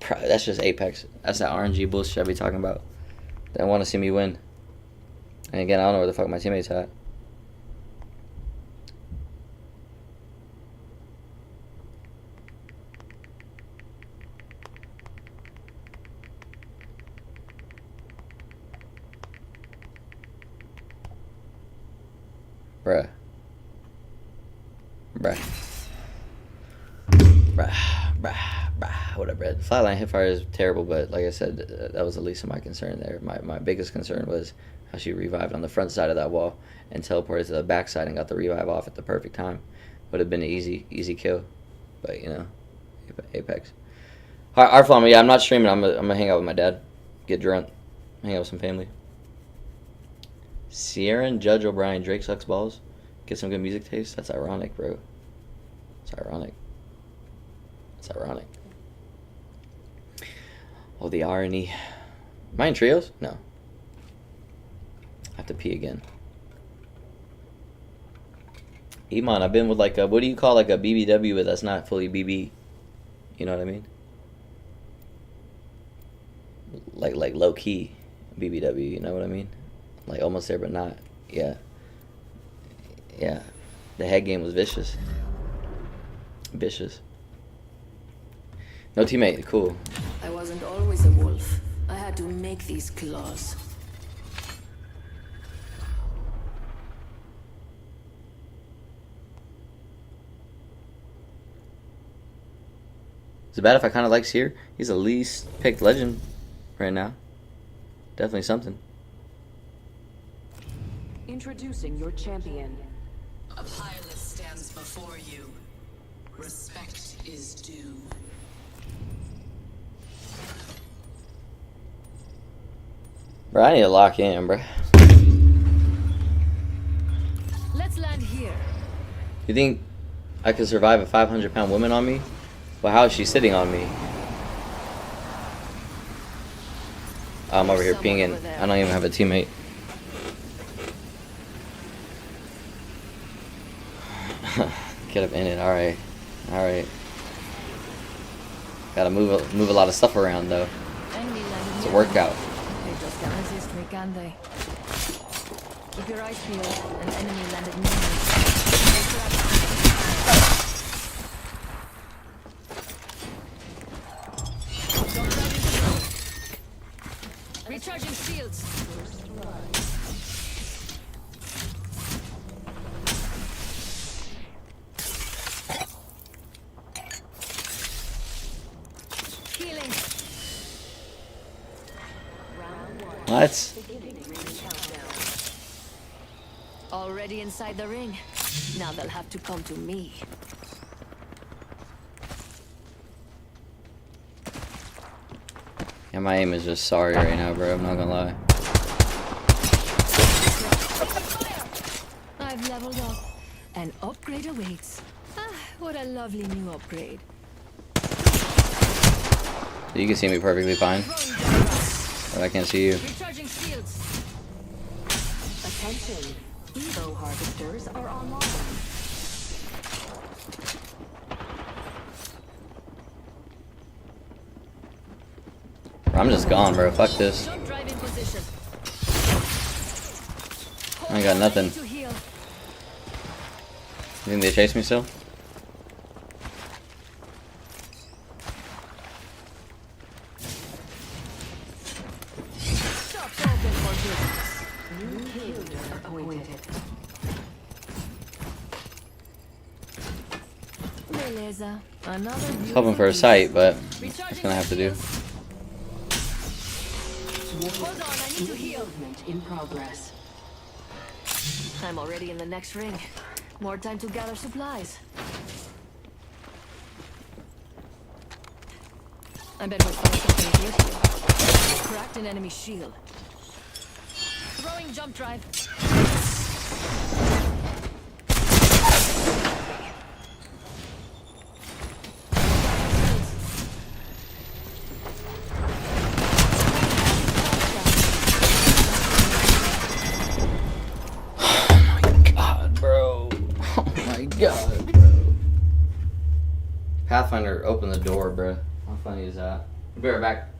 That's just Apex. That's that RNG bullshit I be talking about. They want to see me win. And again, I don't know where the fuck my teammates at. Bruh. Whatever. Flatline hipfire is terrible, but like I said, that was the least of my concern there. My biggest concern was how she revived on the front side of that wall and teleported to the back side and got the revive off at the perfect time. Would have been an easy kill, but you know, Apex. Our family, yeah, I'm not streaming. I'm gonna hang out with my dad, get drunk, hang out with some family. Sierra and Judge O'Brien, Drake sucks balls. Get some good music taste. That's ironic, bro. It's ironic. It's ironic. Oh, the irony. Am I in trios? No. I have to pee again. Iman, I've been with like a, what do you call like a BBW but that's not fully BB? You know what I mean? Like low key BBW, you know what I mean? Like almost there but not. Yeah. Yeah. The head game was vicious. Vicious. No teammate, cool. I wasn't always a wolf. I had to make these claws. Is it bad if I kind of like Seer? He's the least picked legend right now. Definitely something. Introducing your champion. A pilot stands before you. Respect is due. Bro, I need to lock in, bro. Let's land here. You think I could survive a 500-pound woman on me? Well, how is she sitting on me? I'm over here pinging. I don't even have a teammate. Get up in it. All right. All right. Gotta move a lot of stuff around though. It's a workout. They just can't resist me, can they? Keep your eyes peeled. An enemy landed near me. Recharging shields. Healing. What? Already inside the ring. Now they'll have to come to me. Yeah, my aim is just sorry right now, bro. I'm not gonna lie. I've leveled up. An upgrade awaits. Ah, What a lovely new upgrade. You can see me perfectly fine. But I can't see you. Recharging shields. Attention. Evo harvesters are online. I'm just gone, bro. Fuck this. Jump drive in position. I ain't got nothing. To heal. You think they chase me still? Shops open for business. New kill appointed. Beleza. Another Hoping for a sight, but it's gonna have to do. Hold on, I need to heal. Movement in progress. I'm already in the next ring. More time to gather supplies. I bet we'll find something good. Cracked an enemy shield. Throwing jump drive. God, bro. Oh my god, bro. Pathfinder opened the door, bro. How funny is that? I'll be right back.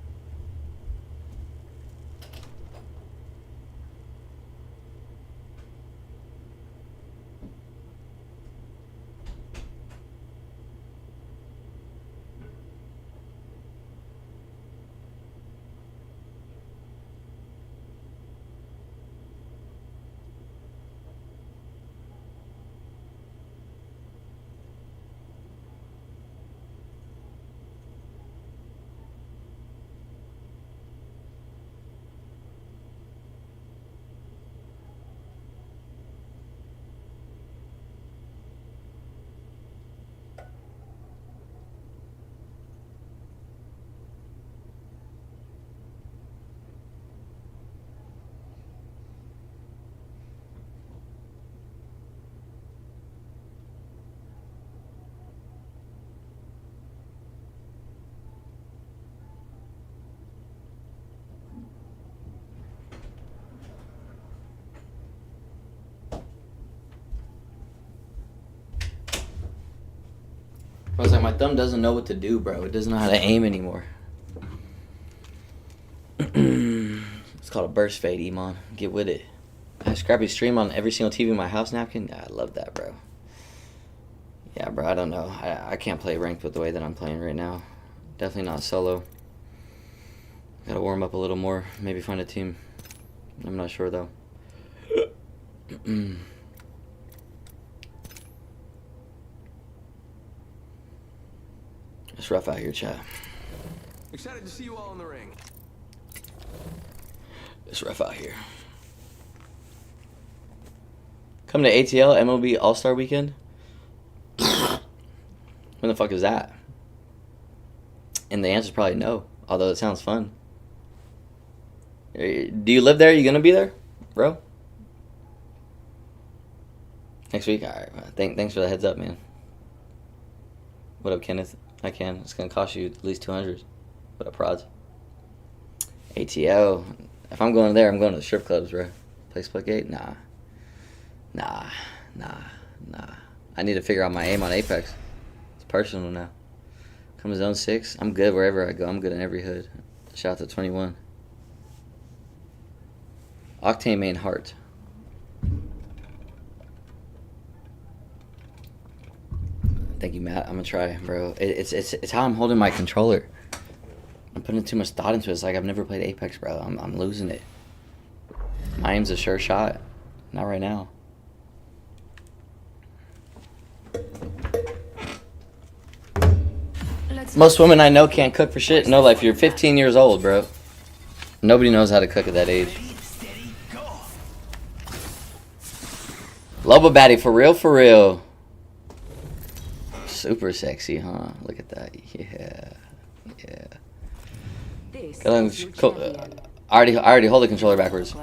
I was like, my thumb doesn't know what to do, bro. It doesn't know how to aim anymore. It's called a burst fade, Iman. Get with it. I have Scrappy stream on every single TV in my house napkin. I love that, bro. Yeah, bro, I don't know. I can't play ranked with the way that I'm playing right now. Definitely not solo. Gotta warm up a little more. Maybe find a team. I'm not sure, though. It's rough out here, chat. Excited to see you all in the ring. It's rough out here. Come to ATL MLB All-Star Weekend? When the fuck is that? And the answer's probably no, although it sounds fun. Do you live there? You gonna be there, bro? Next week? Alright, thanks for the heads up, man. What up, Kenneth? I can. It's gonna cost you at least 200. What up, prods? ATL. If I'm going there, I'm going to the strip clubs, bro. Play Splitgate? Nah. I need to figure out my aim on Apex. It's personal now. Come to Zone 6. I'm good wherever I go. I'm good in every hood. Shout out to 21. Octane main heart. Thank you, Matt. I'm gonna try, bro. It's how I'm holding my controller. I'm putting too much thought into it. It's like I've never played Apex, bro. I'm losing it. My aim's a sure shot. Not right now. Most women I know can't cook for shit. No life. You're 15 years old, bro. Nobody knows how to cook at that age. Loba Batty, for real. Super sexy, huh? Look at that. Yeah. I already hold the controller backwards.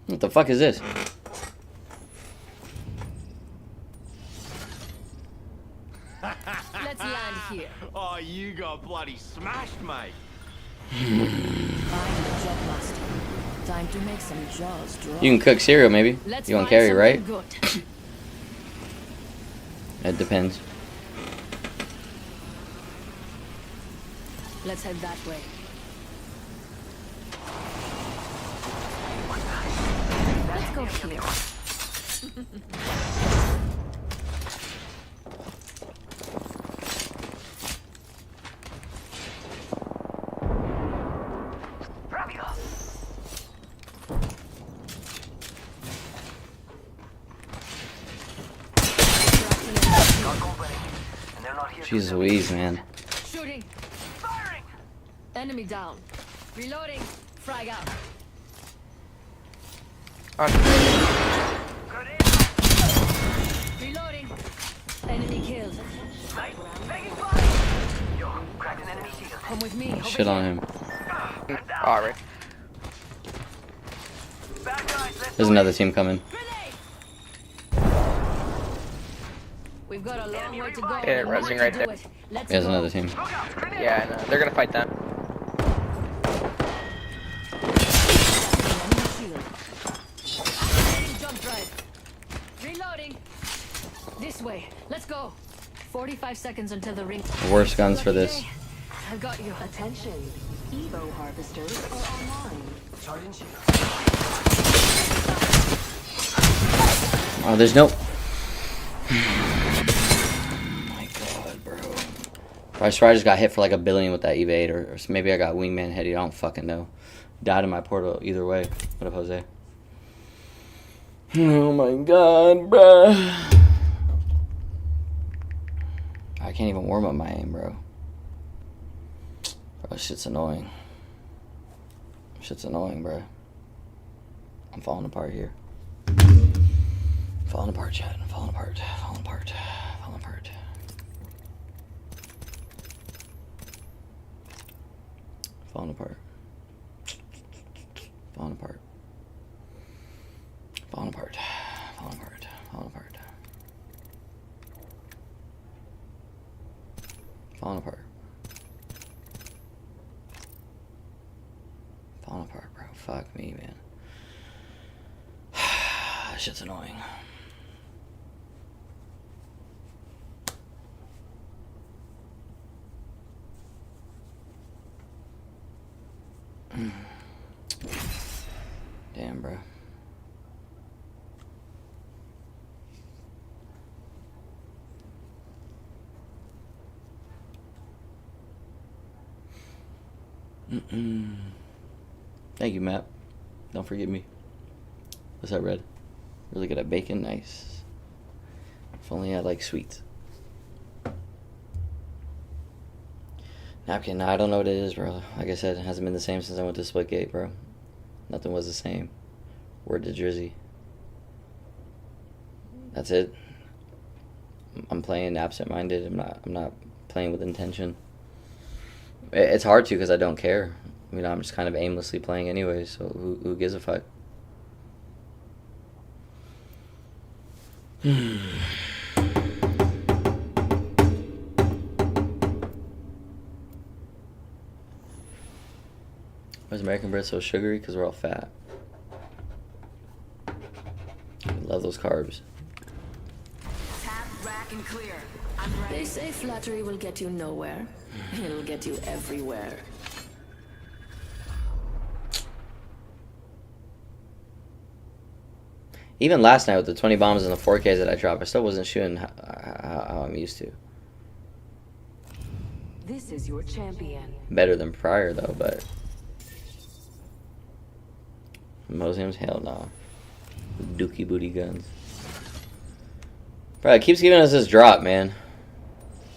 What the fuck is this? Let's land here. Oh, you got bloody smashed, mate. I'm the job master. Time to make some jaws drop. You can cook cereal, maybe. Let's You want find carry, right? something good. It depends. Let's head that way. Let's go here. Rápido. Got company. And they're not here. Jeez Louise, man. Shooting. Firing. Enemy down. Reloading. Frag out. Grenade. Reloading. Enemy killed. Mate, taking fire. Yo, cracked an enemy shield. Come with me. Over Shit here. on him. And down. Alright. Bad guys, let's There's do another it. team coming. Grenade. We've got a long way to go. Yeah, and we resing want right to there. do it. Let's There's go. another team. Look out, grenade. Yeah, I know. They're gonna fight that. Enemy shield. Activating jump drive. Reloading. This way. Let's go. 45 seconds until the ring. The worst guns for this. I've got you. Attention. Evo harvesters are online. Charging shield. Oh, there's no. My God, bro. I swear I just got hit for like a billion with that evade, or maybe I got wingman heady. I don't fucking know. Died in my portal either way. What up, Jose? Oh my God, bro. I can't even warm up my aim, bro. Bro, shit's annoying. Shit's annoying, bro. I'm falling apart here. Falling apart, chat. I'm falling apart. Falling apart. Falling apart. Falling apart. Falling apart. Falling apart. Falling apart. Falling apart. Falling apart. Falling apart, bro. Fuck me, man. That shit's annoying. Damn, bro. Thank you, Matt. Don't forget me. What's that, Red? Really good at bacon? Nice. If only I like sweets. Napkin, nah, I don't know what it is, bro. Like I said, it hasn't been the same since I went to Splitgate, bro. Nothing was the same. Word to Drizzy. That's it. I'm playing absent-minded. I'm not playing with intention. It's hard to because I don't care. You know, I'm just kind of aimlessly playing anyway, so who gives a fuck? Why is American bread so sugary? Because we're all fat. We love those carbs. Tap, rack, and clear. I'm ready. They say flattery will get you nowhere. It'll get you everywhere. Even last night with the 20 bombs and the 4Ks that I dropped, I still wasn't shooting how I'm used to. This is your champion. Better than prior, though, but... Moslems? Hell no. Dookie booty guns. Bro, it keeps giving us this drop, man.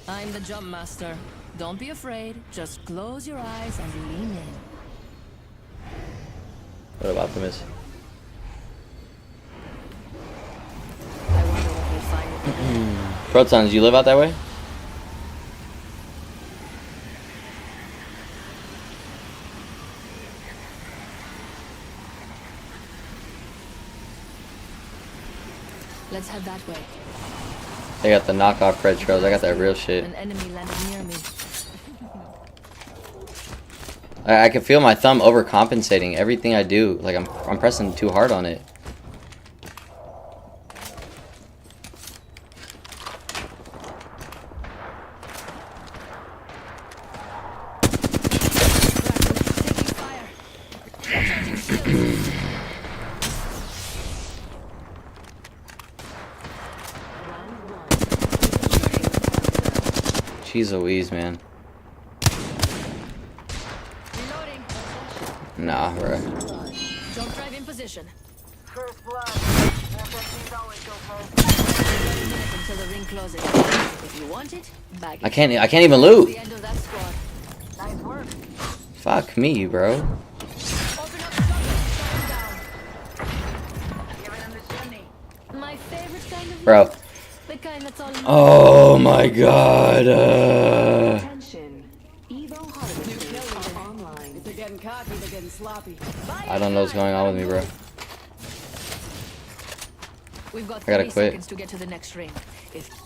I'm the jump master. Don't be afraid. Just close your eyes and lean in. What about Optimus? I wonder what we'll find. Protons, you live out that way? Let's head that way. They got the knockoff red trails. I got that real shit. An enemy landed near me. I can feel my thumb overcompensating everything I do. Like I'm pressing too hard on it. Taking fire. Recharging shields. Jeez Louise, man. Reloading. Nah, bro. Jump drive in position. First blood. FFC's always go first. Until the ring closes. If you want it, bag it. I can't even loot. The end of that squad. Nice work. Fuck me, bro. Open up shotgun. Down. Giving him the chimney. My favorite kind of Bro. loot. The kind that's all. Oh my god. Attention. Evo harvesters are online. If they're getting cocky, they're getting sloppy. I don't know what's going on with me, bro. We've got I gotta 30 quit. seconds to get to the next ring.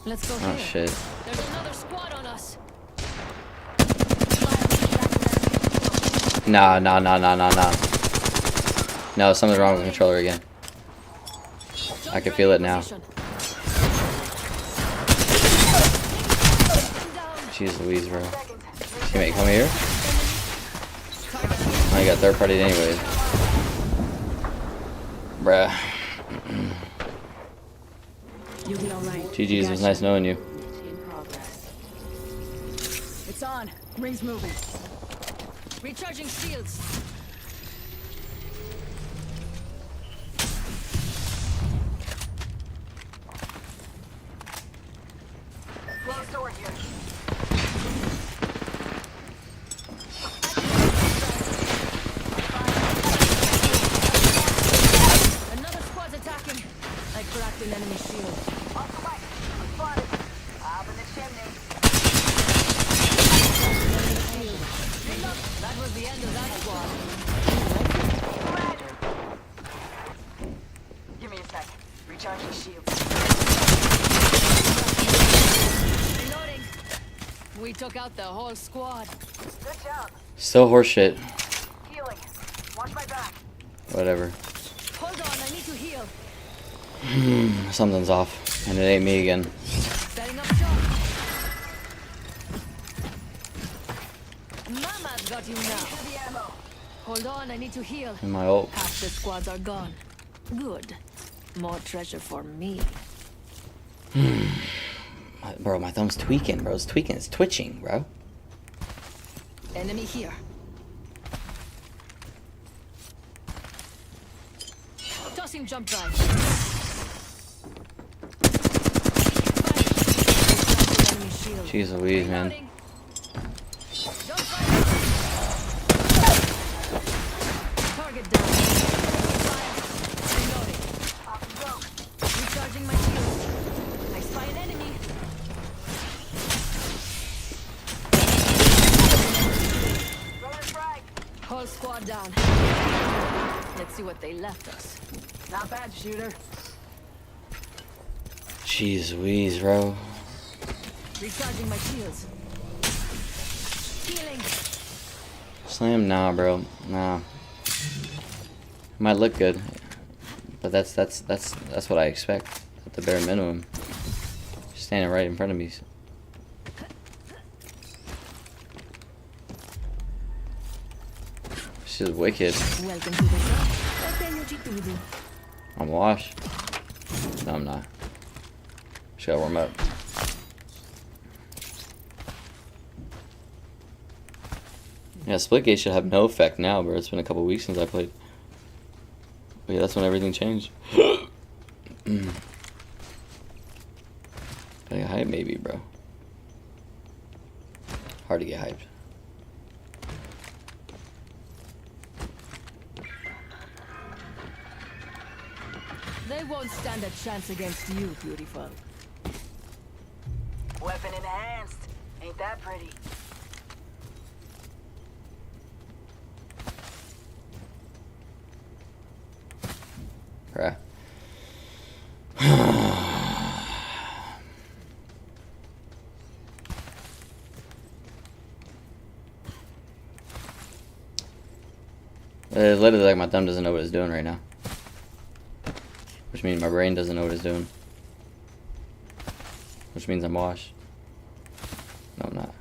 Let's go Oh here. shit. There's another squad on us. Nah. No, something's wrong with the controller again. I can feel it now. Jeez Louise, bro. Teammate, come here. Oh, you got third party anyways. Bruh. You'll be alright. GG's, it was nice knowing you. In progress. It's on. Ring's moving. Recharging shields. Close door here. Another squad's attacking. I cracked an enemy shield. Off the way. I'm spotted. Up in the chimney. Reload. That was the end of that squad. Give me a sec. Recharging shields. Reloading. We took out the whole squad. Good job. Still horseshit. Healing. Watch my back. Whatever. Hold on, I need to heal. Something's off. And it ain't me again. Setting up shop. Mama's got you now. Heavy ammo. Hold on, I need to heal. And my ult. Half the squads are gone. Good. More treasure for me. Bro, my thumb's tweaking, bro. It's tweaking. It's twitching, bro. Enemy here. Tossing jump drive. Enemy shield. Jeez Louise, man. Reloading. Jump drive. Target down. Fire. Reloading. Off you go. Recharging my shield. I spy an enemy. Throw the frag. Whole squad down. Let's see what they left us. Not bad, shooter. Jeez Louise, bro. Recharging my shields. Healing. Slam, nah, bro. Nah. Might look good, but that's what I expect at the bare minimum. Just standing right in front of me. This is wicked. Welcome to the shop. Benvenuti tudo. I'm washed. No, I'm not. Just gotta warm up. Yeah, Splitgate should have no effect now, bro. It's been a couple weeks since I played. But yeah, that's when everything changed. Gotta get hyped, maybe, bro. Hard to get hyped. They won't stand a chance against you, beautiful. Weapon enhanced. Ain't that pretty? Bruh. It's literally like my thumb doesn't know what it's doing right now. Which means my brain doesn't know what it's doing. Which means I'm washed. No, I'm not.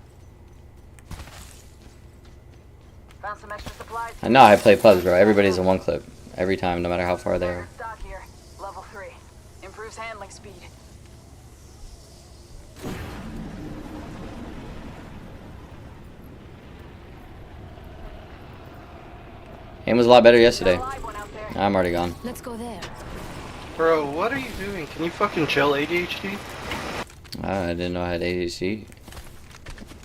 Found some extra supplies. I know I play pubs, bro. Everybody's in one clip. Every time, no matter how far they are. Stock here. Level 3. Improves handling speed. Aim was a lot better yesterday. Live one out there. I'm already gone. Let's go there. Bro, what are you doing? Can you fucking chill, ADHD? I didn't know I had ADHD.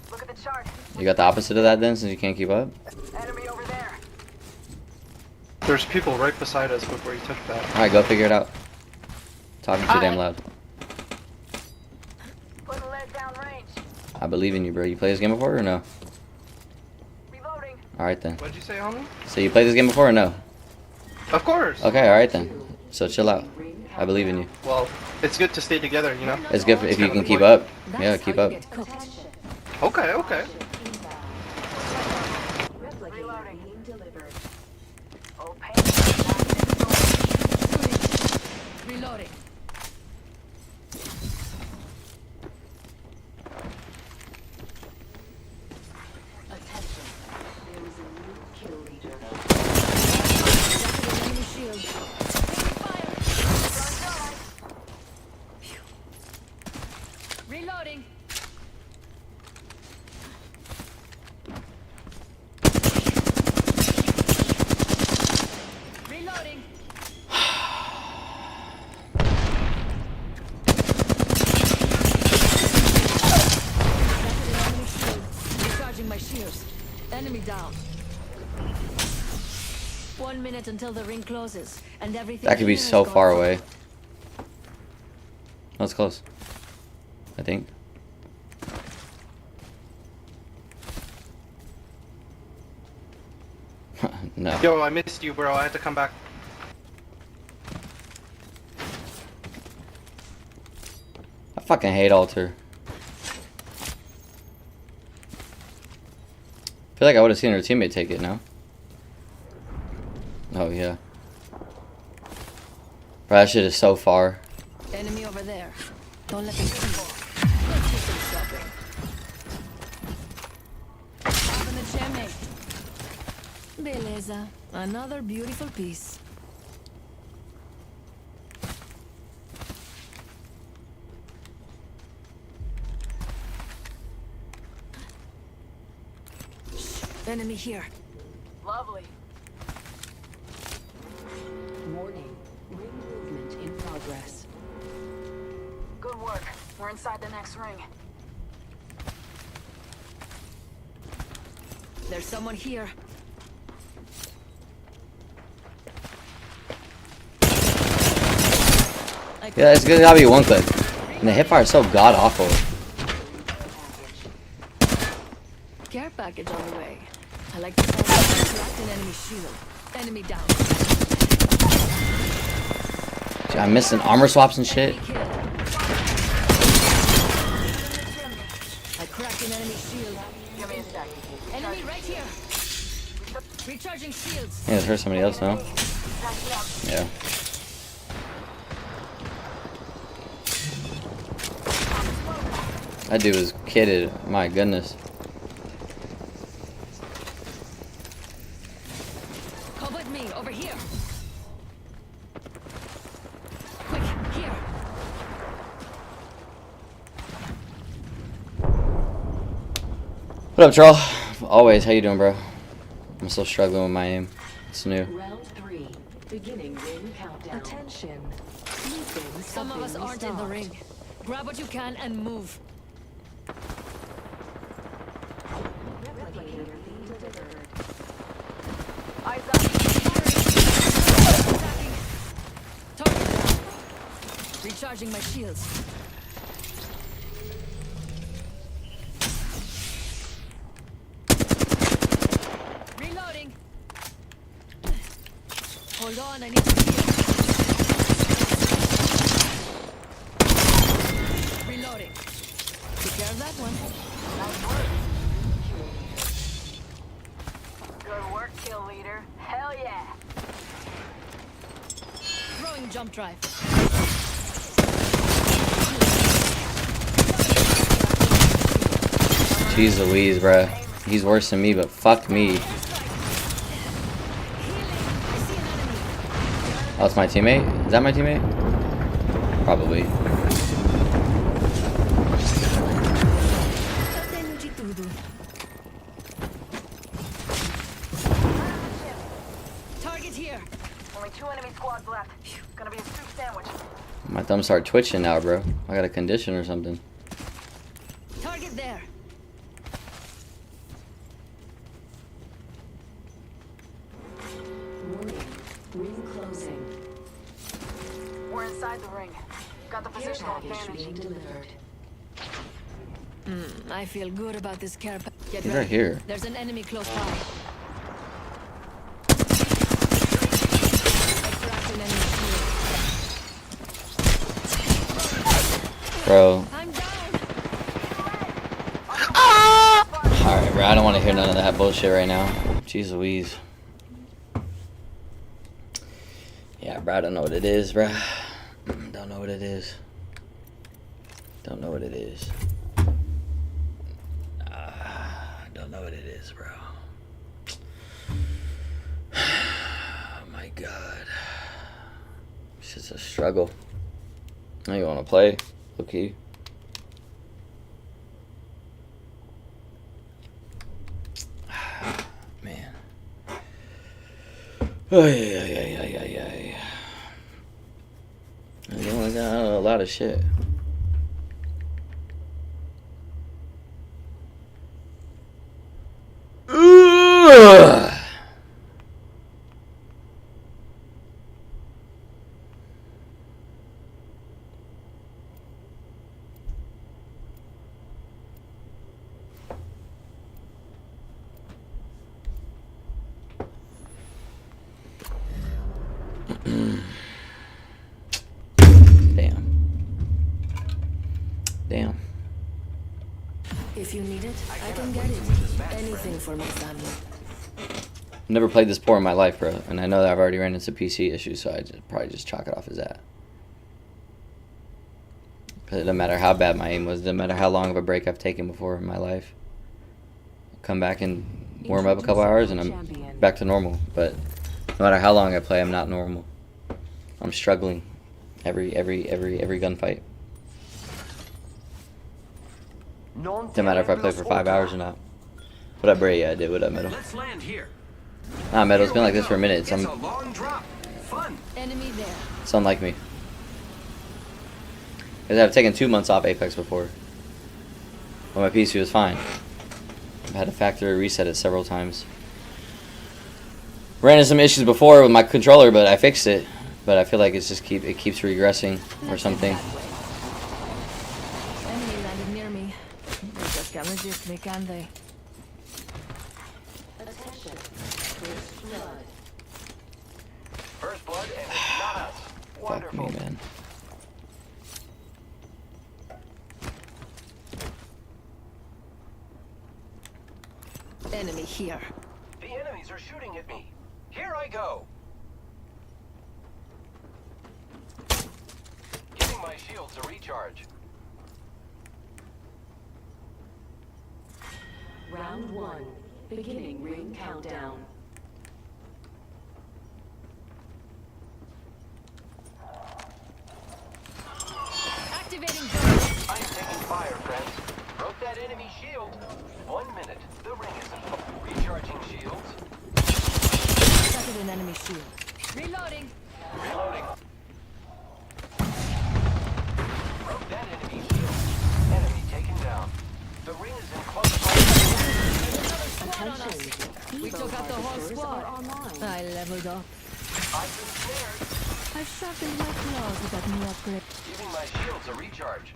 Look at the chart. You got the opposite of that then, since you can't keep up? Enemy over there. There's people right beside us before you touch that. Alright, go figure it out. Talking too damn loud. Put the lead down range. I believe in you, bro. You played this game before or no? Reloading. Alright then. What'd you say, homie? So you played this game before or no? Of course. Okay, alright then. So chill out. I believe in you. Well, it's good to stay together, you know? It's good if you kind of can the keep point. up. That's Yeah, how keep you up. get cooked. Okay, okay. Reloading. Oh, pain. Reloading. Attention. There is a new kill leader. Enemy shield. Reloading. Reloading. Enemy shield. Recharging my shields. Enemy down. 1 minute until the ring closes, and everything. That could be here is so gone far fine. away. That's close. I think. No. Yo, I missed you, bro. I had to come back. I fucking hate Alter. I feel like I would have seen her teammate take it now. Oh yeah. Bro, that shit is so far. Enemy over there. Don't let them see you. Let's do some shopping. Open the chimney. Beleza. Another beautiful piece. Enemy here. Lovely. Warning. Ring movement in progress. Good work. We're inside the next ring. There's someone here. Yeah, it's gonna gotta be one clip. And the hipfire is so god awful. Care package on the way. I like to sound like cracked an enemy shield. Enemy down. Dude, I'm missing armor swaps and shit. Enemy killed. I cracked an enemy shield. Give me a sec. Enemy right here. Recharging shields. Yeah, it's hurt somebody else now. Yeah. That dude was kitted. My goodness. Come with me over here. Quick, here. What up, troll? Always. How you doing, bro? I'm still struggling with my aim. It's new. Round 3. Beginning ring countdown. Attention. Some of us aren't in the ring. Grab what you can and move. Eyes up. Attacking. Target down. Recharging my shields. Reloading. Hold on, I need to heal. Reloading. Take care of that one. Good work, kill leader. Hell yeah. Throwing jump drive. Jeez Louise, bruh. He's worse than me, but fuck me. Oh, it's my teammate? Is that my teammate? Probably. Target here. Only 2 enemy squads left. Gonna be a soup sandwich. My thumbs start twitching now, bro. I got a condition or something. Target there. Warning. Ring closing. We're inside the ring. Got the positional advantage. Being delivered. I feel good about this care package. Get He's ready. right here. There's an enemy close by. I cracked an enemy shield. Bro. I'm down. Alright, bro. I don't want to hear none of that bullshit right now. Jeez Louise. Yeah, bro. I don't know what it is, bro. Don't know what it is. Don't know what it is. Don't know what it is, bro. Oh my god. It's just a struggle. Now you want to play? Okay. Man. Oh, yeah. I only got a lot of shit. Damn. If you need it, I can get it. Anything for my family. Never played this poor in my life, bro. And I know that I've already ran into PC issues, so I probably just chalk it off as that. Because it doesn't matter how bad my aim was, it doesn't matter how long of a break I've taken before in my life. Come back and warm up a couple hours and I'm back to normal. But no matter how long I play, I'm not normal. I'm struggling every gunfight. Doesn't matter if I play for 5 hours or not. What up, Bray? Yeah, I did. What up, Metal? Let's land here. Nah, Metal, it's been like this for a minute. It's, It's a long drop. Fun. Enemy there. it's unlike me. Because I've taken 2 months off Apex before. But my PC was fine. I've had to factory reset it several times. Ran into some issues before with my controller, but I fixed it. But I feel like it's just it keeps regressing or something. Enemy landed near me. They just can't resist me, can they? Attention. First blood. First blood, and it's not us. Fuck Wonderful. me, man. Enemy here. The enemies are shooting at me. Here I go. Giving my shields a recharge. Round 1. Beginning ring countdown. Activating gun. I'm taking fire, friends. Broke that enemy shield. 1 minute. The ring isn't full. Recharging shields. Started an enemy shield. Reloading. Reloading. Broke that enemy shield. Enemy taken down. The ring is in close Squad on us. We took out the whole squad. I leveled up. I've been snared. I've sharpened my claws with that new upgrade. Giving my shields a recharge.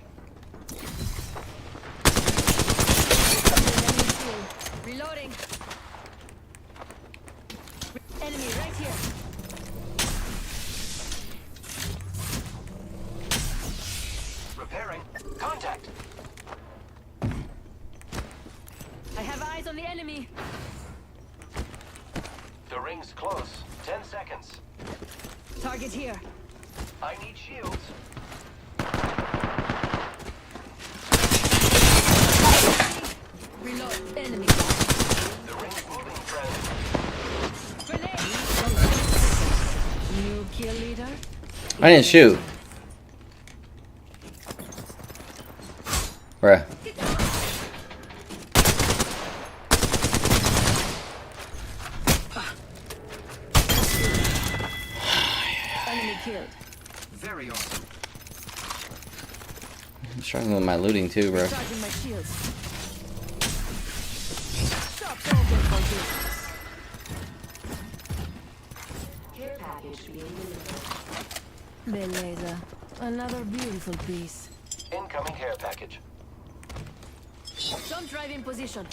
Enemy shield. Reloading. Enemy right here. Repairing. Contact. I have eyes on the enemy. The ring's close. 10 seconds. Target here. I need shields. Reload. Enemy. The ring's moving, friend. Grenade. New kill leader. I didn't shoot. Bruh. Enemy killed. Very awesome. I'm struggling with my looting too, bro. Charging my shields. Stop's open for business. Care package being delivered. Beleza. Another beautiful piece. Incoming care package. Jump drive in position.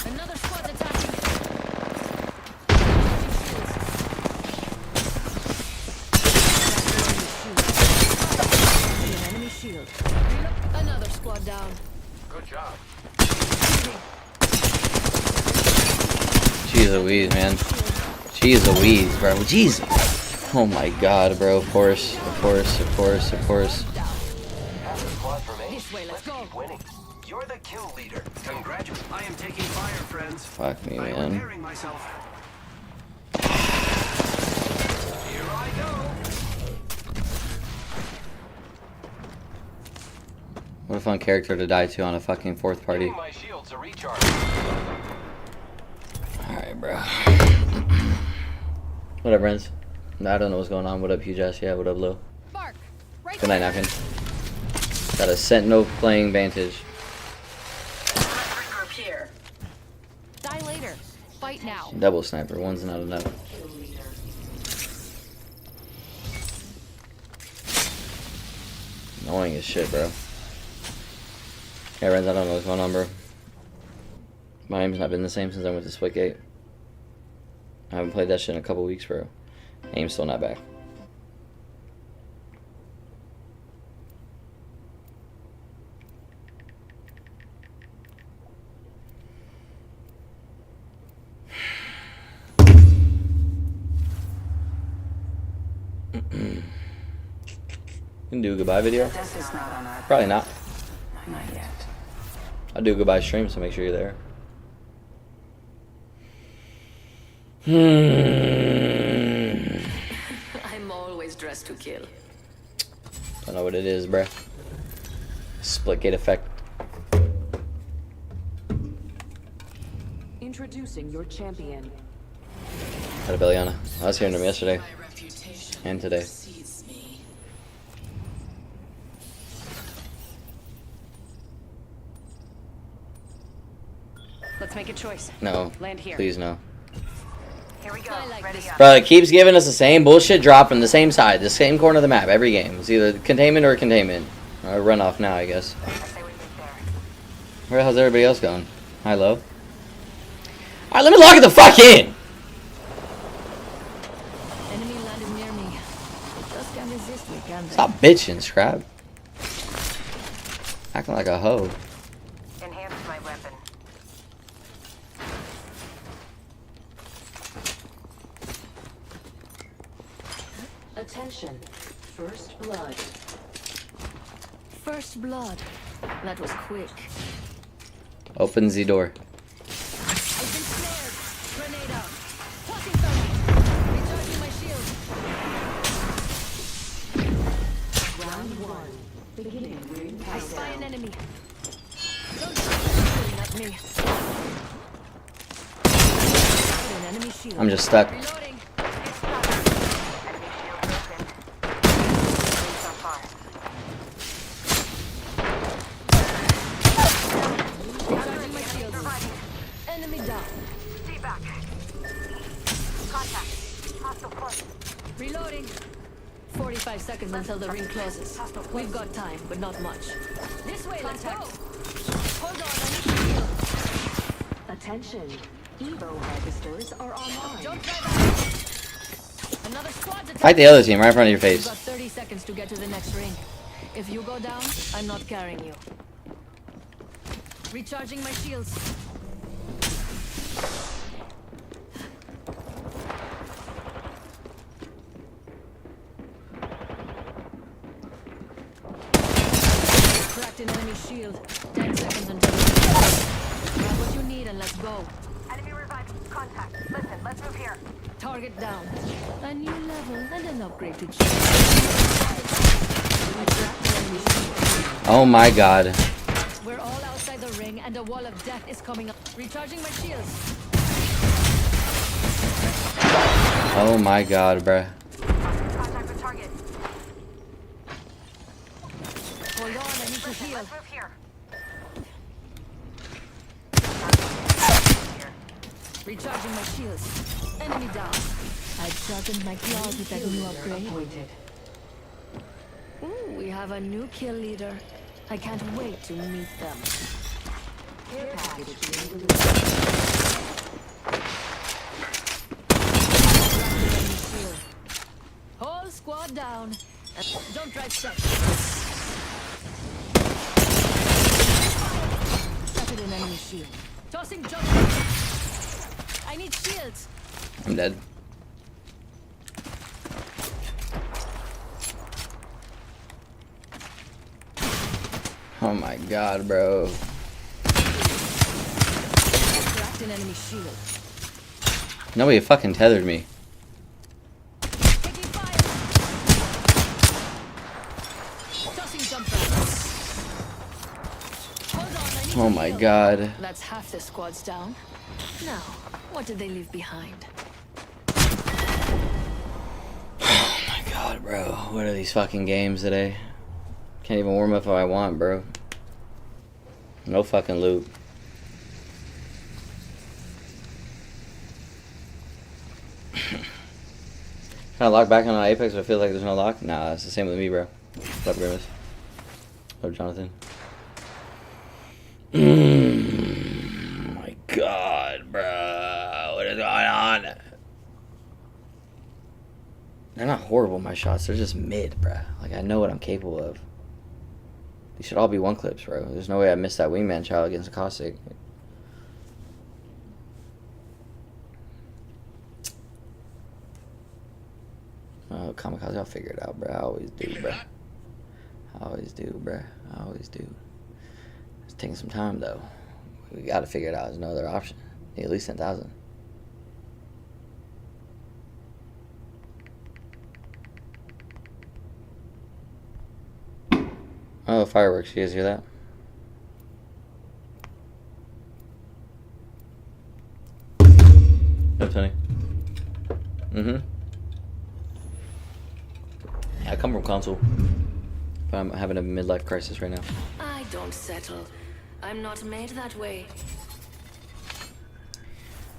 Another squad attacking. An enemy shield. Another squad down. Good job. Jeez Louise, man. Jeez Louise, bro. Jeez. Oh my god, bro. Of course. Of course. Of course. Of course. Half the squads remain. This way, let's go. Keep winning. You're the kill leader. Congratulations. I am taking fire, friends. Fuck me, I am man. repairing myself. Here I go. What a fun character to die to on a fucking fourth party. Giving my shields a recharge. Alright, bro. What up, friends? I don't know what's going on. What up, Hugh Jess? Yeah, what up, Lil? Bark. Right Good night, Napkin. Got a Sentinel playing Vantage. Regroup here. Die later. Fight now. Double sniper. One's not enough. Kill leader. Annoying as shit, bro. Hey, Renz, I don't know what's going on, bro. My aim's not been the same since I went to Splitgate. I haven't played that shit in a couple weeks, bro. Aim's still not back. You can do a goodbye video? This is not on our Probably not. not yet. I'll do a goodbye stream, so make sure you're there. I'm always dressed to kill. Don't know what it is, bruh. Splitgate effect. Introducing your champion. Had a Belliana. I was hearing him yesterday My reputation and today. precedes me. Let's make a choice. No. Land here. Please, no. Here we go. I like Ready this. up. Bro, it keeps giving us the same bullshit drop from the same side, the same corner of the map every game. It's either containment or containment. Or run off now, I guess. I say we get there. Where the hell's everybody else going? Hi, low. Alright, let me lock it the fuck in! Enemy landed near me. Just can't resist me, can they? Stop bitching, Scrap. Acting like a hoe. Enhance my weapon. Attention. First blood. First blood. That was quick. Open the door. I've been snared. Grenade out. Fucking thumb. Recharging my shield. Round one. Beginning ring I spy an countdown. enemy. Don't shoot at me. An enemy shield. I'm just stuck. Reloading. Enemy shield broken. Rings on fire. Recharging my shield. Enemy down. Stay back. Contact. Hostile point. Reloading. 45 seconds until the ring closes. We've got time, but not much. This way, let's go. Hold on, I need shield. Attention. Evo registers are online. Don't try that. Another squad's attacking. Fight the other team right in front of your You've face. got 30 seconds to get to the next ring. If you go down, I'm not carrying you. Recharging my shields. shield. 10 seconds until grab what you need and let's go. Enemy revived. Contact. Listen, let's move here. Target down. A new level and an upgraded shield. Oh my god. We're all outside the ring and a wall of death is coming up. Recharging my shields. Oh my god, bruh. Contact with target. Hold on, I need to heal. Let's move here. Recharging my shields. Enemy down. I've sharpened my claws with that new upgrade. Ooh, we have a new kill leader. I can't wait to meet them. Whole squad down. Jump drive set. Started an enemy shield. Tossing jump drive. I need shields. I'm dead. Oh my god, bro. Cracked an enemy shield. Nobody fucking tethered me. Taking fire. Tossing jump drive. Hold on, I need Oh to my heal. god. That's half the squads down. Now, what did they leave behind? Oh my god, bro. What are these fucking games today? Can't even warm up if I want, bro. No fucking loot. Can I lock back on Apex if I feel like there's no lock? Nah, it's the same with me, bro. What's up, Grimace? What up, Jonathan? My god, bro. What is going on? They're not horrible, my shots. They're just mid, bro. Like, I know what I'm capable of. These should all be one clips, bro. There's no way I missed that wingman child against a Caustic. Oh, Kamikaze, I'll figure it out, bro. I always do, bro. I always do, bro. I always do. It's taking some time, though. We gotta figure it out. There's no other option. Need at least 10,000. Oh, fireworks. You guys hear that? Yep, Tony. Mm-hmm. I come from console. But I'm having a midlife crisis right now. I don't settle. I'm not made that way.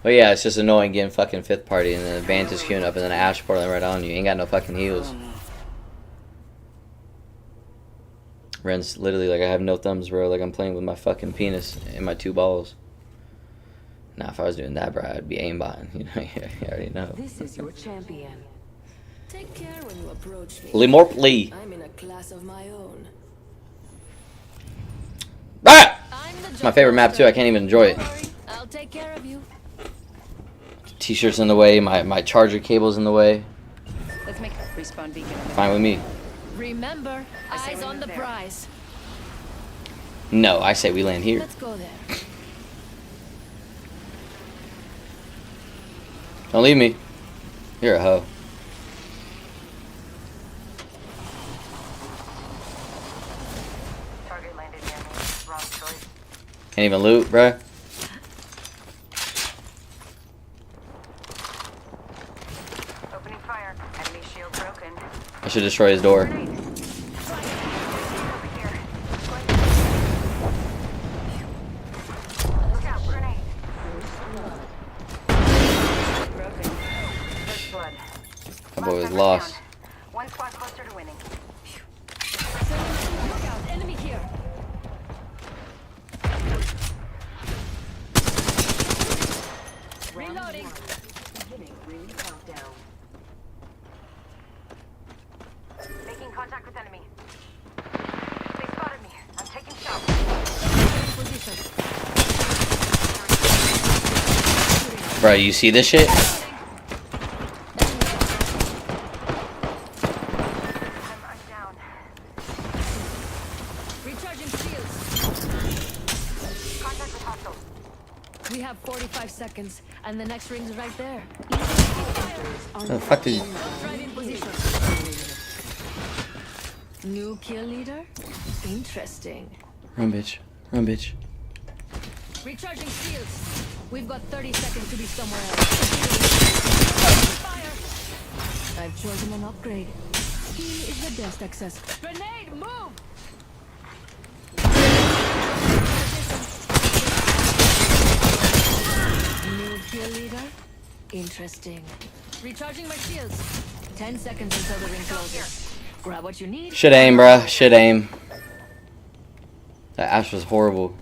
But yeah, it's just annoying getting fucking fifth party and then the Vantage queuing up and then Ash portaling right on you. You ain't got no fucking heals. Ren's literally like I have no thumbs, bro. Like I'm playing with my fucking penis and my 2 balls. Now, if I was doing that, bro, I'd be aimbotting. You know, you already know. This is your champion. Take care when you approach me. Lee. I'm in a class of my own. Ah! I'm the It's my favorite map too. I can't even enjoy it. Don't worry, I'll take care of you. T-shirt's in the way. My charger cable's in the way. Let's make respawn beacon. Fine with me. Remember, say eyes we on move the there. prize. No, I say we land here. Let's go there. Don't leave me. You're a hoe. Target landed near me. Wrong choice. Can't even loot, bruh. Opening fire. Enemy shield broken. I should destroy his door. Grenade. Over here. Look out, grenade. Broken. First blood. My boy was Last lost. round. One squad closer to winning. Look out, enemy here. Reloading. Beginning ring countdown. Making contact with enemy. They spotted me. I'm taking shots. Position. Bro, you see this shit? I'm down. Recharging shields. We have 45 seconds, and the next ring's right there. What the fuck did you... Drive in position. New kill leader? Interesting. Run, bitch. Run, bitch. Recharging shields. We've got 30 seconds to be somewhere else. Fire! I've chosen an upgrade. Heal is the best access. Grenade, move! New kill leader? Interesting. Recharging my shields. 10 seconds until the ring closes. Grab what you need. Should aim, bruh. Should aim. That Ash was horrible.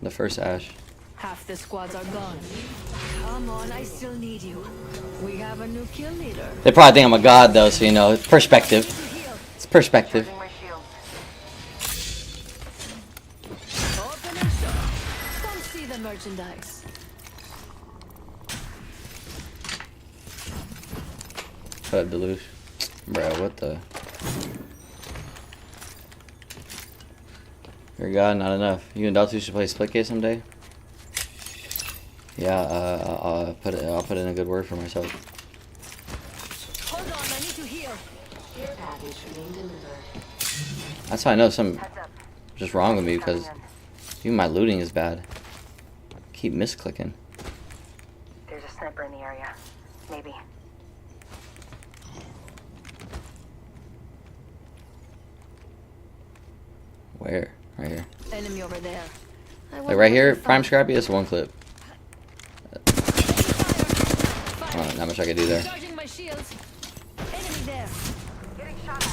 The first Ash. Half the squads are gone. Come on, I still need you. We have a new kill leader. They probably think I'm a god, though, so you know, it's perspective. It's perspective. Charging my shield. Open and shut. Come see the merchandise. What up, Deluge? Bro, what the? Your god, not enough. You and Daltu should play split case someday. Yeah, I'll put in a good word for myself. Hold on, I need to heal. Care package being delivered. That's how I know something Heads up. just wrong with me, because Coming even my looting is bad. Keep misclicking. in. There's a sniper in the area. Maybe. Where? Right here. Enemy over there. Like right here, Prime Scrappy, that's one clip. Fire. Not much I can do there. Charging my shields. Enemy there. Getting shot at.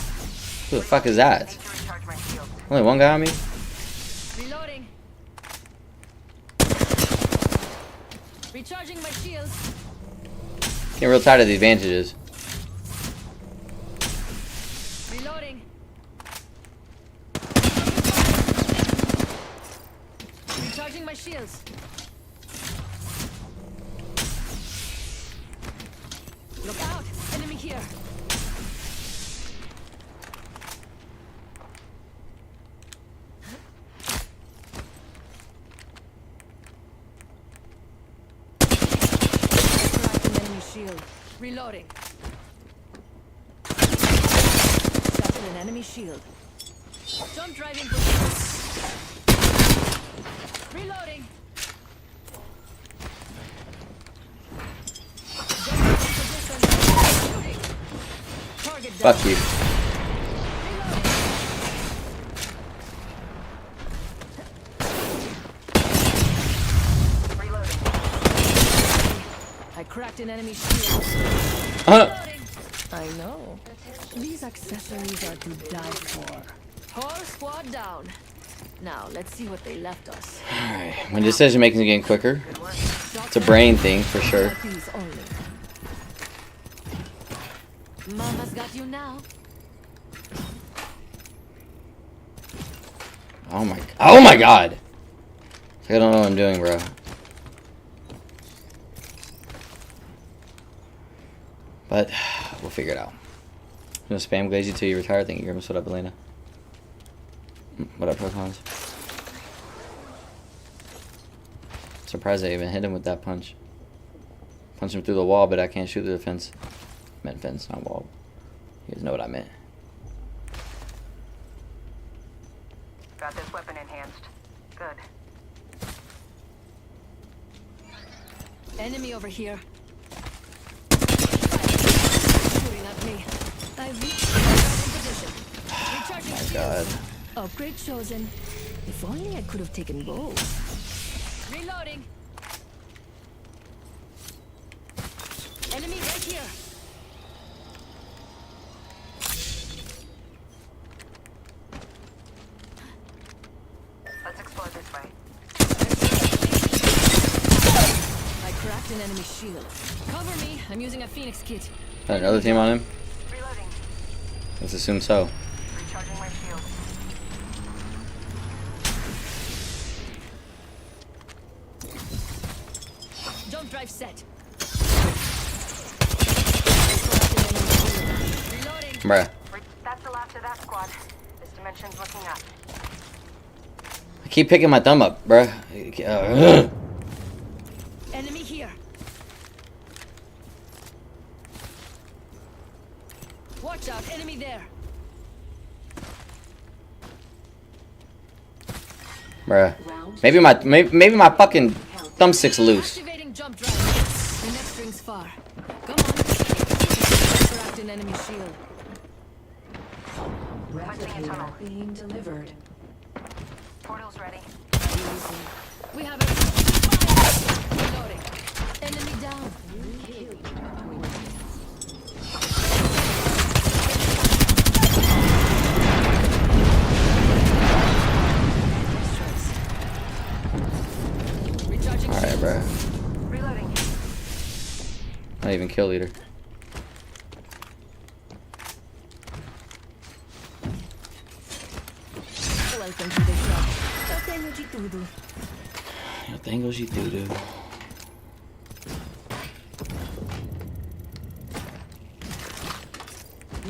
Who the fuck is that? Need to recharge my shield. Only one guy on me? Reloading. Recharging my shields. Getting real tired of the advantages. Reloading. Recharging my shields. Look out! Enemy here. Cracked an enemy shield. Reloading. Shattered an enemy shield. Jump drive in position. Reloading. Jump drive in position. Shooting. Target down. Fuck you. Reloading. I cracked an enemy shield. Uh, Reloading. I know. These accessories are to die for. Whole squad down. Now, let's see what they left us. Alright, my decision making is getting quicker. It's a brain thing for sure. These only. Mama's got you now. Oh my god! I don't know what I'm doing, bro. But we'll figure it out. I'm gonna spam glaze you till you retire. Thank you very much. What up, Elena? What up, Procons? Surprised I even hit him with that punch. Punch him through the wall, but I can't shoot through the fence. I meant fence, not wall. You guys know what I meant. Got this weapon enhanced. Good. Enemy over here. Shooting at me. I reached in position. Recharging My shields. god. Upgrade chosen. If only I could have taken both. Reloading. Enemy right here. Let's explore this way. I cracked an enemy shield. Cover me. I'm using a Phoenix kit. Got another team on him? Reloading. Let's assume so. Recharging my shield. Jump drive set. Reloading. Bruh. That's the last of that squad. This dimension's looking up. I keep picking my thumb up, bruh. Bruh. Maybe my fucking thumbstick's loose. Activating jump drive. The next ring's far. Come on. Interact an enemy shield. Replicator being delivered. Portal's ready. We have it. Reloading. Enemy down. Recharging. Alright, bro. Reloading. Not even kill leader. Welcome to the club. Eu tenho de tudo. Eu tenho de tudo.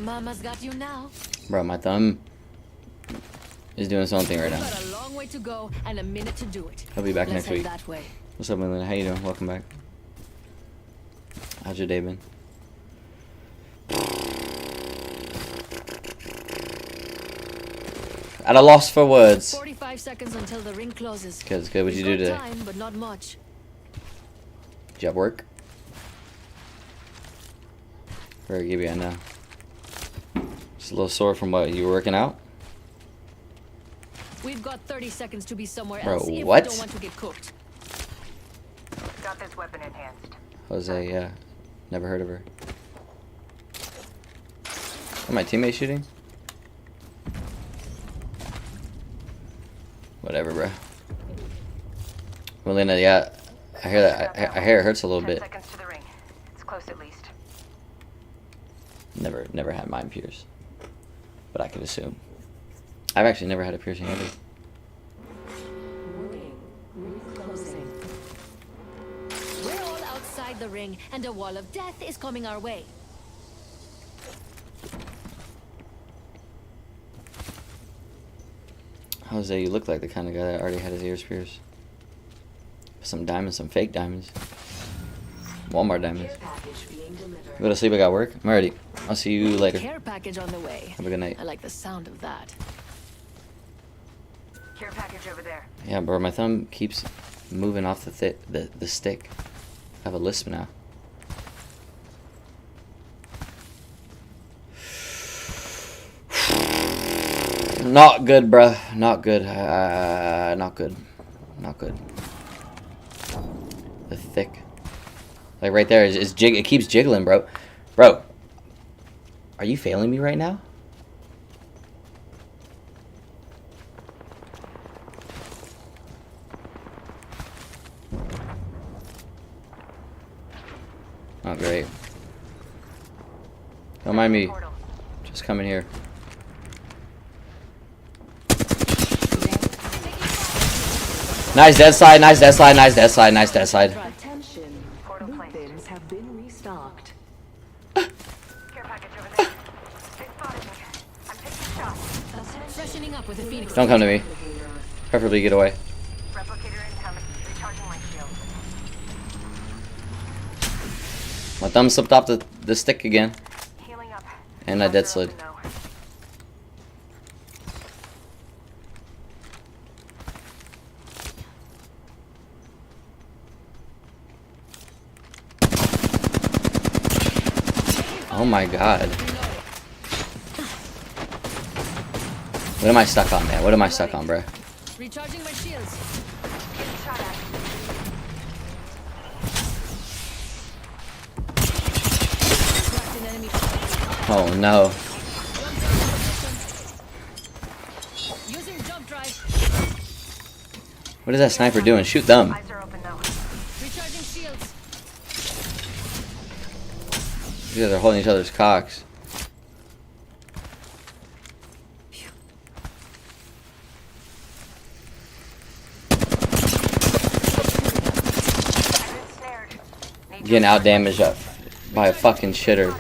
Mama's got you now. Bro, my thumb is doing something right now. Got a long way to go and a minute to do it. I'll be back Let's next week. head that way. What's up, Melina? How you doing? Welcome back. How's your day been? At a loss for words. 45 seconds until the ring closes. Good, good. What'd you do We've got today? time, but not much. Did you have work? Where give you at now? Just a little sore from what you were working out? We've got 30 seconds to be somewhere Bro, else if what? we don't want to get cooked. Got this weapon enhanced. Jose, yeah. Never heard of her. Are my teammates shooting? Whatever, bro. Melina, yeah. I hear that. I hear it hurts a little 10 bit. seconds to the ring. It's close at least. Never had mine pierced. But I could assume. I've actually never had a piercing ever. Warning. Ring closing. We're all outside the ring, and a wall of death is coming our way. Jose, you look like the kind of guy that already had his ears pierced. Some diamonds, some fake diamonds. Walmart diamonds. Care package being delivered. Go to sleep, I got work. I'm already. I'll see you later. Care package on the way. Have a good night. I like the sound of that. Care package over there. Yeah, bro, my thumb keeps moving off the stick. I have a lisp now. Not good, bruh. Not good. Not good. Not good. The thick. Like right there is jig. It keeps jiggling, bro. Bro, are you failing me right now? Oh, great. Don't mind me. Portal. Just coming here. Nice dead side, nice dead side, nice dead side, nice dead side. Attention. Portal Loot placed. bins have been restocked. Care package over there. They spotted me. I'm taking shots. Freshening up with a phoenix. Don't come to me. Preferably get away. Replicator incoming. Recharging my shield. My thumb slipped off the stick again. Healing up. And I dead Shots are slid. open now. Oh my god. What am I stuck on, man? What am I stuck on, bruh? Recharging my shields. Getting shot at. Cracked an enemy. Oh no. Using jump drive. What is that sniper doing? Shoot them. Eyes are open now. Recharging shields. You guys are holding each other's cocks. I've been snared. Need Getting out damaged up by a fucking shitter.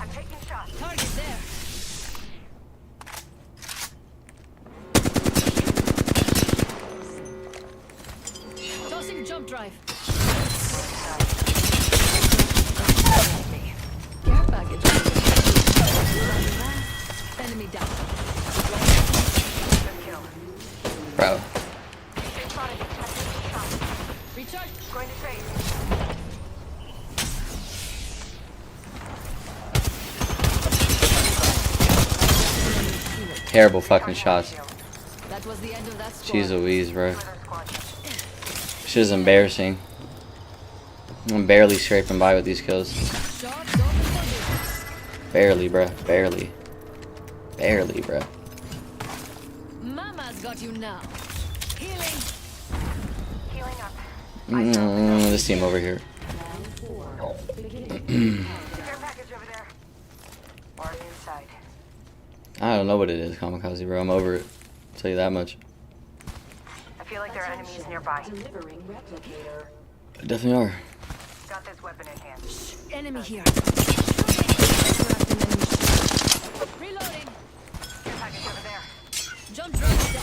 I'm taking shots. Target there. Tossing jump drive. Care package. Enemy down. Good kill. Bro. Recharge. Going to trade. Terrible fucking shots. That was the end of that squad. Jeez Louise, bro. This is embarrassing. I'm barely scraping by with these kills. Shots open for business. Barely, bro. Barely. Barely, bro. Mama's got you now. Healing. Healing up. This team over here. Care package over there. Already inside. I don't know what it is, Kamikaze, bro. I'm over it. I'll tell you that much. I feel like there are enemies nearby. Delivering replicator. I definitely are. Got this weapon in hand. Enemy here. Reloading. Care package over there. Jump drop set.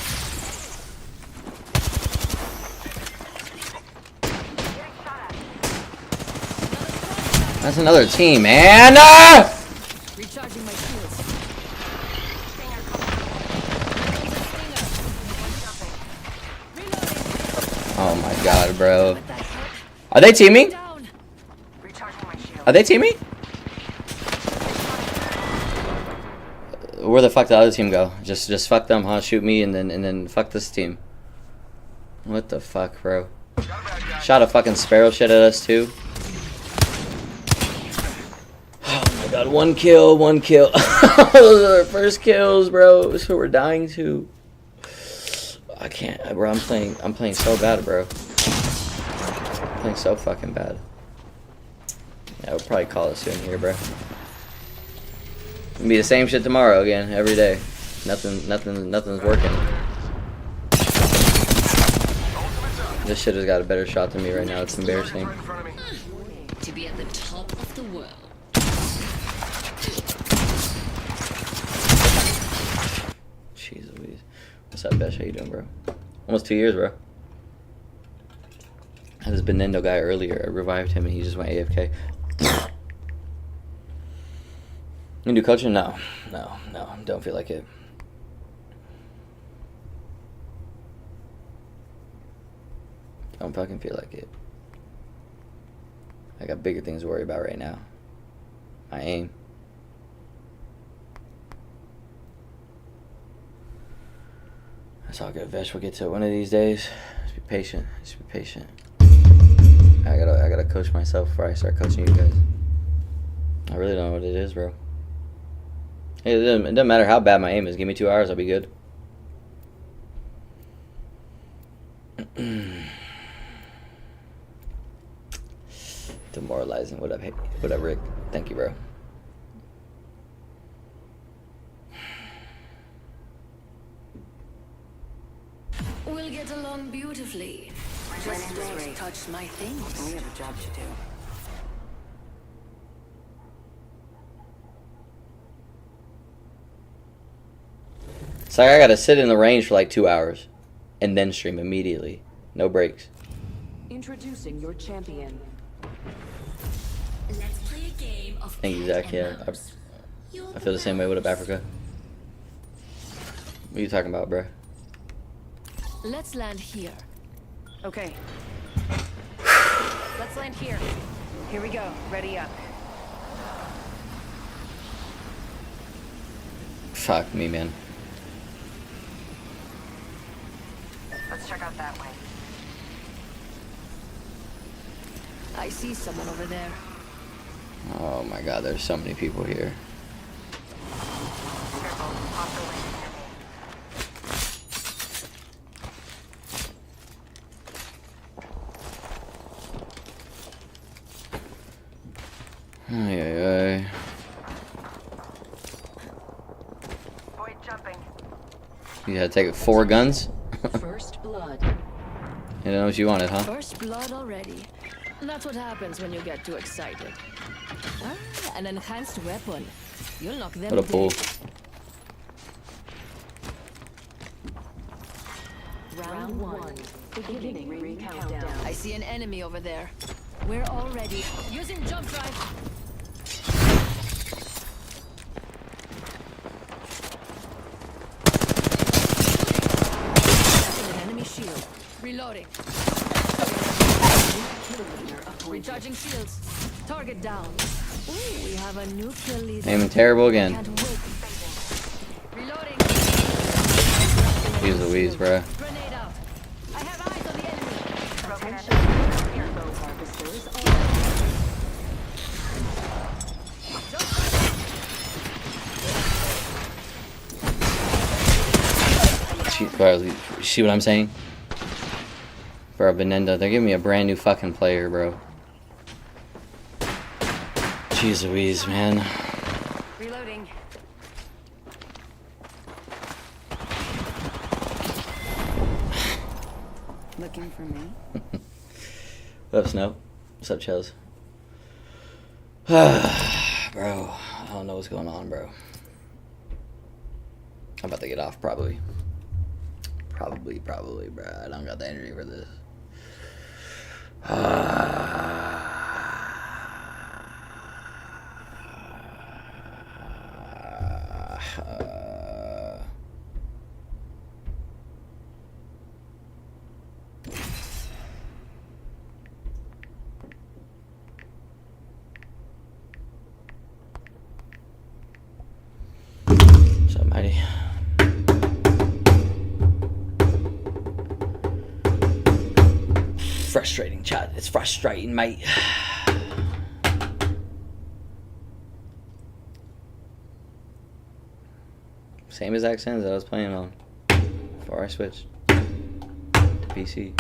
Getting shot at. That's another team, man. Ah! Recharging my shields. Oh my god, bro. Are they teaming? Down. Recharging my shield. Are they teaming? Where the fuck did the other team go? Just fuck them, huh? Shoot me and then fuck this team. What the fuck, bro? Shot a fucking sparrow shit at us too. Oh my god, one kill. Those are our first kills, bro. That's who we're dying to. I can't, bro. I'm playing so bad, bro. I'm playing so fucking bad. Yeah, we'll probably call it soon here, bro. It'll be the same shit tomorrow again, every day. Nothing's working. This shit has got a better shot than me right now. It's embarrassing. To be at the top of the world. Jeez Louise. What's up, Besh? How you doing, bro? Almost 2 years, bro. I had this Benendo guy earlier. I revived him and he just went AFK. You do coaching? No. Don't feel like it. Don't fucking feel like it. I got bigger things to worry about right now. My aim. That's all good. Vesh, we'll get to it one of these days. Just be patient. I gotta coach myself before I start coaching you guys. I really don't know what it is, bro. It doesn't matter how bad my aim is. Give me 2 hours, I'll be good. Demoralizing. What up, Rick? Thank you, bro. We'll get along beautifully. Just don't touch my things. We have a job to do. It's like I gotta sit in the range for like 2 hours and then stream immediately. No breaks. Introducing your champion. Let's play a game of Thank you, cat Zach. and Yeah, mouse. I feel the same way. What up, Africa? What are you talking about, bro? Let's land here. Okay. Let's land here. Here we go. Ready up. Fuck me, man. Let's check out that way. I see someone over there. Oh my god, there's so many people here. Careful. Hostile landing near me. Ay. Void jumping. You gotta take 4 guns? First blood. You know what you wanted, huh? First blood already. That's what happens when you get too excited. Ah, an enhanced weapon. You'll knock them What a pull. dead. Round 1. Beginning ring countdown. I see an enemy over there. We're all ready. Using jump drive. An enemy shield. Reloading. Recharging shields. Target down. Ooh, we have a new kill leader. Aiming terrible again. Can't wait. Reloading. Use Louise, bro. Grenade out. I have eyes on the enemy. Attention. Airboat harvesters See what I'm saying? Bro, Benenda, they're giving me a brand new fucking player, bro. Jeez Louise, man. Reloading. Looking for me? What up, Snow? What's up, Chels? Bro, I don't know what's going on, bro. I'm about to get off, probably. Probably, bro. I don't got the energy for this. What's up, Mighty? Frustrating, chat. It's frustrating, mate. Same exact scenes that I was playing on before I switched to PC.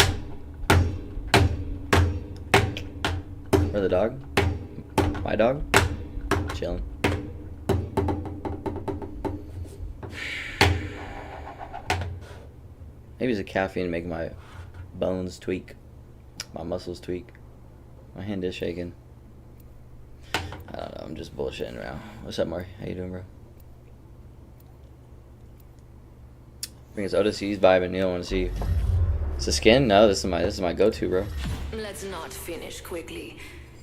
Where the dog? My dog? Chilling. Maybe it's a caffeine making my bones tweak, my muscles tweak. My hand is shaking. I don't know, I'm just bullshitting around. What's up, Mari? How you doing, bro? Bring us ODC's vibe and you don't want to see. It's a skin? No, this is my go-to, bro. Let's not finish quickly.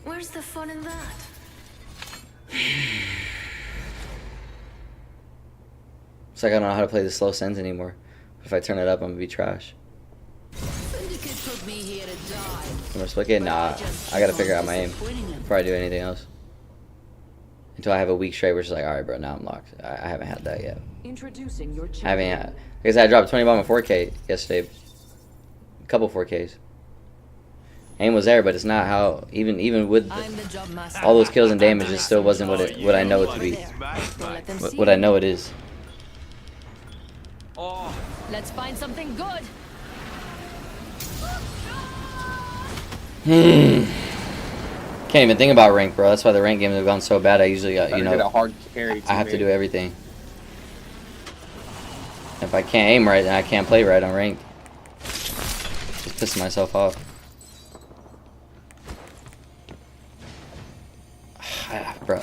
Where's the fun in that? It's like I don't know how to play the slow sends anymore. If I turn it up, I'm gonna be trash. Syndicate put me here to die. I'm gonna split it? Nah, I gotta figure out my aim before I do anything else. Until I have a week straight where it's like, alright, bro, now I'm locked. I haven't had that yet. Introducing your I haven't had. Because I dropped 20 bomb and 4K yesterday. A couple 4Ks. Aim was there, but it's not how. Even with I'm the job master. all those kills and damage, it still wasn't what I know it to be. Don't let them see What I know it is. Let's find something good. Can't even think about rank, bro. That's why the rank games have gone so bad. I usually got, you Get a know, hard carry I have to do everything. If I can't aim right, then I can't play right on ranked. Just pissing myself off. Bro.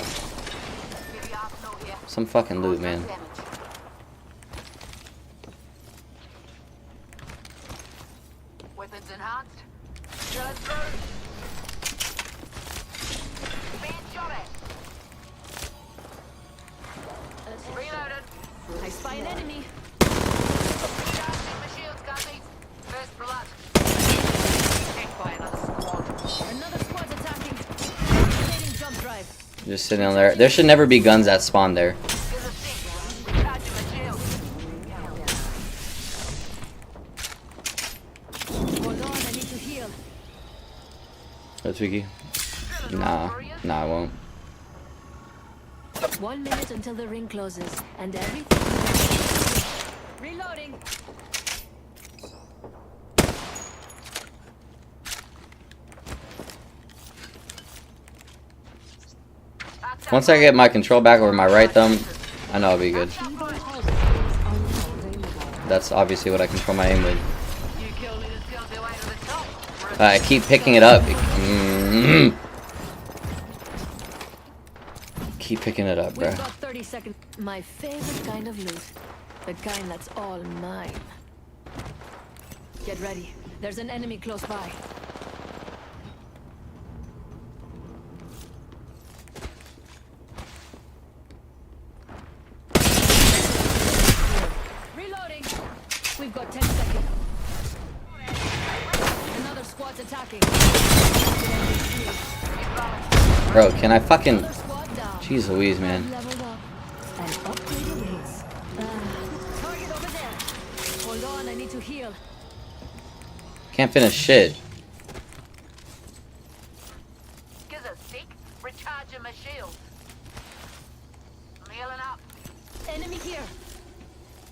Some fucking loot, man. Weapons enhanced. Let's go. Being shot at. Reloaded. I spy an enemy. Charging my shields, Guzzy. First blood. Hit by another squad. Another squad's attacking. Activating jump drive. Just sitting on there. There should never be guns that spawn there. Here's a stick. Recharging my shields. Hold on, I need to heal. That's Wiki. Nah, I won't. 1 minute until the ring closes, and everything. Reloading. Once I get my control back over my right thumb, I know I'll be good. That's obviously what I control my aim with. You kill me, this girl's your way to the top. I keep picking it up. Keep picking it up, bro. We've got 30 seconds. My favorite kind of loot. The kind that's all mine. Get ready. There's an enemy close by. Reloading. We've got 10 seconds. Another squad's attacking. Bro, can I fucking... Another squad down. Jeez Louise, man. Leveled up. An upgrade awaits. Target over there. Hold on, I need to heal. Can't finish shit. Give a stick. Recharging my shield. I'm healing up. Enemy here.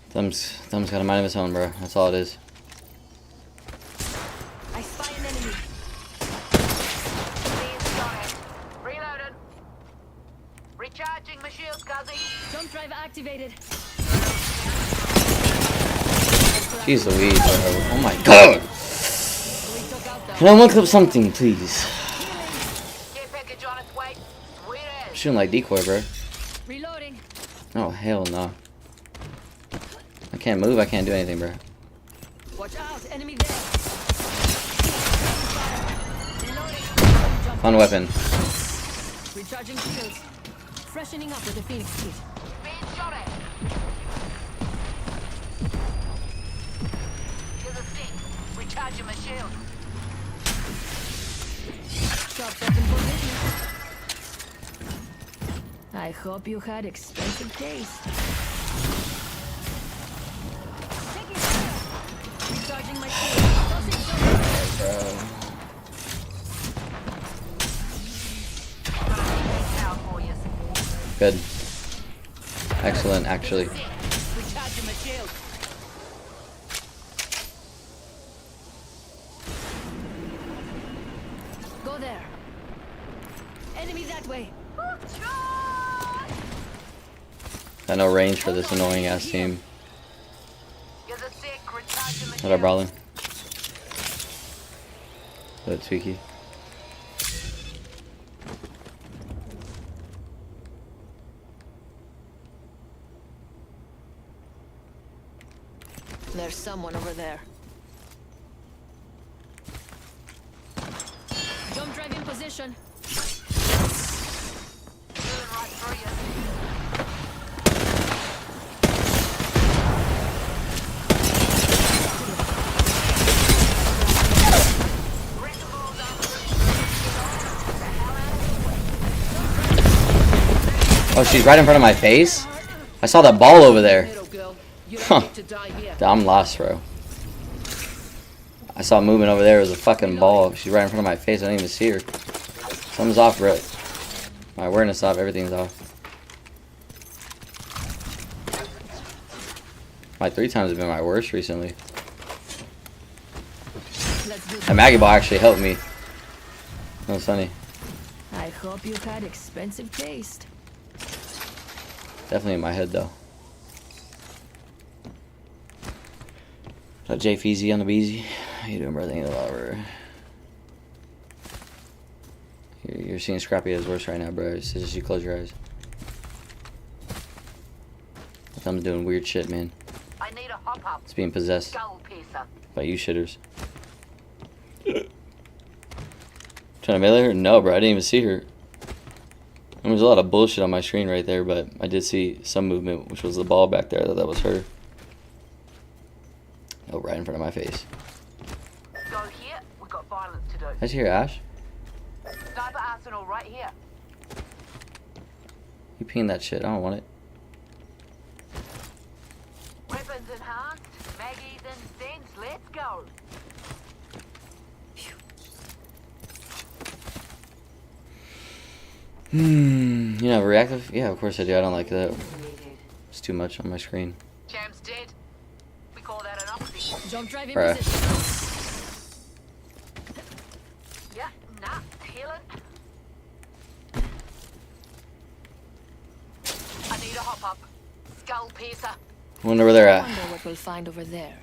Thumb's got a mind of his own, bro. That's all it is. I spy an enemy. Please got it. Reloading. Recharging my shield, Guzzy. Jump drive activated. Jeez Louise, bro. Oh my god. We took out the Can I look up something, please? Care package on its way. Sweet I'm as. shooting like decoy, bro. reloading. Oh, hell no. I can't move, I can't do anything, bro. Watch out, enemy there. Reloading. Jump Fun weapon. recharging shields. Freshening up with the Phoenix kit. Being shot at. Give a stick. Recharging my shield. Shops up in position. I hope you had expensive taste. Taking fire. Recharging my shield. Tossing jump. Now for you. Good. Excellent, actually. Recharging my shield. Go there. Enemy that way. Got no range for this annoying ass team. Give a stick. Recharging my What shield. up, Brawlin? What up, Tweaky? There's someone over there. Jump drive in position. Moving right through you. Oh, she's right in front of my face? I saw that ball over there. Little girl, you Huh. don't need to die here. I'm lost, bro. I saw movement over there. It was a fucking ball. She's right in front of my face. I didn't even see her. Something's off, bro. My awareness off. Everything's off. My 3 times have been my worst recently. Let's do That Maggie ball actually helped me. That was funny. I hope you had expensive taste. Definitely in my head, though. What's up, Jay Feezy on the Beezy? How you doing, brother? Ain't a lot, bro. You're seeing Scrappy as worse right now, bro. It's just you close your eyes. My thumb's doing weird shit, man. I need a hop up. It's being possessed Skull piercer. by you shitters. Trying to melee her? No, bro. I didn't even see her. There was a lot of bullshit on my screen right there, but I did see some movement, which was the ball back there. I thought that was her. Oh, right in front of my face. Go here. We've got violence to do. Did I see her, Ash? Sniper arsenal right here. You pinged that shit. I don't want it. Weapons enhanced. Maggie's and Zen's. Let's go. You know, reactive? Yeah, of course I do. I don't like that. It's too much on my screen. Champ's dead. We call that an oxy. Jump drive in Bruh. position. Yeah, nah. Healing. I need a hop up. Skull piercer. I wonder where they're I at. wonder what we'll find over there.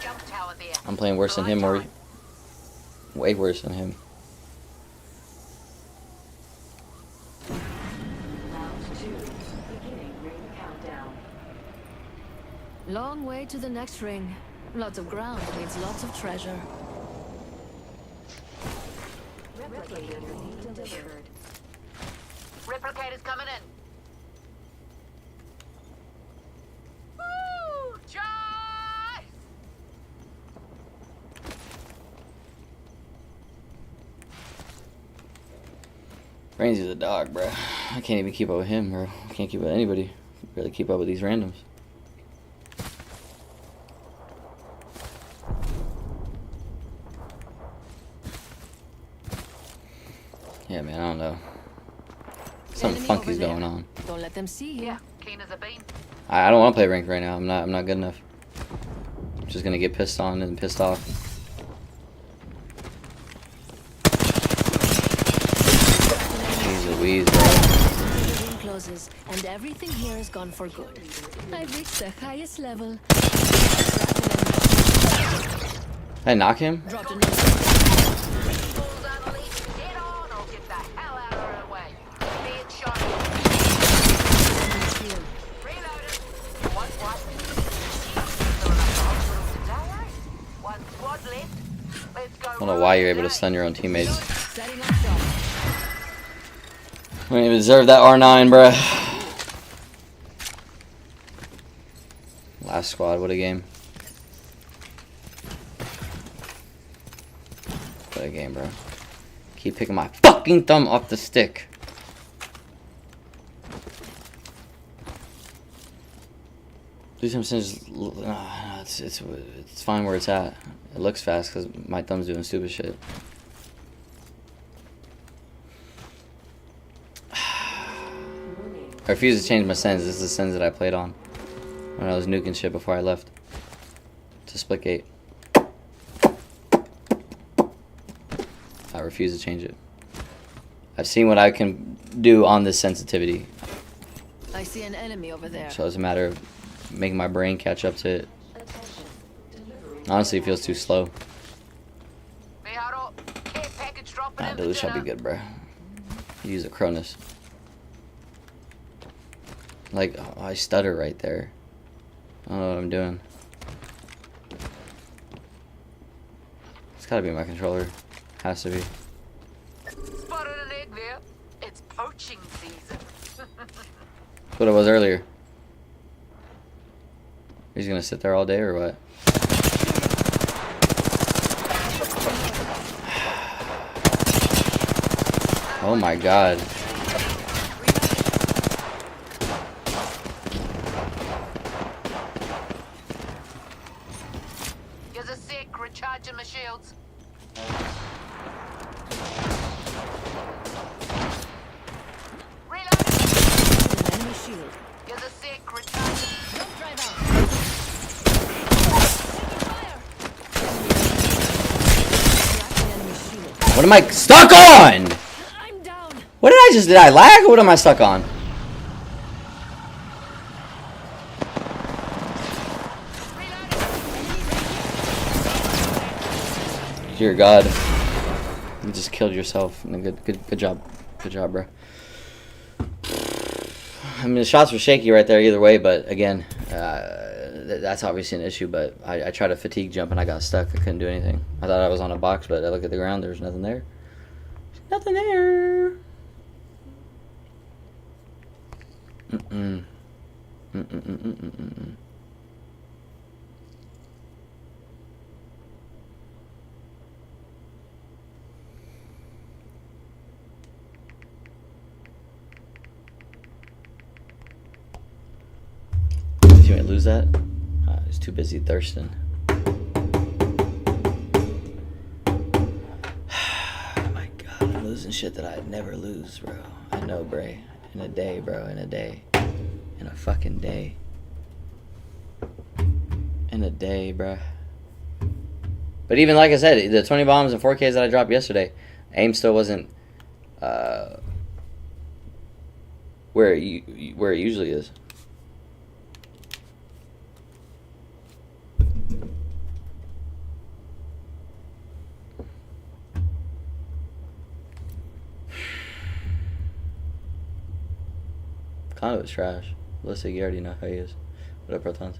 Jump tower there. I'm playing worse than him, or way worse than him. Round 2. Beginning ring countdown. Long way to the next ring. Lots of ground means lots of treasure. Replicator being delivered. Replicator's coming in. Woo! Charge! Rainy's a dog, bro. I can't even keep up with him, bro. I can't keep up with anybody. Really keep up with these randoms. Yeah, man, I don't know. Something funky's going on. Don't let them see you. Yeah, clean as a bean. I don't want to play ranked right now. I'm not good enough. I'm just gonna get pissed on and pissed off. Jeez Louise, bro. The ring closes, and everything here is gone for good. I've reached the highest level. I knock him? Dropped another. Balls out of lead. Get on or get the hell out of her way. Be it shot. Reloaded. One squad. Still enough for hospital today, eh? One squad left. Let's go. I don't know why you're able to stun your own teammates. Setting up shop. We didn't even deserve that R9, bruh. Last squad, what a game. What a game, bro. Keep picking my fucking thumb off the stick. Do some sense. It's fine where it's at. It looks fast because my thumb's doing stupid shit. I refuse to change my sends. This is the sends that I played on when I was nuking shit before I left to Splitgate. I refuse to change it. I've seen what I can do on this sensitivity, I see an enemy over there. so it's a matter of making my brain catch up to it. Honestly, it feels too slow. Nah, dude, this shall be good, bro. Use a Cronus. Like, oh, I stutter right there. I don't know what I'm doing. It's gotta be my controller. Has to be. Spotted an egg there. It's poaching season. That's what it was earlier. He's gonna sit there all day or what? Oh my god. Here's a sec, recharging my shields. Reloading. An enemy shield. Here's a sec, recharging. Don't drive out. Taking fire. Enemy shield. What am I stuck on? I'm down. What did I just, did I lag or what am I stuck on? Dear God. You just killed yourself. Good job. Good job, bro. I mean, the shots were shaky right there either way, but again, that's obviously an issue, but I tried to fatigue jump and I got stuck. I couldn't do anything. I thought I was on a box, but I look at the ground, there's nothing there. Nothing there. Mm-mm. Mm-mm-mm-mm-mm-mm. You might lose that? He's too busy thirsting. Oh my God, I'm losing shit that I'd never lose, bro. I know, Bray. In a day, bro. In a day. In a fucking day. In a day, bro. But even like I said, the 20 bombs and 4Ks that I dropped yesterday, aim still wasn't where it usually is. Kind of trash. Listen, you already know how he is. What up, Protons?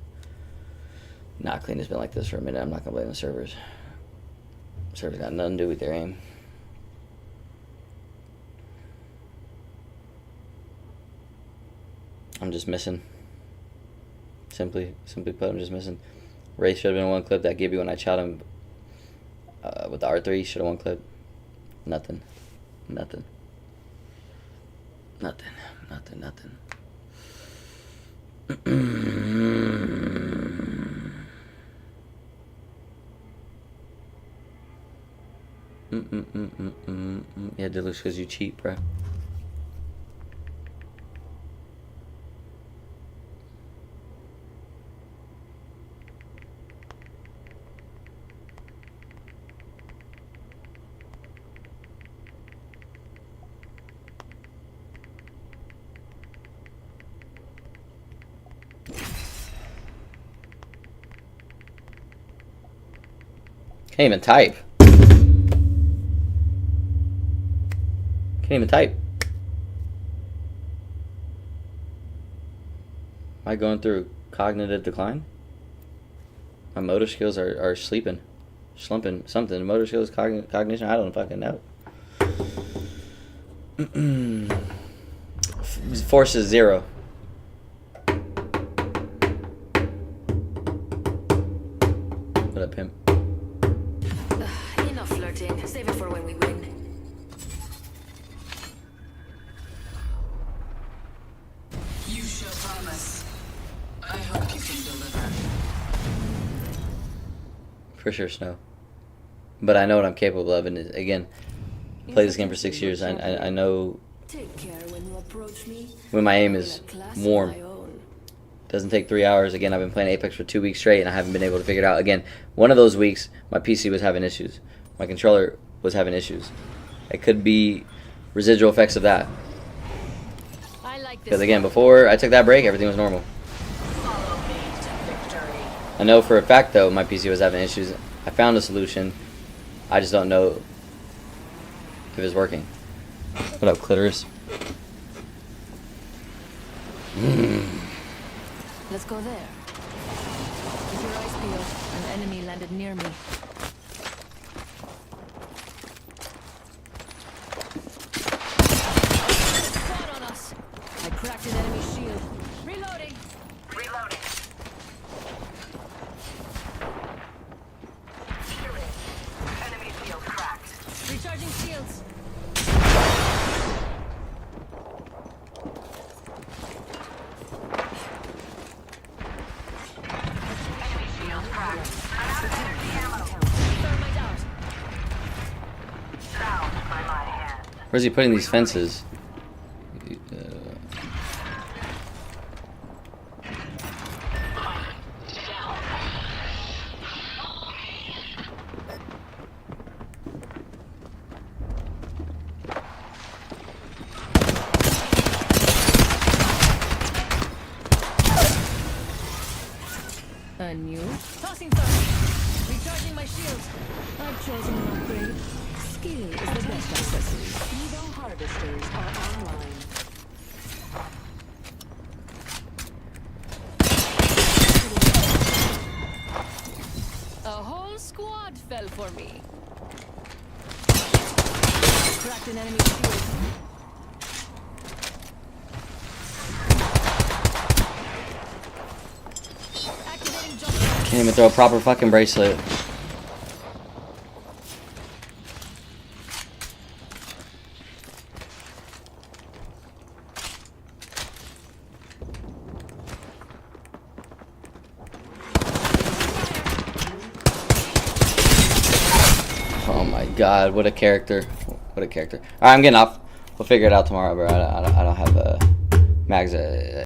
Nah, clean has been like this for a minute. I'm not gonna blame the servers. Servers got nothing to do with their aim. I'm just missing. Simply put, I'm just missing. Ray should have been one clip. That Gibby when I shot him with the R3 should have one clip. Nothing. Nothing. Yeah, Deluxe, because you cheat, bro. Can't even type. Can't even type. Am I going through cognitive decline? My motor skills are sleeping. Slumping. Something. Motor skills, cognition, I don't fucking know. Force is 0. What up, pimp? Enough flirting. Save it for when we win. You show promise. I hope you can deliver. For sure, Snow. But I know what I'm capable of, and again, played this game for 6 years. I know Take care when you approach me. when my aim is warm. Doesn't take 3 hours. Again, I've been playing Apex for 2 weeks straight, and I haven't been able to figure it out. Again, one of those weeks, my PC was having issues. My controller was having issues. It could be residual effects of that. I like this. Because again, before I took that break, everything was normal. Follow me to victory. I know for a fact, though, my PC was having issues. I found a solution. I just don't know if it's working. What up, clitoris? Let's go there. Keep your eyes peeled. An enemy landed near me. Squad on us. I cracked an enemy shield. Reloading. Reloading. Enemy field cracked. Recharging shields. Enemy field cracked. I'm out of energy ammo. Thermite out. Down by my hand. Where's he putting these fences? A new. Tossing thermite. Recharging my shields. I've chosen an upgrade. Skill is the best accessory. Evo harvesters are online. A whole squad fell for me. Cracked an enemy shield. Activating jump. Can't even throw a proper fucking bracelet. Oh my god, what a character. What a character. Alright, I'm getting off. We'll figure it out tomorrow, bro. I don't have mags.